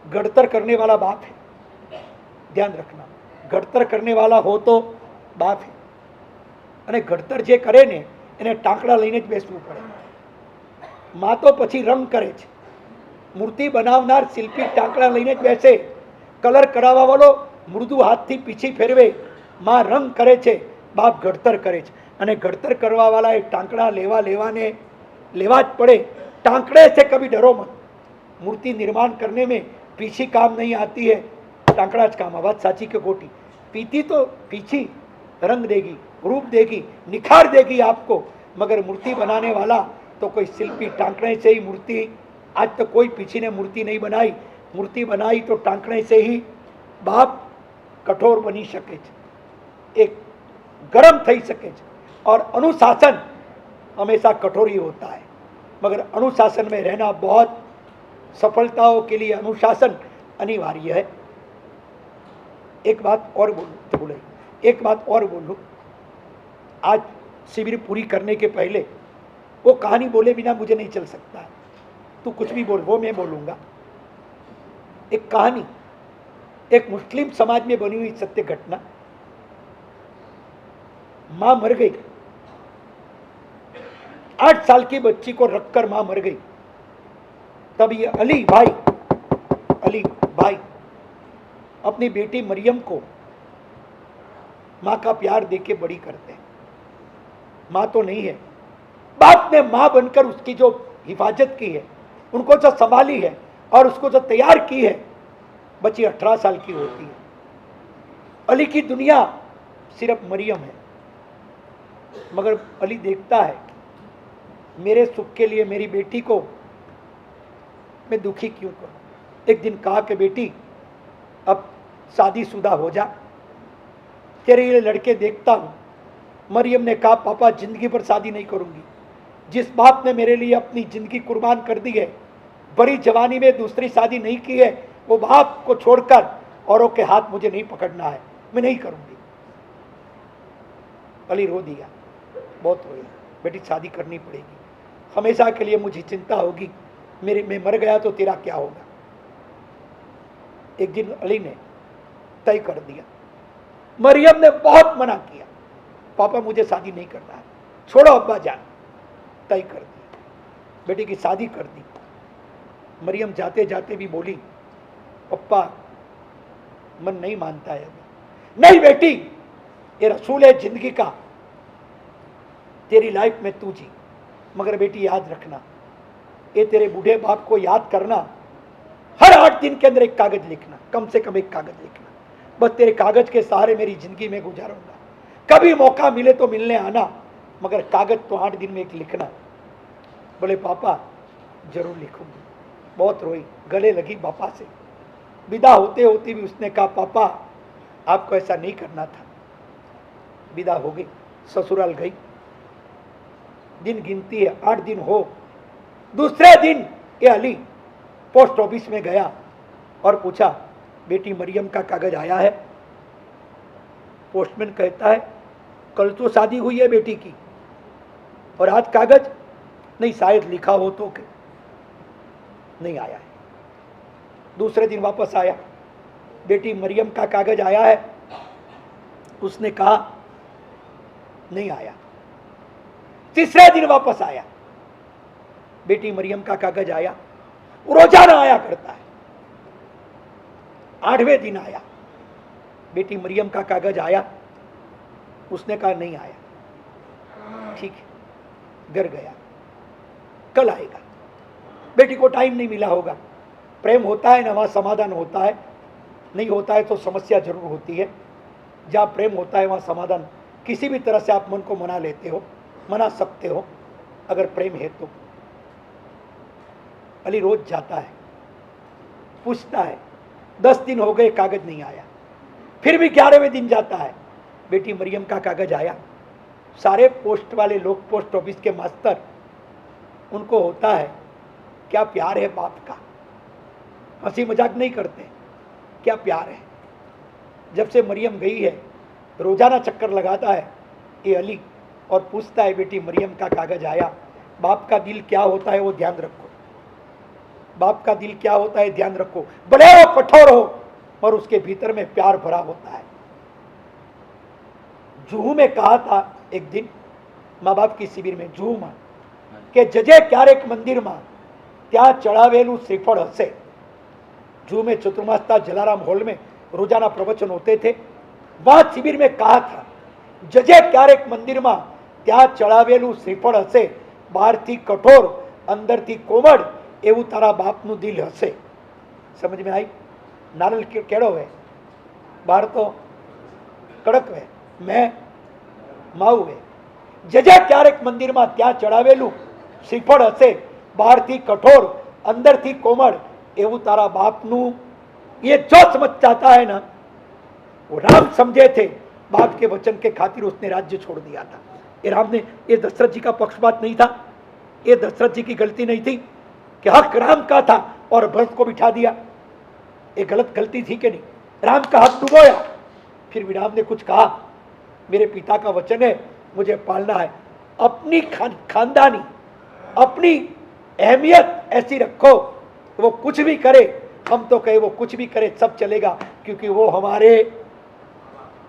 गड़तर करने वाला बाप है। ध्यान रखना, गड़तर करने वाला हो तो बाप है, અને ગડતર જે કરે ને એને ટાંકડા લઈને જ બેસવું પડે। માં તો પછી રંગ કરે છે, મૂર્તિ બનાવનાર શિલ્પી ટાંકડા લઈને જ બેસે, કલર કરાવવા વાળો મૃદુ હાથથી પીછી ફેરવે, માં રંગ કરે છે, બાપ ગડતર કરે છે। અને ઘડતર કરવાવાળા એ ટાંકણા લેવા જ પડે. टांकड़े से कभी डरो मत. मूर्ति निर्माण करने में पीछी काम नहीं आती है, टांकड़ा ज काम. बात साची के गोटी. पीती तो पीछी रंग देगी, रूप देगी, निखार देगी आपको, मगर मूर्ति बनाने वाला तो कोई शिल्पी टांकड़े से ही मूर्ति. आज तक तो कोई पीछी ने मूर्ति नहीं बनाई. मूर्ति बनाई तो टांकड़े से ही. बाप कठोर बनी શકે છે, एक गरम થઈ શકે છે. और अनुशासन हमेशा कठोर ही होता है, मगर अनुशासन में रहना बहुत सफलताओं के लिए अनुशासन अनिवार्य है. एक बात और बोलूं, एक बात और बोलूं. आज शिविर पूरी करने के पहले वो कहानी बोले बिना मुझे नहीं चल सकता है. तू कुछ भी बोल, वो मैं बोलूंगा. एक कहानी, एक मुस्लिम समाज में बनी हुई सत्य घटना. मां मर गई. 8 साल की बच्ची को रखकर मां मर गई. तब ये अली भाई अपनी बेटी मरियम को मां का प्यार देके बड़ी करते हैं. मां तो नहीं है, बाप ने मां बनकर उसकी जो हिफाजत की है, उनको जो संभाली है और उसको जो तैयार की है, बच्ची 18 साल की होती है. अली की दुनिया सिर्फ मरियम है. मगर अली देखता है मेरे सुख के लिए मेरी बेटी को मैं दुखी क्यों करूं. एक दिन कहा कि बेटी अब शादीशुदा हो जा, तेरे लिए लड़के देखता हूं. मरियम ने कहा पापा जिंदगी पर शादी नहीं करूंगी. जिस बाप ने मेरे लिए अपनी जिंदगी कुर्बान कर दी है, बड़ी जवानी में दूसरी शादी नहीं की है, वो बाप को छोड़कर औरों के हाथ मुझे नहीं पकड़ना है, मैं नहीं करूंगी. अली रो दिया, बहुत रोया. बेटी शादी करनी पड़ेगी, हमेशा के लिए मुझे चिंता होगी, मैं मर गया तो तेरा क्या होगा. एक दिन अली ने तय कर दिया. मरियम ने बहुत मना किया, पापा मुझे शादी नहीं करना है, छोड़ो अब्बा जान. तय कर दिया, बेटी की शादी कर दी. मरियम जाते जाते भी बोली पप्पा मन नहीं मानता है अभी. नहीं बेटी, ये रसूल है जिंदगी का, तेरी लाइफ में तू जी. मगर बेटी याद रखना, ये तेरे बूढ़े बाप को याद करना, हर 8 दिन के अंदर एक कागज लिखना, कम से कम एक कागज लिखना. बस तेरे कागज के सहारे मेरी जिंदगी में गुजारूंगा. कभी मौका मिले तो मिलने आना, मगर कागज तो 8 दिन में एक लिखना. बोले पापा जरूर लिखूंगी. बहुत रोई, गले लगी पापा से. विदा होते होते भी उसने कहा पापा आपको ऐसा नहीं करना था. विदा हो गई, ससुराल गई. दिन गिनती है, 8 दिन हो. दूसरे दिन ये अली पोस्ट ऑफिस में गया और पूछा बेटी मरियम का कागज आया है. पोस्टमैन कहता है कल तो शादी हुई है बेटी की और आज कागज नहीं, शायद लिखा हो तो के नहीं आया है. दूसरे दिन वापस आया, बेटी मरियम का कागज आया है. उसने कहा नहीं आया. तीसरे दिन वापस आया, बेटी मरियम का कागज आया. रोजाना आया करता है. 8वें दिन आया, बेटी मरियम का कागज आया. उसने कहा नहीं आया. ठीक है, घर गया, कल आएगा. बेटी को टाइम नहीं मिला होगा. प्रेम होता है ना वहाँ समाधान होता है, नहीं होता है तो समस्या जरूर होती है. जहाँ प्रेम होता है वहाँ समाधान किसी भी तरह से आप मन को मना लेते हो, मना सकते हो अगर प्रेम है तो. अली रोज जाता है, पूछता है. 10 दिन हो गए, कागज नहीं आया. फिर भी 11वें दिन जाता है, बेटी मरियम का कागज आया. सारे पोस्ट वाले लोग, पोस्ट ऑफिस के मास्टर, उनको होता है क्या प्यार है बाप का. हंसी मजाक नहीं करते, क्या प्यार है. जब से मरियम गई है रोजाना चक्कर लगाता है ये अली और पूछता है बेटी मरियम का कागज आया. बाप का दिल क्या होता है वो ध्यान रखो. बाप का दिल क्या होता है ध्यान रखो. भले वो कठोर हो और उसके भीतर में प्यार भरा होता है. जुहू में कहा था एक दिन माँ बाप की शिविर में, जुहू में કે જજે ક્યારેક મંદિરમાં ત્યાં ચડાવેલું શ્રીફળ હશે. जूहू में चतुर्मासता जलाराम हॉल में रोजाना प्रवचन होते थे. वहां शिविर में कहा था जजे क्यारेक मंदिर में ત્યાં ચડાવેલું શ્રીફળ હશે, બહારથી કઠોર અંદરથી કોમળ, એવું તારા બાપનું દિલ હશે. સમજ में आई? नारियल केड़ो है, बाहर तो कड़क है, मैं माऊ है. जजा क्यारेक मंदिर में त्या चढ़ावेलू श्रीफળ हશે, બહારથી कठोर अंदरથી कोमल, એવું तारा बापनु. ये जो समझ चाहता है ना, वो राम समझे थे. बाप के वचन के खातिर उसने राज्य छोड़ दिया था. ये राम ने, ये दशरथ जी का पक्षपात नहीं था, ये दशरथ जी की गलती नहीं थी कि हक राम का था और भरत को बिठा दिया. ये गलत गलती थी कि नहीं? राम का हक डुबोया. फिर भी राम ने कुछ कहा, मेरे पिता का वचन है, मुझे पालना है. अपनी खानदानी, अपनी अहमियत ऐसी रखो, वो कुछ भी करे, हम तो कहे वो कुछ भी करे सब चलेगा, क्योंकि वो हमारे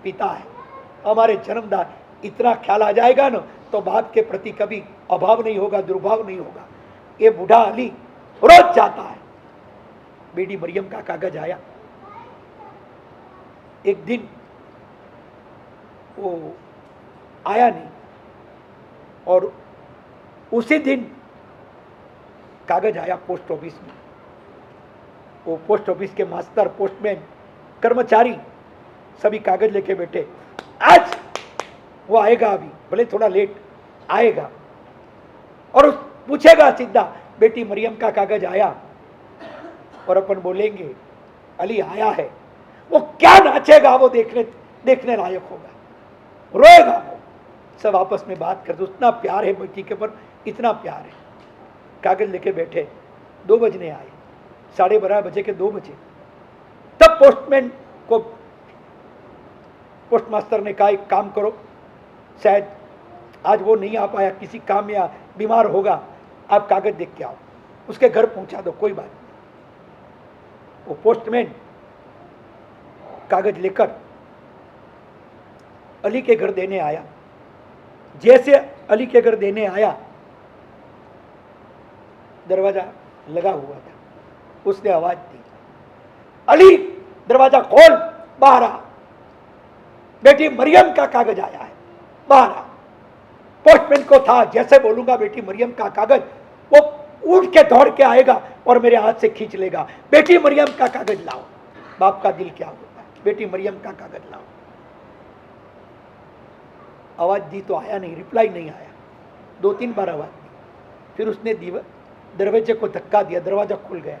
पिता है, हमारे जन्मदाता. इतना ख्याल आ जाएगा ना तो बाप के प्रति कभी अभाव नहीं होगा, दुर्भाव नहीं होगा. ये बूढ़ा अली रोज जाता है. बेटी मरियम का कागज आया. एक दिन वो आया नहीं और उसी दिन कागज आया पोस्ट ऑफिस में. वो पोस्ट ऑफिस के मास्टर, पोस्टमैन, कर्मचारी सभी कागज लेके बैठे. आज वो आएगा, अभी भले थोड़ा लेट आएगा, और पूछेगा सीधा, बेटी मरियम का कागज आया? और अपन बोलेंगे अली आया है. वो क्या नाचेगा, वो देखने लायक होगा, रोएगा वो. सब आपस में बात करते, उतना प्यार है बेटी के पर, इतना प्यार है. कागज लेके बैठे. 2 बजने आए, 12:30 बजे के 2 बजे. तब पोस्टमैन को पोस्ट मास्टर ने कहा, एक काम करो, शायद आज वो नहीं आ पाया, किसी काम या बीमार होगा, आप कागज देख के आओ, उसके घर पहुंचा दो, कोई बात नहीं. वो पोस्टमैन कागज लेकर अली के घर देने आया. जैसे अली के घर देने आया, दरवाजा लगा हुआ था. उसने आवाज दी, अली दरवाजा खोल, बाहर आ, बेटी मरियम का कागज आया है, बाहर आ. पोस्टमैन को था जैसे बोलूंगा बेटी मरियम का कागज, वो उठ के दौड़ के आएगा और मेरे हाथ से खींच लेगा, बेटी मरियम का कागज लाओ. बाप का दिल क्या होता है, बेटी मरियम का कागज लाओ. आवाज दी तो आया नहीं, रिप्लाई नहीं आया. 2-3 बार आवाज दी. फिर उसने दरवाजे को धक्का दिया, दरवाजा खुल गया.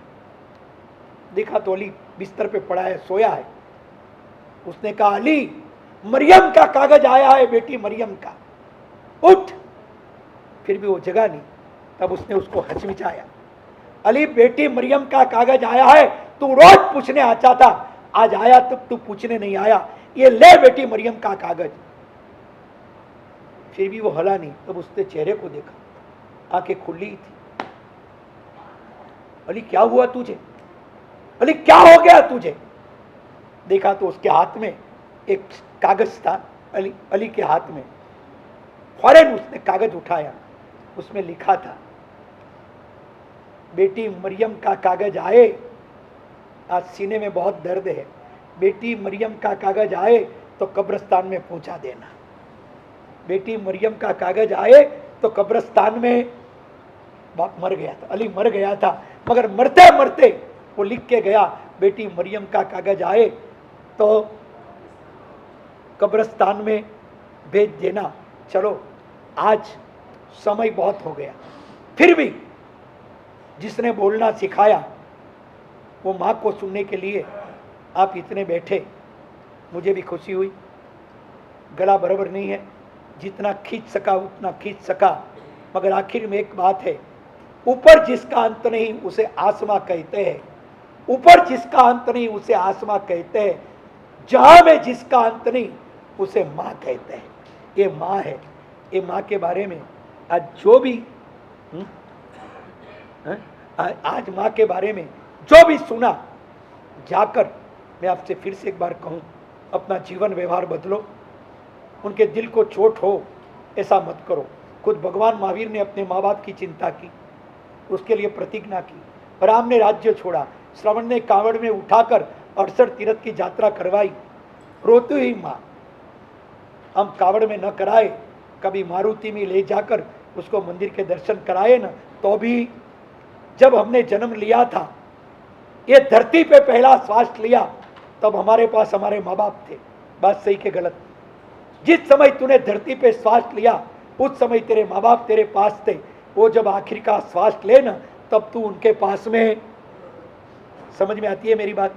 देखा तो अली बिस्तर पे पड़ा है, सोया है. उसने कहा, अली मरियम का कागज आया है, बेटी मरियम का, उठ. फिर भी वो जगा नहीं. तब उसने उसको हचमिचाया, अली बेटी मरियम का कागज आया है, तू रोज पूछने आता था, आज आया तब तू पूछने नहीं आया, ये ले बेटी मरियम का कागज. फिर भी वो हला नहीं. तब उसने चेहरे को देखा, आंखें खुली थी. अली क्या हुआ तुझे, अली क्या हो गया तुझे? देखा तो उसके हाथ में एक कागज था, अली के हाथ में. फौरन उसने कागज उठाया, उसमें लिखा था, बेटी मरियम का कागज आए, आज सीने में बहुत दर्द है, बेटी मरियम का कागज आए तो कब्रिस्तान में पहुंचा देना. बेटी मरियम का कागज आए तो कब्रिस्तान में. बाप मर गया था, अली मर गया था, मगर मरते मरते वो लिख के गया, बेटी मरियम का कागज आए तो कब्रिस्तान में भेज देना. चलो आज समय बहुत हो गया. फिर भी जिसने बोलना सिखाया, वो माँ को सुनने के लिए आप इतने बैठे, मुझे भी खुशी हुई. गला बराबर नहीं है, जितना खींच सका उतना खींच सका, मगर आखिर में एक बात है, ऊपर जिसका अंत नहीं उसे आसमां कहते हैं, ऊपर जिसका अंत नहीं उसे आसमां कहते हैं, जहां में जिसका अंत नहीं उसे माँ कहते हैं. ये माँ है. ये माँ के बारे में आज जो भी आज माँ के बारे में जो भी सुना, जाकर मैं आपसे फिर से एक बार कहूँ, अपना जीवन व्यवहार बदलो. उनके दिल को चोट हो ऐसा मत करो. खुद भगवान महावीर ने अपने माँ बाप की चिंता की, उसके लिए प्रतिज्ञा की. राम ने राज्य छोड़ा, श्रवण ने कांवड़ में उठाकर 68 तीर्थ की यात्रा करवाई. रोती हुई माँ, हम कांवड़ में न कराए, कभी मारुति में ले जाकर उसको मंदिर के दर्शन कराए ना, तो भी जब हमने जन्म लिया था, ये धरती पे पहला श्वास लिया, तब हमारे पास हमारे माँ बाप थे। बात सही के गलत? जिस समय तूने धरती पे श्वास लिया उस समय तेरे माँ बाप तेरे पास थे। वो जब आखिर का श्वास ले ना, तब तू उनके पास में। समझ में आती है मेरी बात?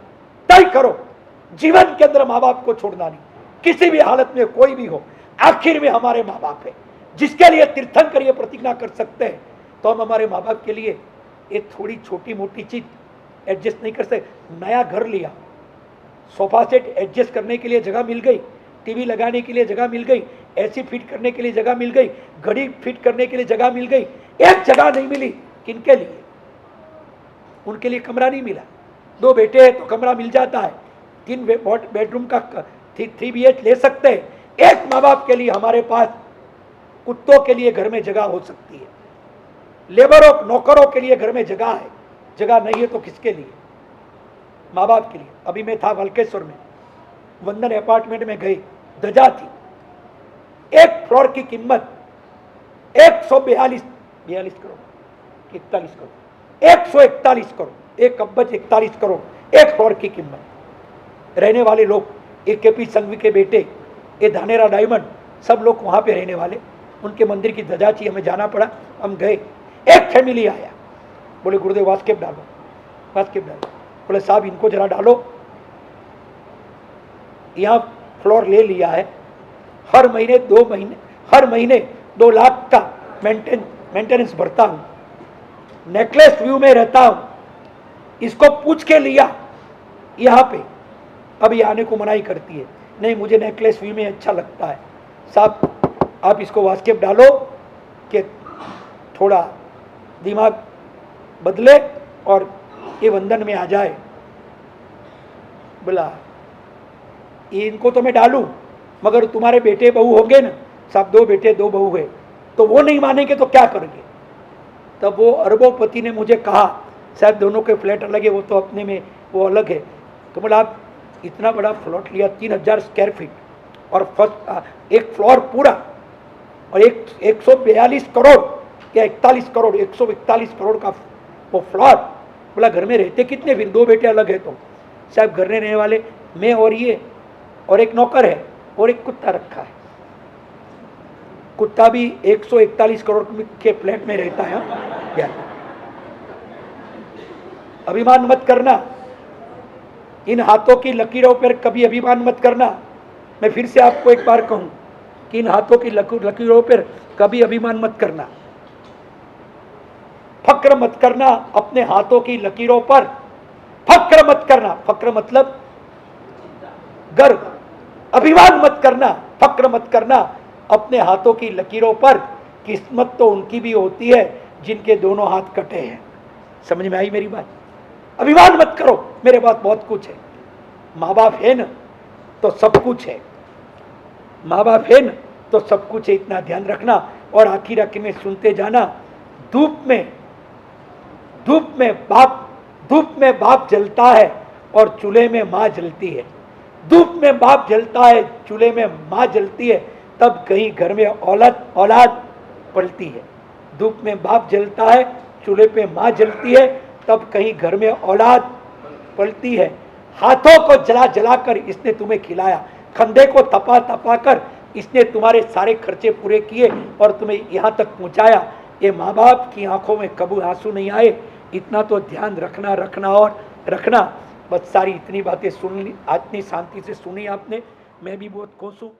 तय करो, जीवन के अंदर माँ बाप को छोड़ना नहीं, किसी भी हालत में कोई भी हो, आखिर में हमारे माँ बाप है। जिसके लिए तीर्थंकर ये प्रतिज्ञा कर सकते हैं, तो हम हमारे माँ बाप के लिए ये थोड़ी छोटी मोटी चीज एडजस्ट नहीं कर सकते। नया घर लिया, सोफा सेट एडजस्ट करने के लिए जगह मिल गई, टीवी लगाने के लिए जगह मिल गई, एसी फिट करने के लिए जगह मिल गई, घड़ी फिट करने के लिए जगह मिल गई, एक जगह नहीं मिली। किनके लिए? उनके लिए कमरा नहीं मिला। 2 बेटे हैं तो कमरा मिल जाता है, 3 बेडरूम का 3 BH ले सकते हैं। एक माँ बाप के लिए हमारे पास कुत्तों के लिए घर में जगह हो सकती है, लेबरों नौकरों के लिए घर में जगह है। जगह नहीं है तो किसके लिए? माँ बाप के लिए। अभी मैं था वलकेश्वर में, वंदन अपार्टमेंट में गई, धजा थी, एक फ्लोर की कीमत 142 करोड़, 41 करोड़, 141 करोड़, 1 अब्ज 41 करोड़, एक फ्लोर की कीमत। रहने वाले लोग, एक KP संघवी के बेटे, ये धानेरा डायमंड, सब लोग वहां पे रहने वाले। उनके मंदिर की धजा थी, हमें जाना पड़ा, हम गए। एक फैमिली आया, बोले गुरुदेव वास्केप डालो, वास्केप डालो। बोले साहब इनको जरा डालो। यहाँ फ्लोर ले लिया है, हर महीने 2 लाख का मेंटेनेंस भरता हूँ, नेकलेस व्यू में रहता हूँ, इसको पूछ के लिया यहाँ पे। अभी आने को मनाही करती है, नहीं मुझे नेकलेस व्यू में अच्छा लगता है। साहब आप इसको वास्केप डालो कि थोड़ा दिमाग बदले और ये वंदन में आ जाए। बोला इनको तो मैं डालूं, मगर तुम्हारे बेटे बहू होंगे ना, साहब 2 बेटे 2 बहू है, तो वो नहीं मानेंगे तो क्या करेंगे? तब वो अरबोपति ने मुझे कहा साहब दोनों के फ्लैट अलग है, वो तो अपने में वो अलग है। तो बोला आप इतना बड़ा फ्लॉट लिया, 3000 स्क्वायर फीट, और फर्स्ट एक फ्लोर पूरा, और 142 करोड़ या 41 करोड़, 141 करोड़ का वो फ्लॉट। बोला घर में रहते कितने फिर? 2 बेटे अलग है। तो साहब घर में रहने वाले मैं और ये, और एक नौकर है, और एक कुत्ता रखा है। कुत्ता भी 141 करोड़ के फ्लैट में रहता है। क्या अभिमान मत करना, इन हाथों की लकीरों पर कभी अभिमान मत करना। मैं फिर से आपको एक बार कहूं कि इन हाथों की लकीरों पर कभी अभिमान मत करना, फक्र मत करना अपने हाथों की लकीरों पर, फक्र मत करना। फक्र मतलब गर्व, अभिमान मत करना, फक्र मत करना अपने हाथों की लकीरों पर। किस्मत तो उनकी भी होती है जिनके दोनों हाथ कटे हैं। समझ में आई मेरी बात? अभिमान मत करो, मेरे पास बहुत कुछ है। माँ बाप है ना तो सब कुछ है, माँ बाप है ना तो सब कुछ है, इतना ध्यान रखना। और आखिर में सुनते जाना, धूप में बाप जलता है और चूल्हे में माँ जलती है। धूप में बाप जलता है, चूल्हे में माँ जलती है, तब कहीं घर में औलाद पलती है। धूप में बाप जलता है, चूल्हे पे माँ जलती है, तब कहीं घर में औलाद पलती है। हाथों को जला जलाकर इसने तुम्हें खिलाया, कंधे को तपा तपा कर इसने तुम्हारे सारे खर्चे पूरे किए और तुम्हें यहाँ तक पहुँचाया। ये माँ बाप की आंखों में कभी आंसू नहीं आए, इतना तो ध्यान रखना और रखना। बस सारी इतनी बातें सुन ली, इतनी शांति से सुनी आपने। मैं भी बहुत खुश हूँ।